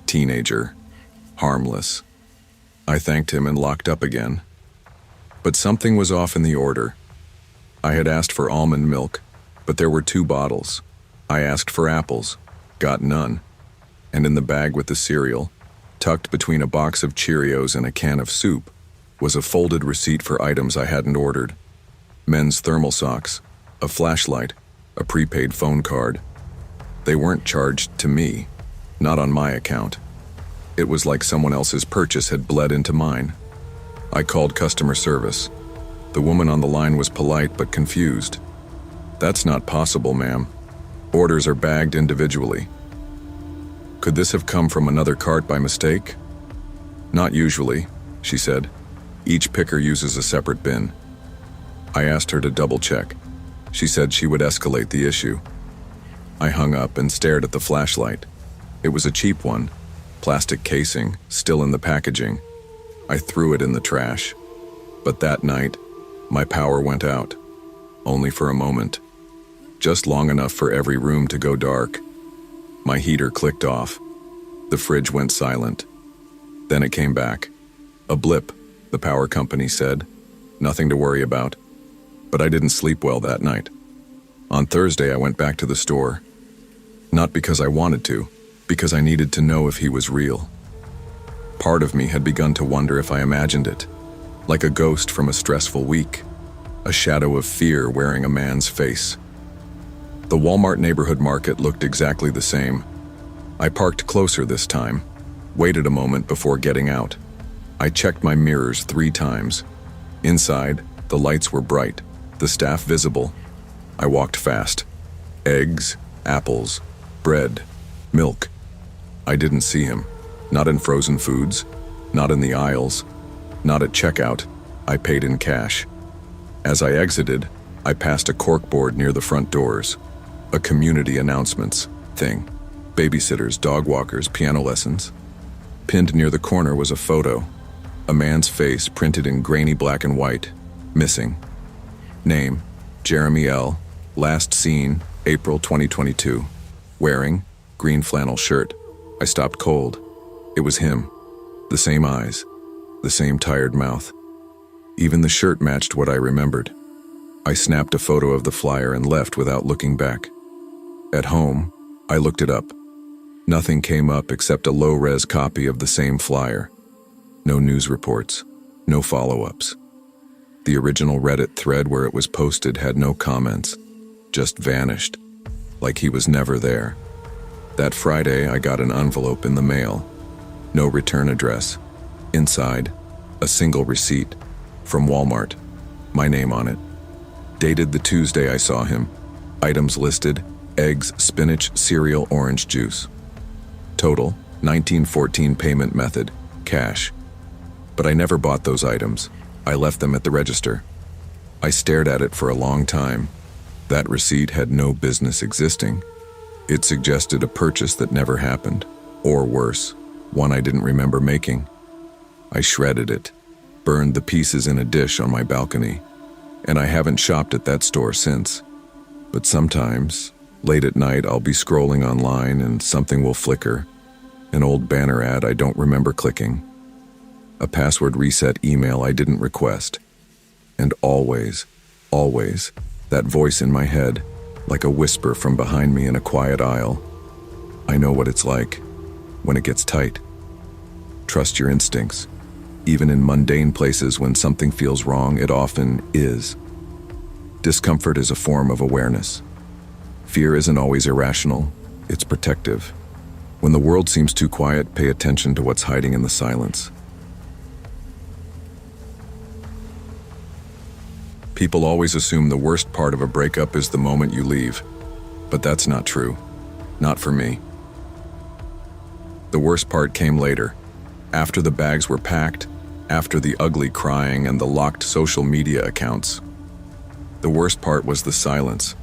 Teenager. Harmless. I thanked him and locked up again. But something was off in the order. I had asked for almond milk, But there were 2 bottles. I asked for apples, got none. And in the bag with the cereal, tucked between a box of Cheerios and a can of soup, was a folded receipt for items I hadn't ordered. Men's thermal socks, a flashlight, a prepaid phone card. They weren't charged to me, not on my account. It was like someone else's purchase had bled into mine. I called customer service. The woman on the line was polite but confused. "That's not possible, ma'am. Orders are bagged individually." "Could this have come from another cart by mistake?" "Not usually," she said. "Each picker uses a separate bin." I asked her to double-check. She said she would escalate the issue. I hung up and stared at the flashlight. It was a cheap one, plastic casing, still in the packaging. I threw it in the trash. But that night, my power went out. Only for a moment. Just long enough for every room to go dark. My heater clicked off. The fridge went silent. Then it came back. "A blip," the power company said. "Nothing to worry about." But I didn't sleep well that night. On Thursday, I went back to the store. Not because I wanted to, because I needed to know if he was real. Part of me had begun to wonder if I imagined it, like a ghost from a stressful week, a shadow of fear wearing a man's face. The Walmart neighborhood market looked exactly the same. I parked closer this time, waited a moment before getting out. I checked my mirrors 3 times. Inside, the lights were bright, the staff visible. I walked fast. Eggs, apples, bread, milk. I didn't see him. Not in frozen foods, not in the aisles, not at checkout. I paid in cash. As I exited, I passed a corkboard near the front doors. A community announcements thing. Babysitters, dog walkers, piano lessons. Pinned near the corner was a photo. A man's face printed in grainy black and white. Missing. Name, Jeremy L. Last seen, April 2022. Wearing, green flannel shirt. I stopped cold. It was him. The same eyes. The same tired mouth. Even the shirt matched what I remembered. I snapped a photo of the flyer and left without looking back. At home, I looked it up. Nothing came up except a low-res copy of the same flyer. No news reports. No follow-ups. The original Reddit thread where it was posted had no comments. Just vanished. Like he was never there. That Friday, I got an envelope in the mail. No return address. Inside, a single receipt. From Walmart. My name on it. Dated the Tuesday I saw him. Items listed: eggs, spinach, cereal, orange juice. Total, $19.14 payment method, cash. But I never bought those items. I left them at the register. I stared at it for a long time. That receipt had no business existing. It suggested a purchase that never happened, or worse, one I didn't remember making. I shredded it, burned the pieces in a dish on my balcony, and I haven't shopped at that store since. But sometimes, late at night, I'll be scrolling online and something will flicker. An old banner ad I don't remember clicking. A password reset email I didn't request. And always, that voice in my head, like a whisper from behind me in a quiet aisle. I know what it's like when it gets tight. Trust your instincts. Even in mundane places when something feels wrong, it often is. Discomfort is a form of awareness. Fear isn't always irrational, it's protective. When the world seems too quiet, pay attention to what's hiding in the silence. People always assume the worst part of a breakup is the moment you leave, but that's not true. Not for me. The worst part came later, after the bags were packed, after the ugly crying and the locked social media accounts. The worst part was the silence,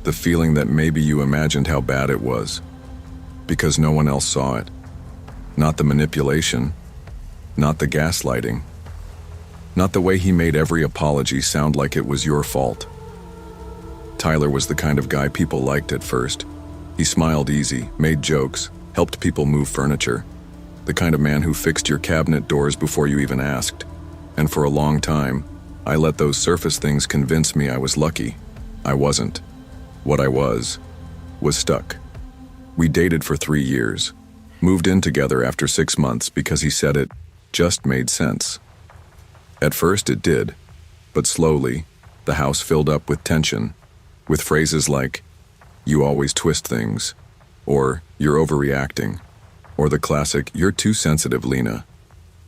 the feeling that maybe you imagined how bad it was, because no one else saw it. Not the manipulation, not the gaslighting, not the way he made every apology sound like it was your fault. Tyler was the kind of guy people liked at first. He smiled easy, made jokes, helped people move furniture. The kind of man who fixed your cabinet doors before you even asked. And for a long time, I let those surface things convince me I was lucky. I wasn't. What I was stuck. We dated for 3 years, moved in together after 6 months because he said it just made sense. At first it did, but slowly, the house filled up with tension, with phrases like, "You always twist things," or "You're overreacting," or the classic, "You're too sensitive, Lena."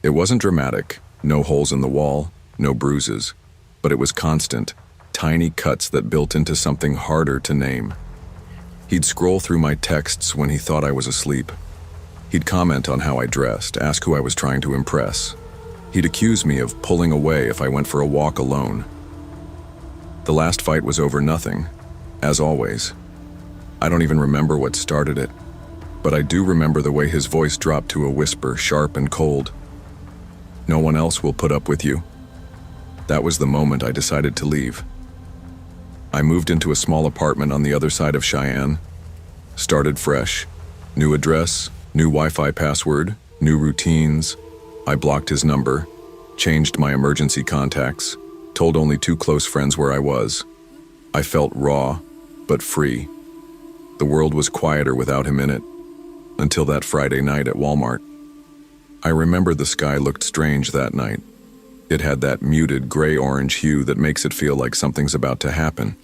It wasn't dramatic, no holes in the wall, no bruises, but it was constant, tiny cuts that built into something harder to name. He'd scroll through my texts when he thought I was asleep. He'd comment on how I dressed, ask who I was trying to impress. He'd accuse me of pulling away if I went for a walk alone. The last fight was over nothing, as always. I don't even remember what started it, but I do remember the way his voice dropped to a whisper, sharp and cold. "No one else will put up with you." That was the moment I decided to leave. I moved into a small apartment on the other side of Cheyenne. Started fresh. New address, new Wi-Fi password, new routines. I blocked his number, changed my emergency contacts, told only 2 close friends where I was. I felt raw, but free. The world was quieter without him in it, until that Friday night at Walmart. I remember the sky looked strange that night. It had that muted gray-orange hue that makes it feel like something's about to happen,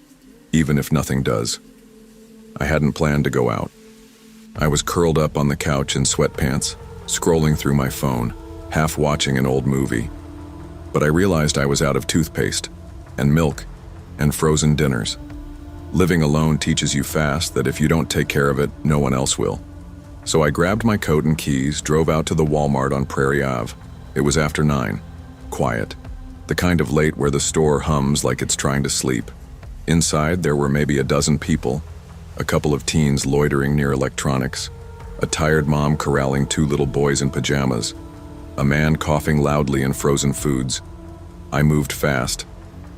even if nothing does. I hadn't planned to go out. I was curled up on the couch in sweatpants, scrolling through my phone, half watching an old movie. But I realized I was out of toothpaste, and milk, and frozen dinners. Living alone teaches you fast that if you don't take care of it, no one else will. So I grabbed my coat and keys, drove out to the Walmart on Prairie Ave. It was after 9. Quiet. The kind of late where the store hums like it's trying to sleep. Inside, there were maybe a dozen people, a couple of teens loitering near electronics, a tired mom corralling 2 little boys in pajamas, a man coughing loudly in frozen foods. I moved fast,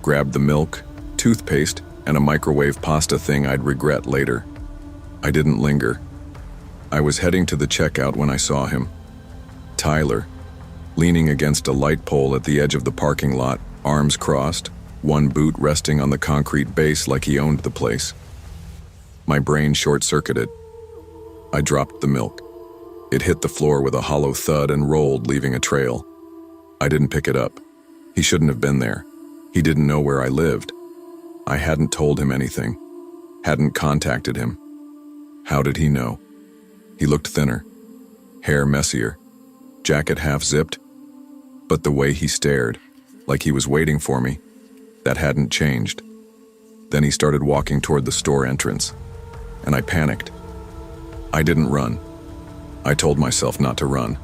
grabbed the milk, toothpaste, and a microwave pasta thing I'd regret later. I didn't linger. I was heading to the checkout when I saw him. Tyler, leaning against a light pole at the edge of the parking lot, arms crossed, one boot resting on the concrete base like he owned the place. My brain short-circuited. I dropped the milk. It hit the floor with a hollow thud and rolled, leaving a trail. I didn't pick it up. He shouldn't have been there. He didn't know where I lived. I hadn't told him anything. Hadn't contacted him. How did he know? He looked thinner. Hair messier. Jacket half-zipped. But the way he stared, like he was waiting for me, that hadn't changed. Then he started walking toward the store entrance, and I panicked. I didn't run. I told myself not to run.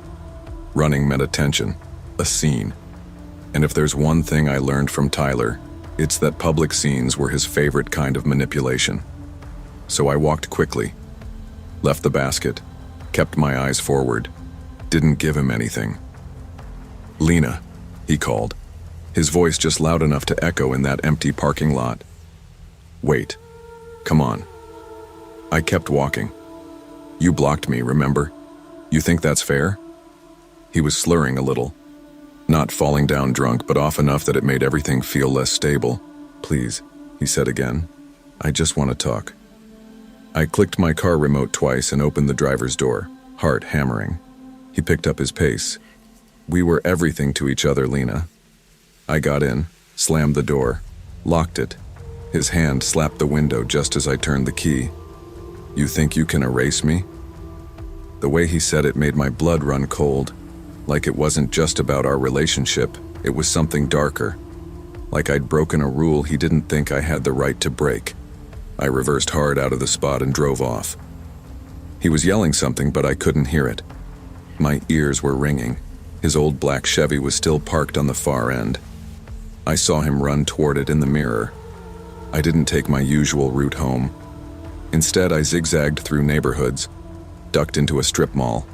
Running meant attention, a scene. And if there's one thing I learned from Tyler, it's that public scenes were his favorite kind of manipulation. So I walked quickly, left the basket, kept my eyes forward, didn't give him anything. "Lena," he called, his voice just loud enough to echo in that empty parking lot. "Wait. Come on." I kept walking. "You blocked me, remember? You think that's fair?" He was slurring a little. Not falling down drunk, but off enough that it made everything feel less stable. "Please," he said again. "I just want to talk." I clicked my car remote twice and opened the driver's door, heart hammering. He picked up his pace. We were everything to each other, Lena. I got in, slammed the door, locked it. His hand slapped the window just as I turned the key. "You think you can erase me?" The way he said it made my blood run cold. Like it wasn't just about our relationship, it was something darker. Like I'd broken a rule he didn't think I had the right to break. I reversed hard out of the spot and drove off. He was yelling something, but I couldn't hear it. My ears were ringing. His old black Chevy was still parked on the far end. I saw him run toward it in the mirror. I didn't take my usual route home. Instead, I zigzagged through neighborhoods, ducked into a strip mall,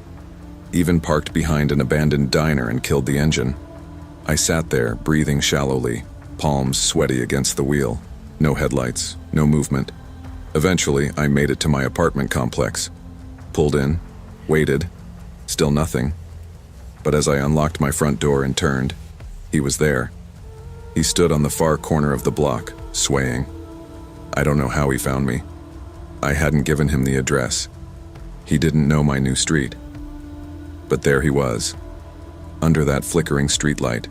even parked behind an abandoned diner and killed the engine. I sat there, breathing shallowly, palms sweaty against the wheel. No headlights, no movement. Eventually, I made it to my apartment complex. Pulled in, waited, still nothing. But as I unlocked my front door and turned, he was there. He stood on the far corner of the block, swaying. I don't know how he found me. I hadn't given him the address. He didn't know my new street. But there he was, under that flickering streetlight,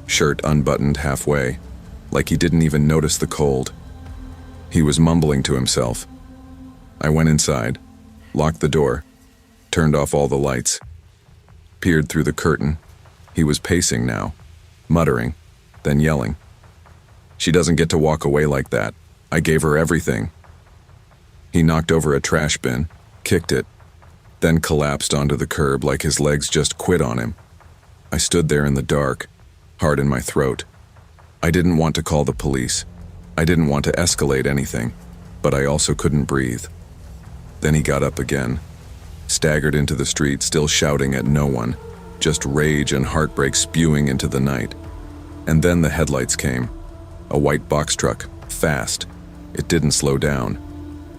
shirt unbuttoned halfway, like he didn't even notice the cold. He was mumbling to himself. I went inside, locked the door, turned off all the lights, peered through the curtain. He was pacing now, muttering, then yelling. She doesn't get to walk away like that. I gave her everything. He knocked over a trash bin, kicked it, then collapsed onto the curb like his legs just quit on him. I stood there in the dark, heart in my throat. I didn't want to call the police. I didn't want to escalate anything, but I also couldn't breathe. Then he got up again, staggered into the street, still shouting at no one, just rage and heartbreak spewing into the night. And then the headlights came. A white box truck, fast. It didn't slow down.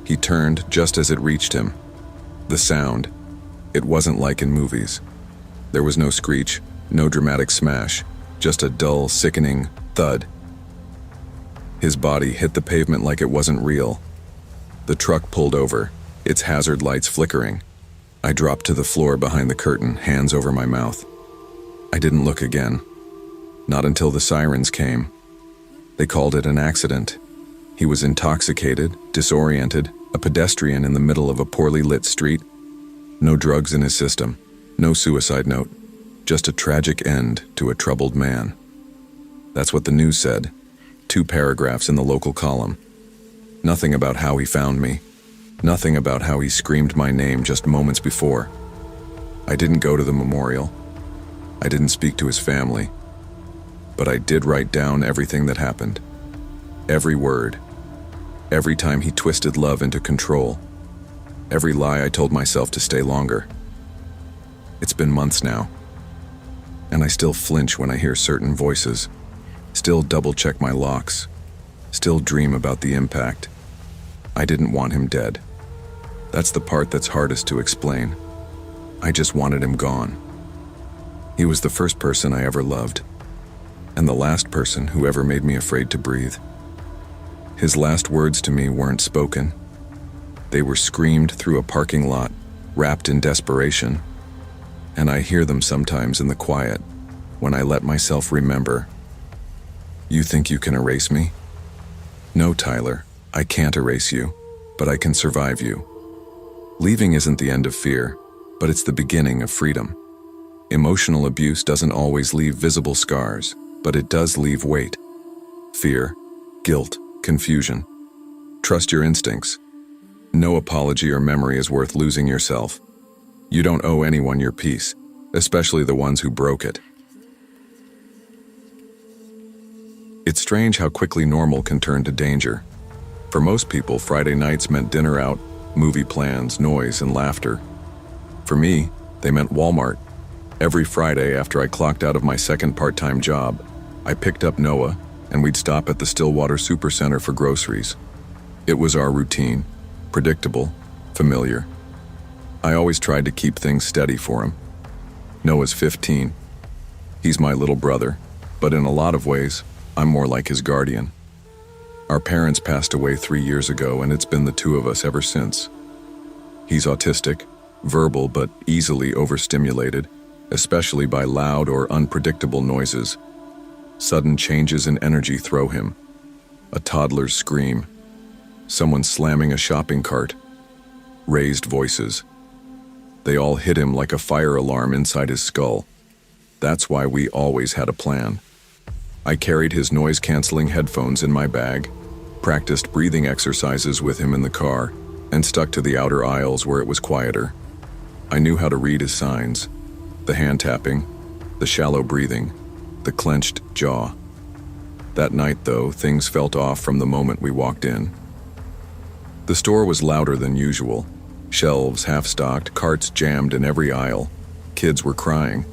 He turned just as it reached him. The sound. It wasn't like in movies. There was no screech, no dramatic smash, just a dull, sickening thud. His body hit the pavement like it wasn't real. The truck pulled over, its hazard lights flickering. I dropped to the floor behind the curtain, hands over my mouth. I didn't look again. Not until the sirens came. They called it an accident. He was intoxicated, disoriented, a pedestrian in the middle of a poorly lit street. No drugs in his system, no suicide note, just a tragic end to a troubled man. That's what the news said. 2 paragraphs in the local column. Nothing about how he found me. Nothing about how he screamed my name just moments before. I didn't go to the memorial. I didn't speak to his family. But I did write down everything that happened. Every word. Every time he twisted love into control. Every lie I told myself to stay longer. It's been months now. And I still flinch when I hear certain voices. Still double-check my locks. Still dream about the impact. I didn't want him dead. That's the part that's hardest to explain. I just wanted him gone. He was the first person I ever loved. And the last person who ever made me afraid to breathe. His last words to me weren't spoken. They were screamed through a parking lot, wrapped in desperation. And I hear them sometimes in the quiet, when I let myself remember. You think you can erase me? No, Tyler, I can't erase you, but I can survive you. Leaving isn't the end of fear, but it's the beginning of freedom. Emotional abuse doesn't always leave visible scars, but it does leave weight. Fear, guilt, confusion. Trust your instincts. No apology or memory is worth losing yourself. You don't owe anyone your peace, especially the ones who broke it. It's strange how quickly normal can turn to danger. For most people, Friday nights meant dinner out, movie plans, noise, and laughter. For me, they meant Walmart. Every Friday after I clocked out of my second part-time job, I picked up Noah, and we'd stop at the Stillwater Supercenter for groceries. It was our routine, predictable, familiar. I always tried to keep things steady for him. Noah's 15. He's my little brother, but in a lot of ways, I'm more like his guardian. Our parents passed away 3 years ago, and it's been the 2 of us ever since. He's autistic, verbal but easily overstimulated, especially by loud or unpredictable noises. Sudden changes in energy throw him. A toddler's scream. Someone slamming a shopping cart. Raised voices. They all hit him like a fire alarm inside his skull. That's why we always had a plan. I carried his noise-canceling headphones in my bag, practiced breathing exercises with him in the car, and stuck to the outer aisles where it was quieter. I knew how to read his signs. The hand tapping, the shallow breathing, the clenched jaw. That night, though, things felt off from the moment we walked in. The store was louder than usual. Shelves half-stocked, carts jammed in every aisle. Kids were crying.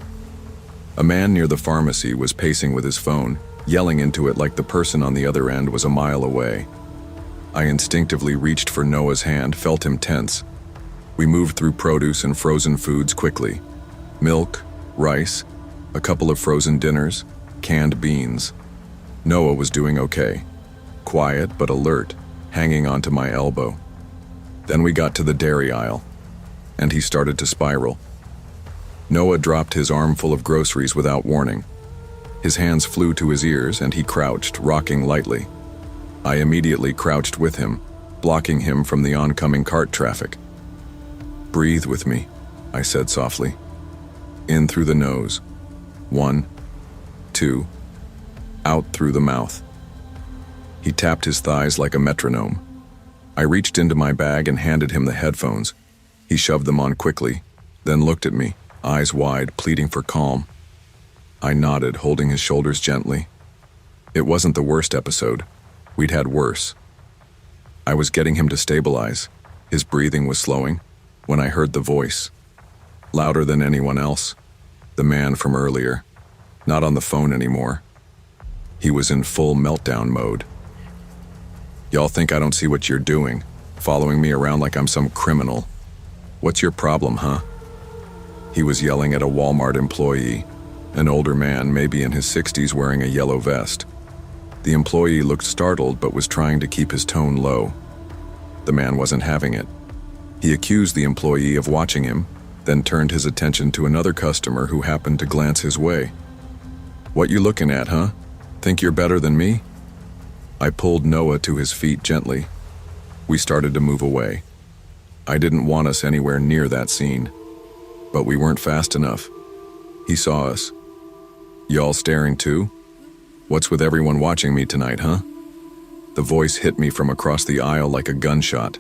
A man near the pharmacy was pacing with his phone, yelling into it like the person on the other end was a mile away. I instinctively reached for Noah's hand, felt him tense. We moved through produce and frozen foods quickly. Milk, rice, a couple of frozen dinners, canned beans. Noah was doing okay. Quiet but alert, hanging onto my elbow. Then we got to the dairy aisle, and he started to spiral. Noah dropped his armful of groceries without warning. His hands flew to his ears and he crouched, rocking lightly. I immediately crouched with him, blocking him from the oncoming cart traffic. "Breathe with me," I said softly. "In through the nose. 1, 2, out through the mouth." He tapped his thighs like a metronome. I reached into my bag and handed him the headphones. He shoved them on quickly, then looked at me, eyes wide, pleading for calm. I nodded, holding his shoulders gently. It wasn't the worst episode. We'd had worse. I was getting him to stabilize. His breathing was slowing when I heard the voice. Louder than anyone else. The man from earlier. Not on the phone anymore. He was in full meltdown mode. "Y'all think I don't see what you're doing, following me around like I'm some criminal. What's your problem, huh?" He was yelling at a Walmart employee, an older man, maybe in his 60s, wearing a yellow vest. The employee looked startled but was trying to keep his tone low. The man wasn't having it. He accused the employee of watching him, then turned his attention to another customer who happened to glance his way. "What you looking at, huh? Think you're better than me?" I pulled Noah to his feet gently. We started to move away. I didn't want us anywhere near that scene, but we weren't fast enough. He saw us. "Y'all staring too? What's with everyone watching me tonight, huh?" The voice hit me from across the aisle like a gunshot.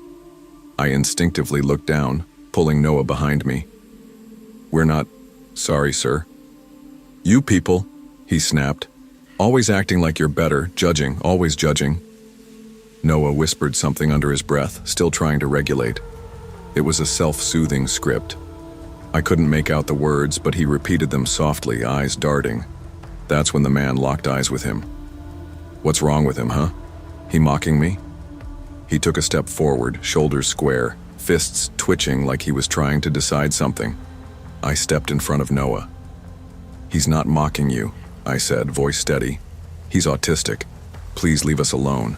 I instinctively looked down, pulling Noah behind me. "We're not... Sorry, sir." "You people," he snapped. "Always acting like you're better, judging, always judging." Noah whispered something under his breath, still trying to regulate. It was a self-soothing script. I couldn't make out the words, but he repeated them softly, eyes darting. That's when the man locked eyes with him. "What's wrong with him, huh? He mocking me?" He took a step forward, shoulders square, fists twitching like he was trying to decide something. I stepped in front of Noah. "He's not mocking you," I said, voice steady. "He's autistic. Please leave us alone."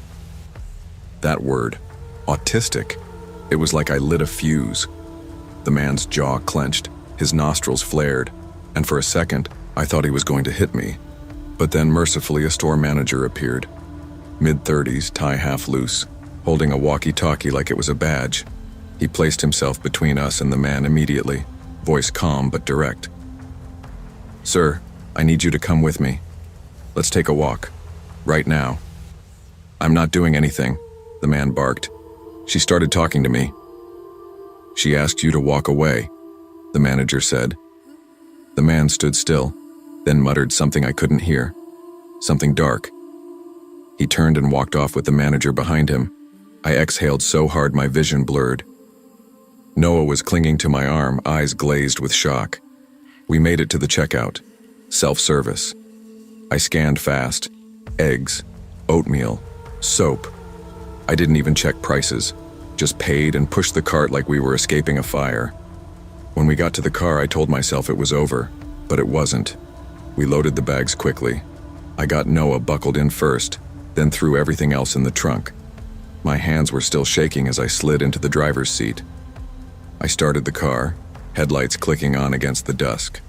That word, autistic, it was like I lit a fuse. The man's jaw clenched, his nostrils flared, and for a second, I thought he was going to hit me. But then mercifully a store manager appeared. Mid-30s, tie half loose, holding a walkie-talkie like it was a badge. He placed himself between us and the man immediately, voice calm but direct. "Sir, I need you to come with me. Let's take a walk. Right now." "I'm not doing anything," the man barked. "She started talking to me." "She asked you to walk away," the manager said. The man stood still, then muttered something I couldn't hear. Something dark. He turned and walked off with the manager behind him. I exhaled so hard my vision blurred. Noah was clinging to my arm, eyes glazed with shock. We made it to the checkout. Self-service. I scanned fast. Eggs, oatmeal, soap. I didn't even check prices, just paid and pushed the cart like we were escaping a fire. When we got to the car, I told myself it was over, but it wasn't. We loaded the bags quickly. I got Noah buckled in first, then threw everything else in the trunk. My hands were still shaking as I slid into the driver's seat. I started the car, headlights clicking on against the dusk.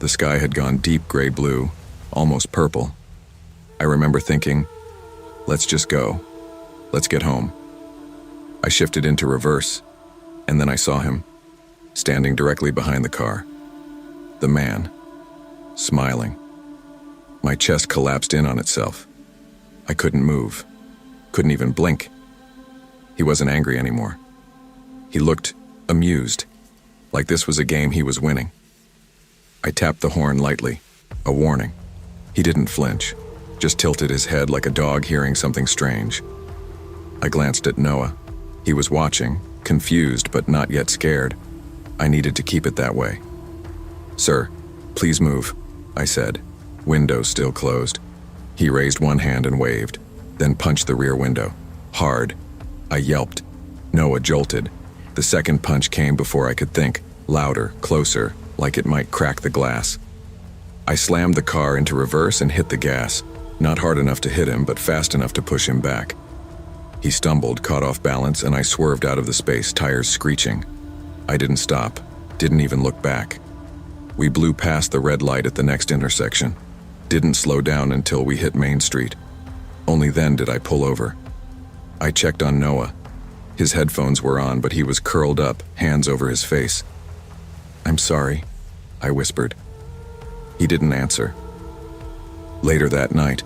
The sky had gone deep gray blue, almost purple. I remember thinking, let's just go. Let's get home. I shifted into reverse, and then I saw him, standing directly behind the car. The man, smiling. My chest collapsed in on itself. I couldn't move, couldn't even blink. He wasn't angry anymore. He looked amused, like this was a game he was winning. I tapped the horn lightly, a warning. He didn't flinch, just tilted his head like a dog hearing something strange. I glanced at Noah. He was watching, confused but not yet scared. I needed to keep it that way. "Sir, please move," I said, window still closed. He raised one hand and waved, then punched the rear window. Hard. I yelped. Noah jolted. The second punch came before I could think, louder, closer, like it might crack the glass. I slammed the car into reverse and hit the gas, not hard enough to hit him, but fast enough to push him back. He stumbled, caught off balance, and I swerved out of the space, tires screeching. I didn't stop, didn't even look back. We blew past the red light at the next intersection, didn't slow down until we hit Main Street. Only then did I pull over. I checked on Noah. His headphones were on, but he was curled up, hands over his face. "I'm sorry," I whispered. He didn't answer. Later that night,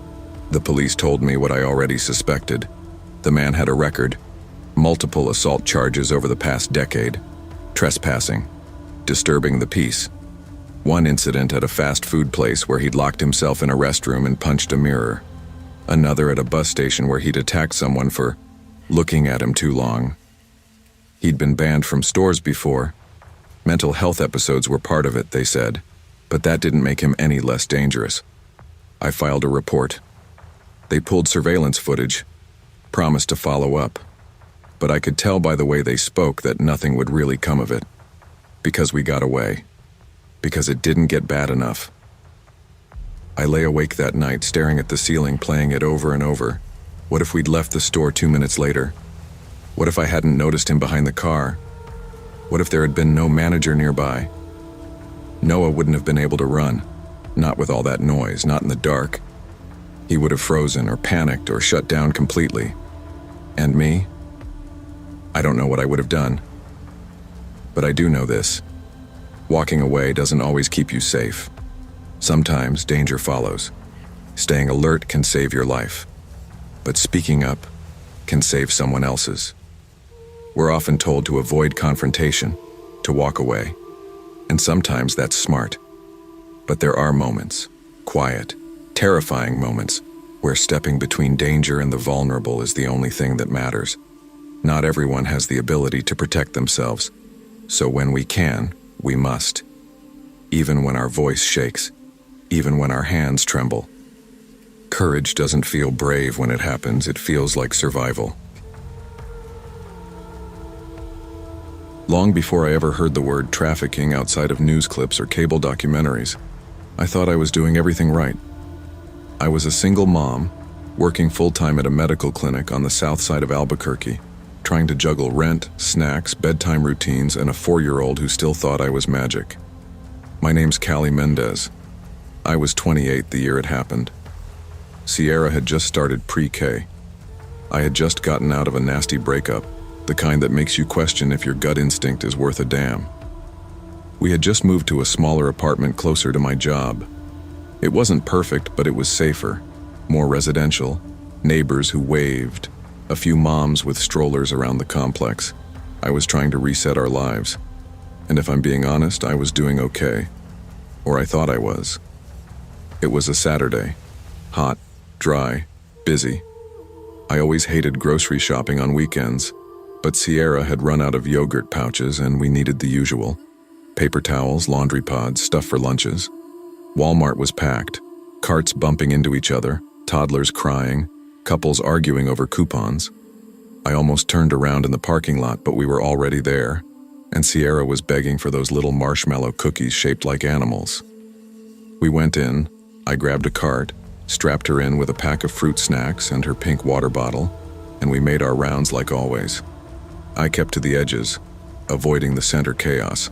the police told me what I already suspected. The man had a record, multiple assault charges over the past decade, trespassing, disturbing the peace. One incident at a fast food place where he'd locked himself in a restroom and punched a mirror. Another at a bus station where he'd attacked someone for looking at him too long. He'd been banned from stores before. Mental health episodes were part of it, they said, but that didn't make him any less dangerous. I filed a report. They pulled surveillance footage, promised to follow up, but I could tell by the way they spoke that nothing would really come of it. Because we got away. Because it didn't get bad enough. I lay awake that night staring at the ceiling, playing it over and over. What if we'd left the store 2 minutes later? What if I hadn't noticed him behind the car? What if there had been no manager nearby? Noah wouldn't have been able to run, not with all that noise, not in the dark. He would have frozen or panicked or shut down completely. And me? I don't know what I would have done. But I do know this. Walking away doesn't always keep you safe. Sometimes danger follows. Staying alert can save your life. But speaking up can save someone else's. We're often told to avoid confrontation, to walk away. And sometimes that's smart. But there are moments, quiet, terrifying moments, where stepping between danger and the vulnerable is the only thing that matters. Not everyone has the ability to protect themselves, so when we can, we must. Even when our voice shakes, even when our hands tremble. Courage doesn't feel brave when it happens, it feels like survival. Long before I ever heard the word trafficking outside of news clips or cable documentaries, I thought I was doing everything right. I was a single mom, working full-time at a medical clinic on the south side of Albuquerque, trying to juggle rent, snacks, bedtime routines, and a 4-year-old who still thought I was magic. My name's Callie Mendez. I was 28 the year it happened. Sierra had just started pre-K. I had just gotten out of a nasty breakup, the kind that makes you question if your gut instinct is worth a damn. We had just moved to a smaller apartment closer to my job. It wasn't perfect, but it was safer, more residential, neighbors who waved, a few moms with strollers around the complex. I was trying to reset our lives. And if I'm being honest, I was doing okay. Or I thought I was. It was a Saturday. Hot, dry, busy. I always hated grocery shopping on weekends, but Sierra had run out of yogurt pouches and we needed the usual. Paper towels, laundry pods, stuff for lunches. Walmart was packed, carts bumping into each other, toddlers crying, couples arguing over coupons. I almost turned around in the parking lot, but we were already there, and Sierra was begging for those little marshmallow cookies shaped like animals. We went in, I grabbed a cart, strapped her in with a pack of fruit snacks and her pink water bottle, and we made our rounds like always. I kept to the edges, avoiding the center chaos,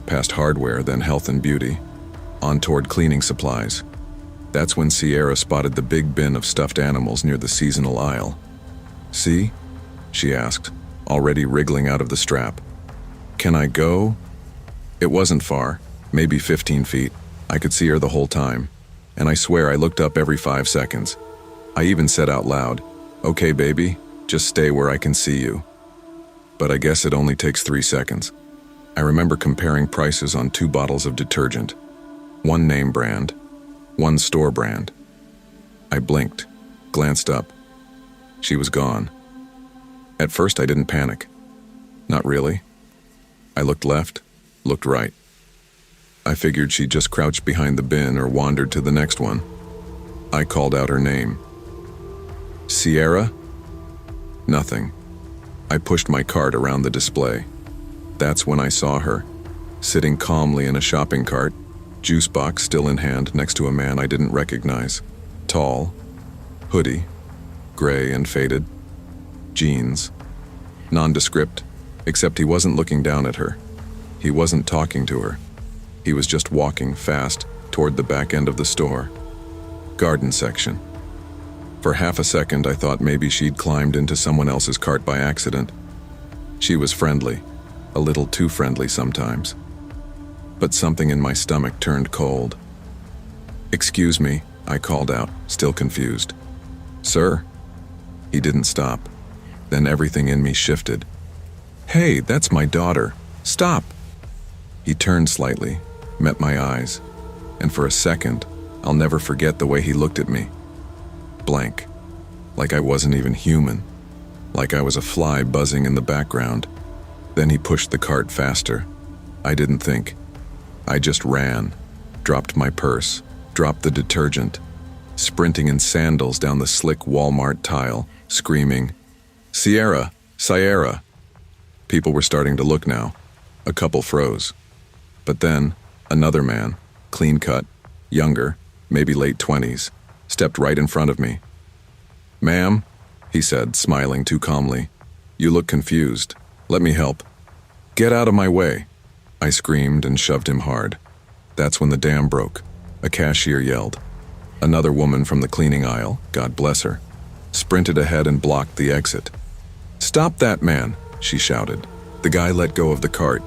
past hardware, then health and beauty, on toward cleaning supplies. That's when Sierra spotted the big bin of stuffed animals near the seasonal aisle. "See?" she asked, already wriggling out of the strap. "Can I go?" It wasn't far, maybe 15 feet. I could see her the whole time, and I swear I looked up every 5 seconds. I even said out loud, "Okay, baby, just stay where I can see you." But I guess it only takes 3 seconds. I remember comparing prices on 2 bottles of detergent. One name brand, one store brand. I blinked, glanced up. She was gone. At first I didn't panic. Not really. I looked left, looked right. I figured she'd just crouched behind the bin or wandered to the next one. I called out her name. "Sierra?" Nothing. I pushed my cart around the display. That's when I saw her, sitting calmly in a shopping cart, juice box still in hand next to a man I didn't recognize. Tall, hoodie, gray and faded, jeans. Nondescript, except he wasn't looking down at her. He wasn't talking to her. He was just walking fast toward the back end of the store. Garden section. For half a second, I thought maybe she'd climbed into someone else's cart by accident. She was friendly, a little too friendly sometimes. But something in my stomach turned cold. "Excuse me," I called out, still confused. "Sir?" He didn't stop. Then everything in me shifted. "Hey, that's my daughter. Stop!" He turned slightly, met my eyes, and for a second, I'll never forget the way he looked at me. Blank. Like I wasn't even human. Like I was a fly buzzing in the background. Then he pushed the cart faster. I didn't think. I just ran, dropped my purse, dropped the detergent, sprinting in sandals down the slick Walmart tile, screaming, "Sierra! Sierra!" People were starting to look now. A couple froze. But then, another man, clean-cut, younger, maybe late 20s, stepped right in front of me. "Ma'am," he said, smiling too calmly, "you look confused. Let me help." "Get out of my way," I screamed and shoved him hard. That's when the dam broke. A cashier yelled. Another woman from the cleaning aisle, God bless her, sprinted ahead and blocked the exit. "Stop that man," she shouted. The guy let go of the cart.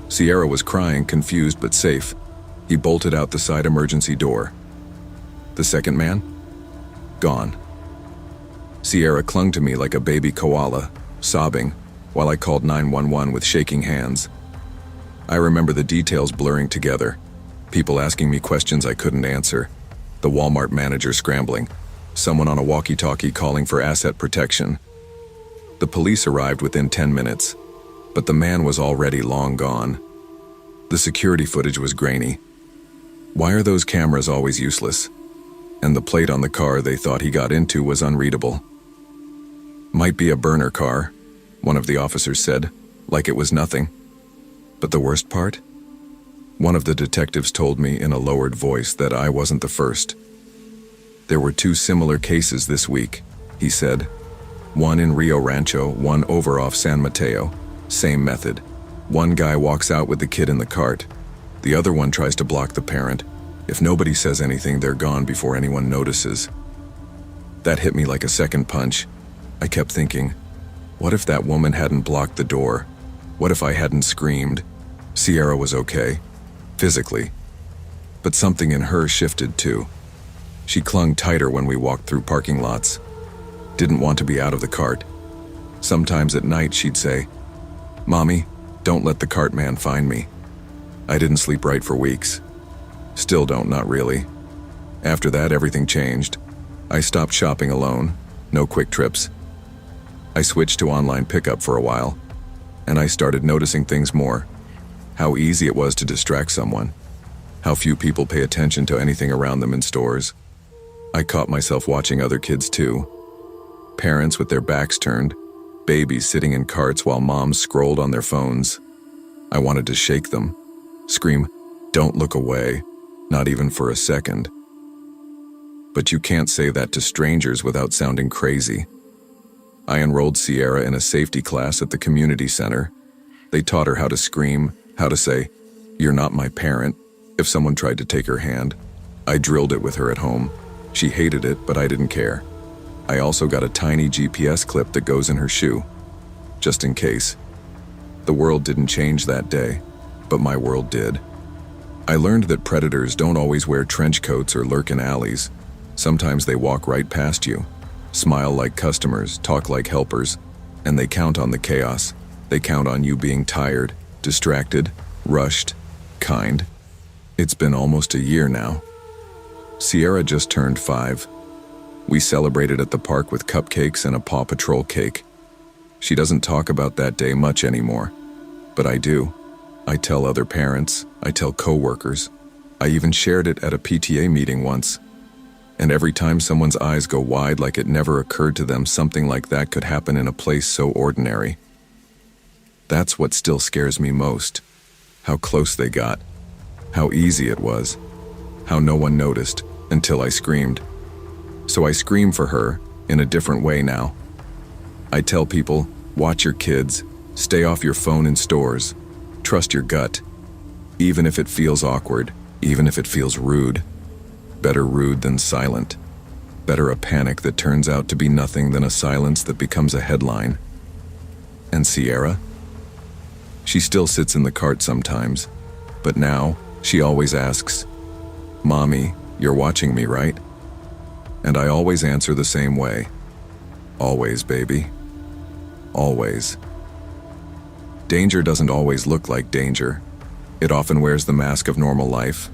Sierra was crying, confused but safe. He bolted out the side emergency door. The second man? Gone. Sierra clung to me like a baby koala, sobbing, while I called 911 with shaking hands. I remember the details blurring together, people asking me questions I couldn't answer, the Walmart manager scrambling, someone on a walkie-talkie calling for asset protection. The police arrived within 10 minutes, but the man was already long gone. The security footage was grainy. Why are those cameras always useless? And the plate on the car they thought he got into was unreadable. "Might be a burner car," one of the officers said, like it was nothing. But the worst part? One of the detectives told me in a lowered voice that I wasn't the first. "There were 2 similar cases this week," he said. "One in Rio Rancho, one over off San Mateo. Same method. One guy walks out with the kid in the cart. The other one tries to block the parent. If nobody says anything, they're gone before anyone notices." That hit me like a second punch. I kept thinking, what if that woman hadn't blocked the door? What if I hadn't screamed? Sierra was okay, physically. But something in her shifted too. She clung tighter when we walked through parking lots. Didn't want to be out of the cart. Sometimes at night she'd say, "Mommy, don't let the cart man find me." I didn't sleep right for weeks. Still don't, not really. After that, everything changed. I stopped shopping alone, no quick trips. I switched to online pickup for a while, and I started noticing things more. How easy it was to distract someone. How few people pay attention to anything around them in stores. I caught myself watching other kids too. Parents with their backs turned, babies sitting in carts while moms scrolled on their phones. I wanted to shake them, scream, "Don't look away," not even for a second. But you can't say that to strangers without sounding crazy. I enrolled Sierra in a safety class at the community center. They taught her how to scream, how to say, "You're not my parent," if someone tried to take her hand. I drilled it with her at home. She hated it, but I didn't care. I also got a tiny GPS clip that goes in her shoe, just in case. The world didn't change that day, but my world did. I learned that predators don't always wear trench coats or lurk in alleys. Sometimes they walk right past you, smile like customers, talk like helpers, and they count on the chaos. They count on you being tired, distracted, rushed, kind. It's been almost a year now. Sierra just turned 5. We celebrated at the park with cupcakes and a Paw Patrol cake. She doesn't talk about that day much anymore, but I do. I tell other parents, I tell coworkers. I even shared it at a PTA meeting once. And every time someone's eyes go wide like it never occurred to them something like that could happen in a place so ordinary. That's what still scares me most. How close they got. How easy it was. How no one noticed until I screamed. So I scream for her in a different way now. I tell people, watch your kids, stay off your phone in stores, trust your gut. Even if it feels awkward, even if it feels rude. Better rude than silent. Better a panic that turns out to be nothing than a silence that becomes a headline. And Sierra? She still sits in the cart sometimes, but now she always asks, "Mommy, you're watching me, right?" And I always answer the same way. Always, baby. Always. Danger doesn't always look like danger. It often wears the mask of normal life.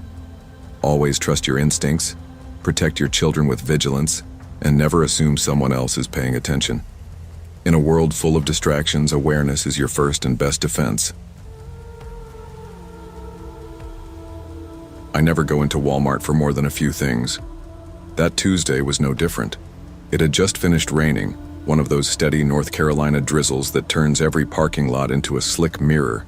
Always trust your instincts, protect your children with vigilance, and never assume someone else is paying attention. In a world full of distractions, awareness is your first and best defense. I never go into Walmart for more than a few things. That Tuesday was no different. It had just finished raining, one of those steady North Carolina drizzles that turns every parking lot into a slick mirror.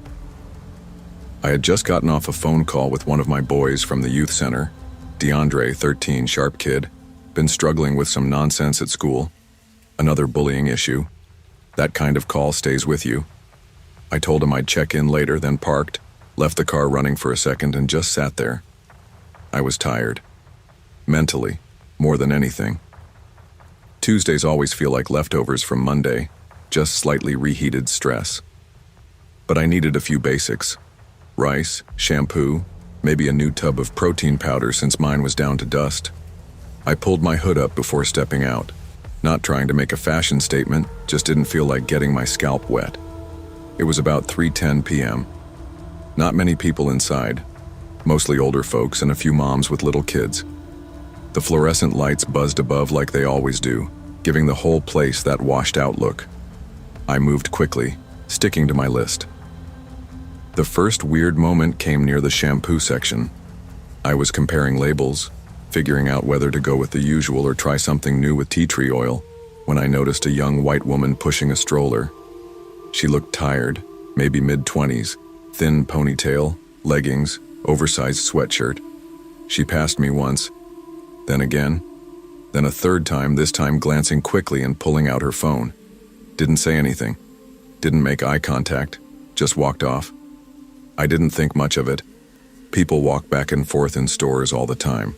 I had just gotten off a phone call with one of my boys from the youth center, DeAndre, 13, sharp kid, been struggling with some nonsense at school, another bullying issue. That kind of call stays with you. I told him I'd check in later, then parked, left the car running for a second, and just sat there. I was tired. Mentally, more than anything. Tuesdays always feel like leftovers from Monday, just slightly reheated stress. But I needed a few basics. Rice, shampoo, maybe a new tub of protein powder since mine was down to dust. I pulled my hood up before stepping out. Not trying to make a fashion statement, just didn't feel like getting my scalp wet. It was about 3:10 p.m. Not many people inside, mostly older folks and a few moms with little kids. The fluorescent lights buzzed above like they always do, giving the whole place that washed-out look. I moved quickly, sticking to my list. The first weird moment came near the shampoo section. I was comparing labels, figuring out whether to go with the usual or try something new with tea tree oil, when I noticed a young white woman pushing a stroller. She looked tired, maybe mid-20s, thin ponytail, leggings, oversized sweatshirt. She passed me once, then again, then a third time, this time glancing quickly and pulling out her phone. Didn't say anything, didn't make eye contact, just walked off. I didn't think much of it. People walk back and forth in stores all the time.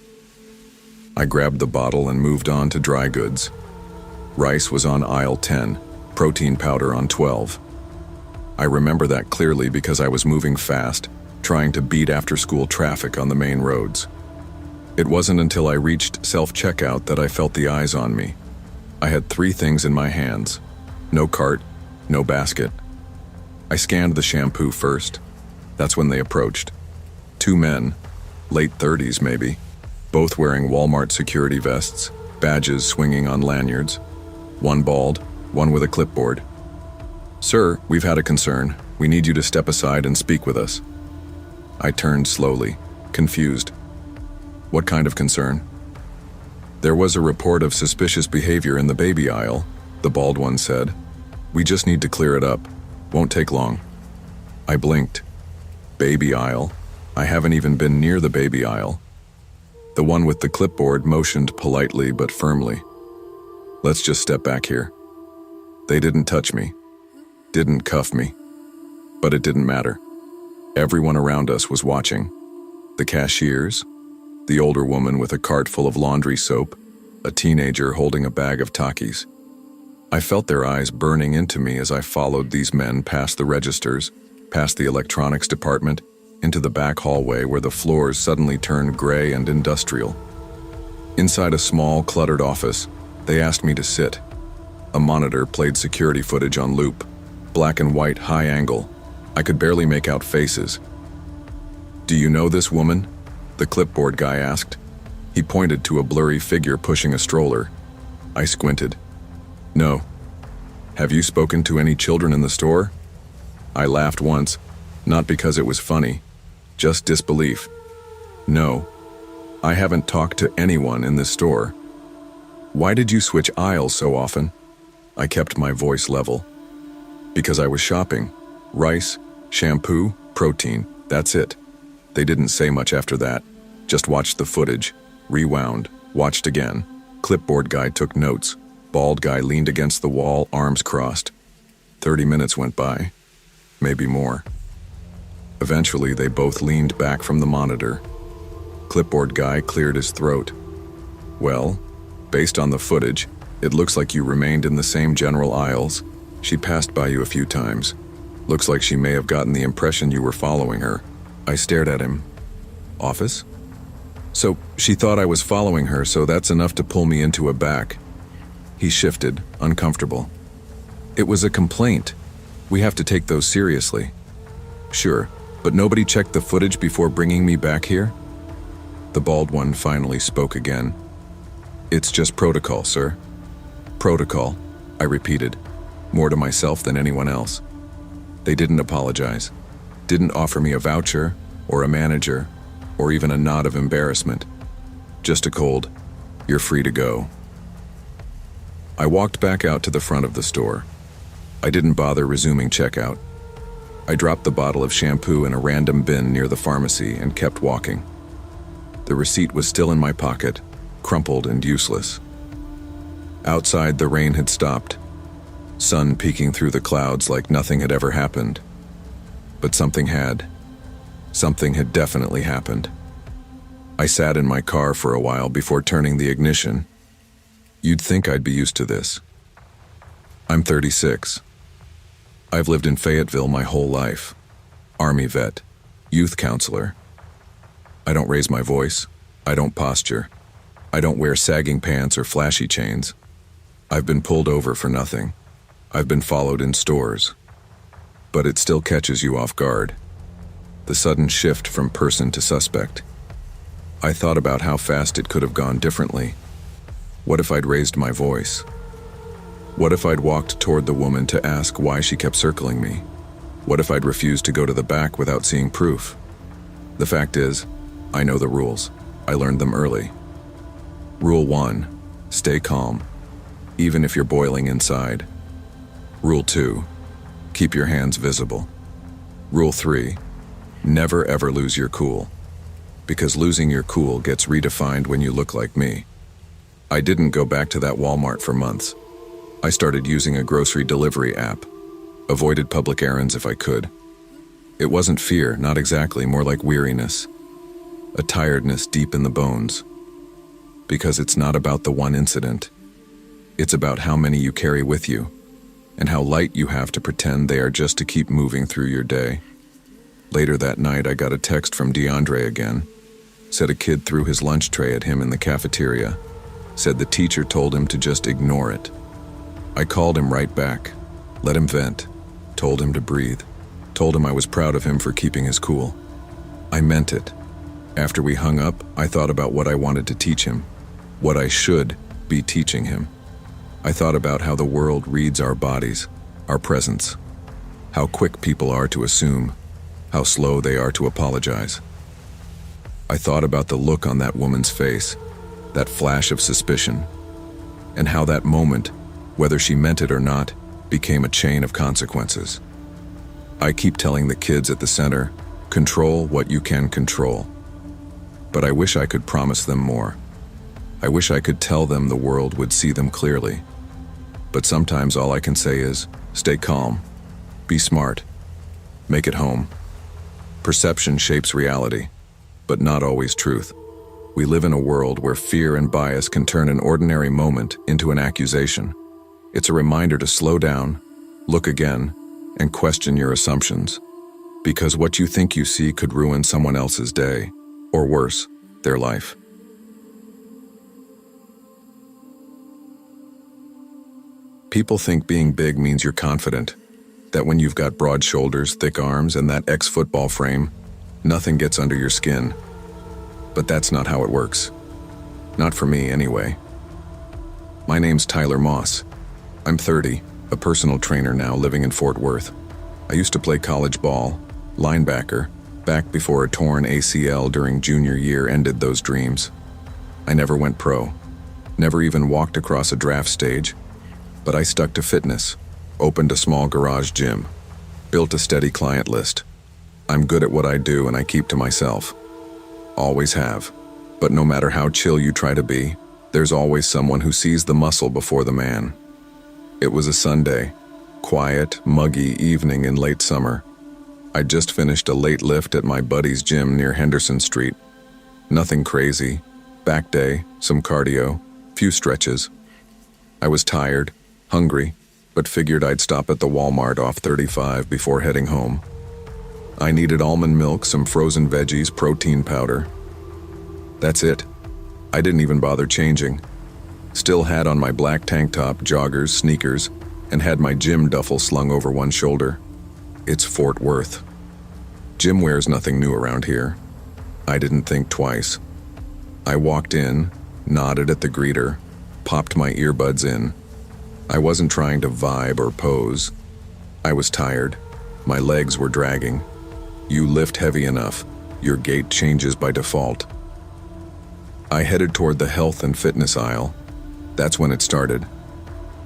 I grabbed the bottle and moved on to dry goods. Rice was on aisle 10, protein powder on 12. I remember that clearly because I was moving fast, trying to beat after-school traffic on the main roads. It wasn't until I reached self-checkout that I felt the eyes on me. I had 3 things in my hands. No cart, no basket. I scanned the shampoo first. That's when they approached. 2 men, late 30s maybe, both wearing Walmart security vests, badges swinging on lanyards. One bald, one with a clipboard. "Sir, we've had a concern. We need you to step aside and speak with us." I turned slowly, confused. What kind of concern? "There was a report of suspicious behavior in the baby aisle," the bald one said. "We just need to clear it up. Won't take long." I blinked. Baby aisle? I haven't even been near the baby aisle. The one with the clipboard motioned politely but firmly. "Let's just step back here." They didn't touch me, didn't cuff me, but it didn't matter. Everyone around us was watching. The cashiers, the older woman with a cart full of laundry soap, a teenager holding a bag of Takis. I felt their eyes burning into me as I followed these men past the registers, past the electronics department, into the back hallway where the floors suddenly turned gray and industrial. Inside a small, cluttered office, they asked me to sit. A monitor played security footage on loop, black and white, high angle. I could barely make out faces. "Do you know this woman?" the clipboard guy asked. He pointed to a blurry figure pushing a stroller. I squinted. "No." "Have you spoken to any children in the store?" I laughed once, not because it was funny, just disbelief. "No, I haven't talked to anyone in this store." "Why did you switch aisles so often?" I kept my voice level. "Because I was shopping. Rice, shampoo, protein, that's it." They didn't say much after that, just watched the footage, rewound, watched again. Clipboard guy took notes. Bald guy leaned against the wall, arms crossed. 30 minutes went by, maybe more. Eventually, they both leaned back from the monitor. Clipboard guy cleared his throat. Well, based on the footage, it looks like you remained in the same general aisles. She passed by you a few times. Looks like she may have gotten the impression you were following her. I stared at him. Office? So, she thought I was following her, so that's enough to pull me into a back. He shifted, uncomfortable. It was a complaint. We have to take those seriously. Sure, but nobody checked the footage before bringing me back here? The bald one finally spoke again. It's just protocol, sir. Protocol, I repeated, more to myself than anyone else. They didn't apologize, didn't offer me a voucher or a manager or even a nod of embarrassment. Just a cold, you're free to go. I walked back out to the front of the store. I didn't bother resuming checkout. I dropped the bottle of shampoo in a random bin near the pharmacy and kept walking. The receipt was still in my pocket, crumpled and useless. Outside, the rain had stopped, sun peeking through the clouds like nothing had ever happened. But something had. Something had definitely happened. I sat in my car for a while before turning the ignition. You'd think I'd be used to this. I'm 36. I've lived in Fayetteville my whole life. Army vet, youth counselor. I don't raise my voice. I don't posture. I don't wear sagging pants or flashy chains. I've been pulled over for nothing. I've been followed in stores. But it still catches you off guard. The sudden shift from person to suspect. I thought about how fast it could have gone differently. What if I'd raised my voice? What if I'd walked toward the woman to ask why she kept circling me? What if I'd refused to go to the back without seeing proof? The fact is, I know the rules. I learned them early. Rule 1, stay calm, even if you're boiling inside. Rule 2, keep your hands visible. Rule 3, never ever lose your cool, because losing your cool gets redefined when you look like me. I didn't go back to that Walmart for months. I started using a grocery delivery app, avoided public errands if I could. It wasn't fear, not exactly, more like weariness, a tiredness deep in the bones. Because it's not about the one incident. It's about how many you carry with you, and how light you have to pretend they are just to keep moving through your day. Later that night, I got a text from DeAndre again. Said a kid threw his lunch tray at him in the cafeteria. Said the teacher told him to just ignore it. I called him right back, let him vent, told him to breathe, told him I was proud of him for keeping his cool. I meant it. After we hung up, I thought about what I wanted to teach him, what I should be teaching him. I thought about how the world reads our bodies, our presence, how quick people are to assume, how slow they are to apologize. I thought about the look on that woman's face, that flash of suspicion, and how that moment, whether she meant it or not, became a chain of consequences. I keep telling the kids at the center, control what you can control. But I wish I could promise them more. I wish I could tell them the world would see them clearly. But sometimes all I can say is, stay calm, be smart, make it home. Perception shapes reality, but not always truth. We live in a world where fear and bias can turn an ordinary moment into an accusation. It's a reminder to slow down, look again, and question your assumptions. Because what you think you see could ruin someone else's day, or worse, their life. People think being big means you're confident, that when you've got broad shoulders, thick arms, and that ex-football frame, nothing gets under your skin. But that's not how it works. Not for me, anyway. My name's Tyler Moss. I'm 30, a personal trainer now living in Fort Worth. I used to play college ball, linebacker, back before a torn ACL during junior year ended those dreams. I never went pro, never even walked across a draft stage, but I stuck to fitness, opened a small garage gym, built a steady client list. I'm good at what I do and I keep to myself. Always have. But no matter how chill you try to be, There's always someone who sees the muscle before the man. It was a Sunday, quiet, muggy evening in late summer. I'd just finished a late lift at my buddy's gym near Henderson Street. Nothing crazy. Back day, some cardio, few stretches. I was tired, hungry, but figured I'd stop at the Walmart off 35 before heading home. I needed almond milk, some frozen veggies, protein powder. That's it. I didn't even bother changing. Still had on my black tank top, joggers, sneakers, and had my gym duffel slung over one shoulder. It's Fort Worth. Gym wear's nothing new around here. I didn't think twice. I walked in, nodded at the greeter, popped my earbuds in. I wasn't trying to vibe or pose. I was tired. My legs were dragging. You lift heavy enough, your gait changes by default. I headed toward the health and fitness aisle. That's when it started.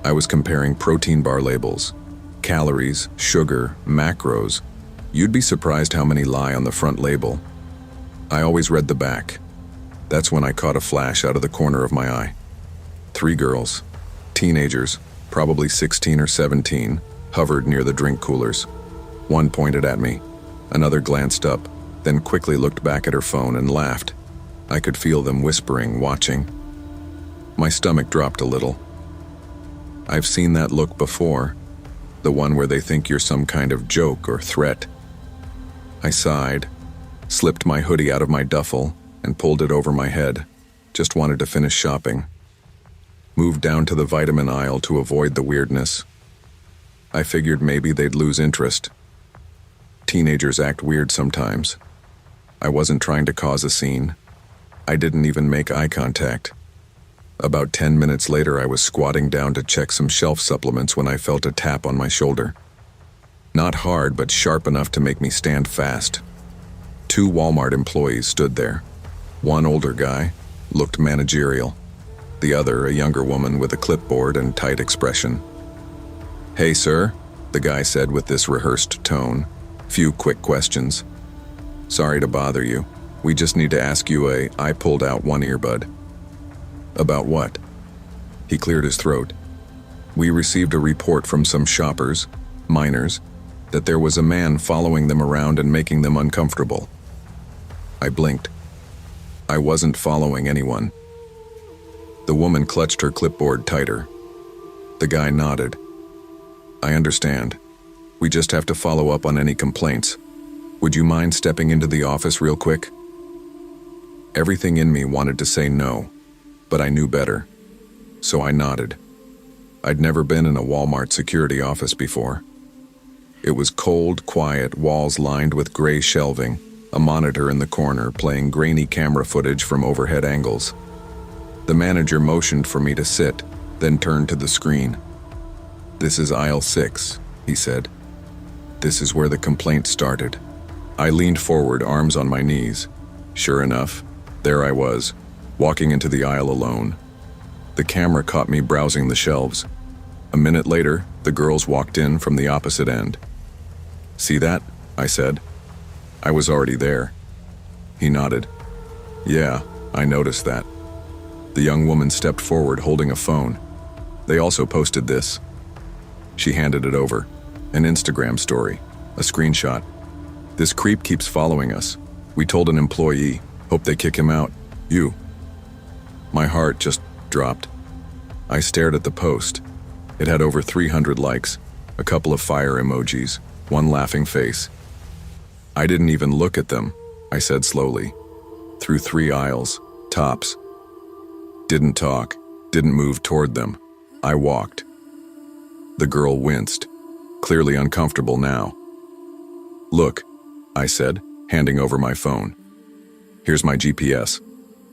I was comparing protein bar labels, calories, sugar, macros. You'd be surprised how many lie on the front label. I always read the back. That's when I caught a flash out of the corner of my eye. 3 girls, teenagers, probably 16 or 17, hovered near the drink coolers. One pointed at me. Another glanced up, then quickly looked back at her phone and laughed. I could feel them whispering, watching. My stomach dropped a little. I've seen that look before, the one where they think you're some kind of joke or threat. I sighed, slipped my hoodie out of my duffel, and pulled it over my head. Just wanted to finish shopping. Moved down to the vitamin aisle to avoid the weirdness. I figured maybe they'd lose interest. Teenagers act weird sometimes. I wasn't trying to cause a scene. I didn't even make eye contact. About 10 minutes later, I was squatting down to check some shelf supplements when I felt a tap on my shoulder. Not hard, but sharp enough to make me stand fast. 2 Walmart employees stood there. One older guy, looked managerial. The other, a younger woman with a clipboard and tight expression. "Hey, sir," the guy said with this rehearsed tone. Few quick questions. "Sorry to bother you. We just need to ask you I pulled out one earbud." "About what?" He cleared his throat. "We received a report from some shoppers, minors, that there was a man following them around and making them uncomfortable." I blinked. I wasn't following anyone. The woman clutched her clipboard tighter. The guy nodded. "I understand. We just have to follow up on any complaints. Would you mind stepping into the office real quick?" Everything in me wanted to say no, but I knew better. So I nodded. I'd never been in a Walmart security office before. It was cold, quiet, walls lined with gray shelving, a monitor in the corner playing grainy camera footage from overhead angles. The manager motioned for me to sit, then turned to the screen. "This is aisle 6, he said. "This is where the complaint started." I leaned forward, arms on my knees. Sure enough, there I was, walking into the aisle alone. The camera caught me browsing the shelves. A minute later, the girls walked in from the opposite end. "See that?" I said. I was already there. He nodded. "Yeah, I noticed that." The young woman stepped forward holding a phone. "They also posted this." She handed it over. An Instagram story, a screenshot. "This creep keeps following us. We told an employee. Hope they kick him out. You." My heart just dropped. I stared at the post. It had over 300 likes, a couple of fire emojis, one laughing face. "I didn't even look at them," I said slowly. "Through 3 aisles, tops. Didn't talk, didn't move toward them. I walked." The girl winced, clearly uncomfortable now. "Look," I said, handing over my phone. "Here's my GPS.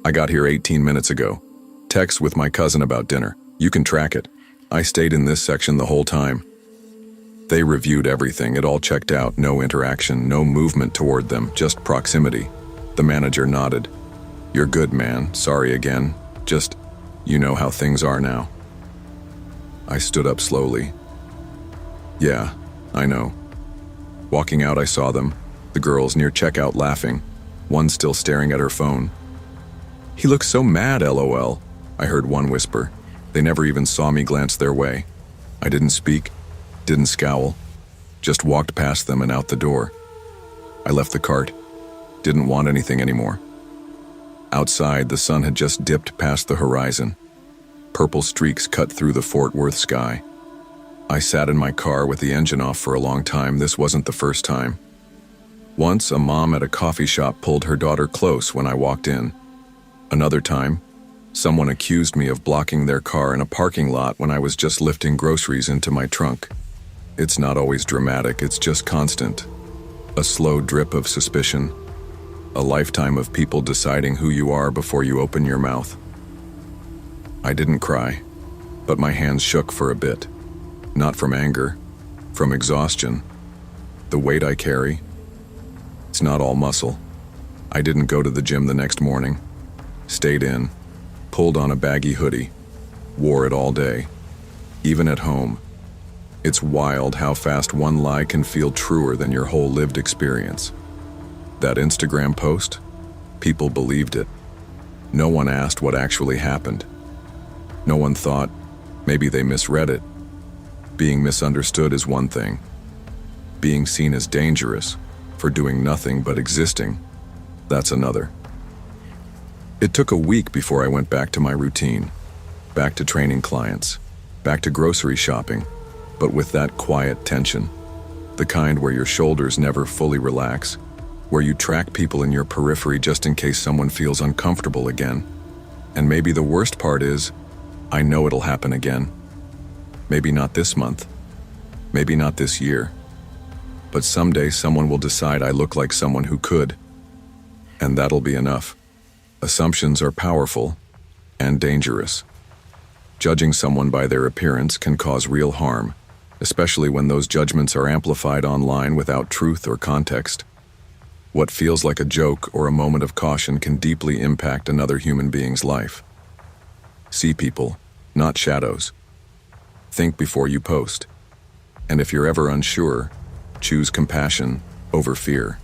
I got here 18 minutes ago. Text with my cousin about dinner. You can track it. I stayed in this section the whole time." They reviewed everything. It all checked out. No interaction, no movement toward them, just proximity. The manager nodded. "You're good, man. Sorry again. Just, you know how things are now." I stood up slowly. "Yeah, I know." Walking out, I saw them, the girls near checkout laughing, one still staring at her phone. "He looks so mad, LOL." I heard one whisper. They never even saw me glance their way. I didn't speak, didn't scowl, just walked past them and out the door. I left the cart, didn't want anything anymore. Outside, the sun had just dipped past the horizon. Purple streaks cut through the Fort Worth sky. I sat in my car with the engine off for a long time. This wasn't the first time. Once, a mom at a coffee shop pulled her daughter close when I walked in. Another time, someone accused me of blocking their car in a parking lot when I was just lifting groceries into my trunk. It's not always dramatic, it's just constant. A slow drip of suspicion. A lifetime of people deciding who you are before you open your mouth. I didn't cry, but my hands shook for a bit. Not from anger, from exhaustion. The weight I carry, it's not all muscle. I didn't go to the gym the next morning. Stayed in, pulled on a baggy hoodie, wore it all day, even at home. It's wild how fast one lie can feel truer than your whole lived experience. That Instagram post, people believed it. No one asked what actually happened. No one thought, maybe they misread it. Being misunderstood is one thing. Being seen as dangerous for doing nothing but existing, that's another. It took a week before I went back to my routine, back to training clients, back to grocery shopping, but with that quiet tension, the kind where your shoulders never fully relax, where you track people in your periphery just in case someone feels uncomfortable again. And maybe the worst part is, I know it'll happen again. Maybe not this month, maybe not this year, but someday someone will decide I look like someone who could, and that'll be enough. Assumptions are powerful and dangerous. Judging someone by their appearance can cause real harm, especially when those judgments are amplified online without truth or context. What feels like a joke or a moment of caution can deeply impact another human being's life. See people, not shadows. Think before you post. And if you're ever unsure, choose compassion over fear.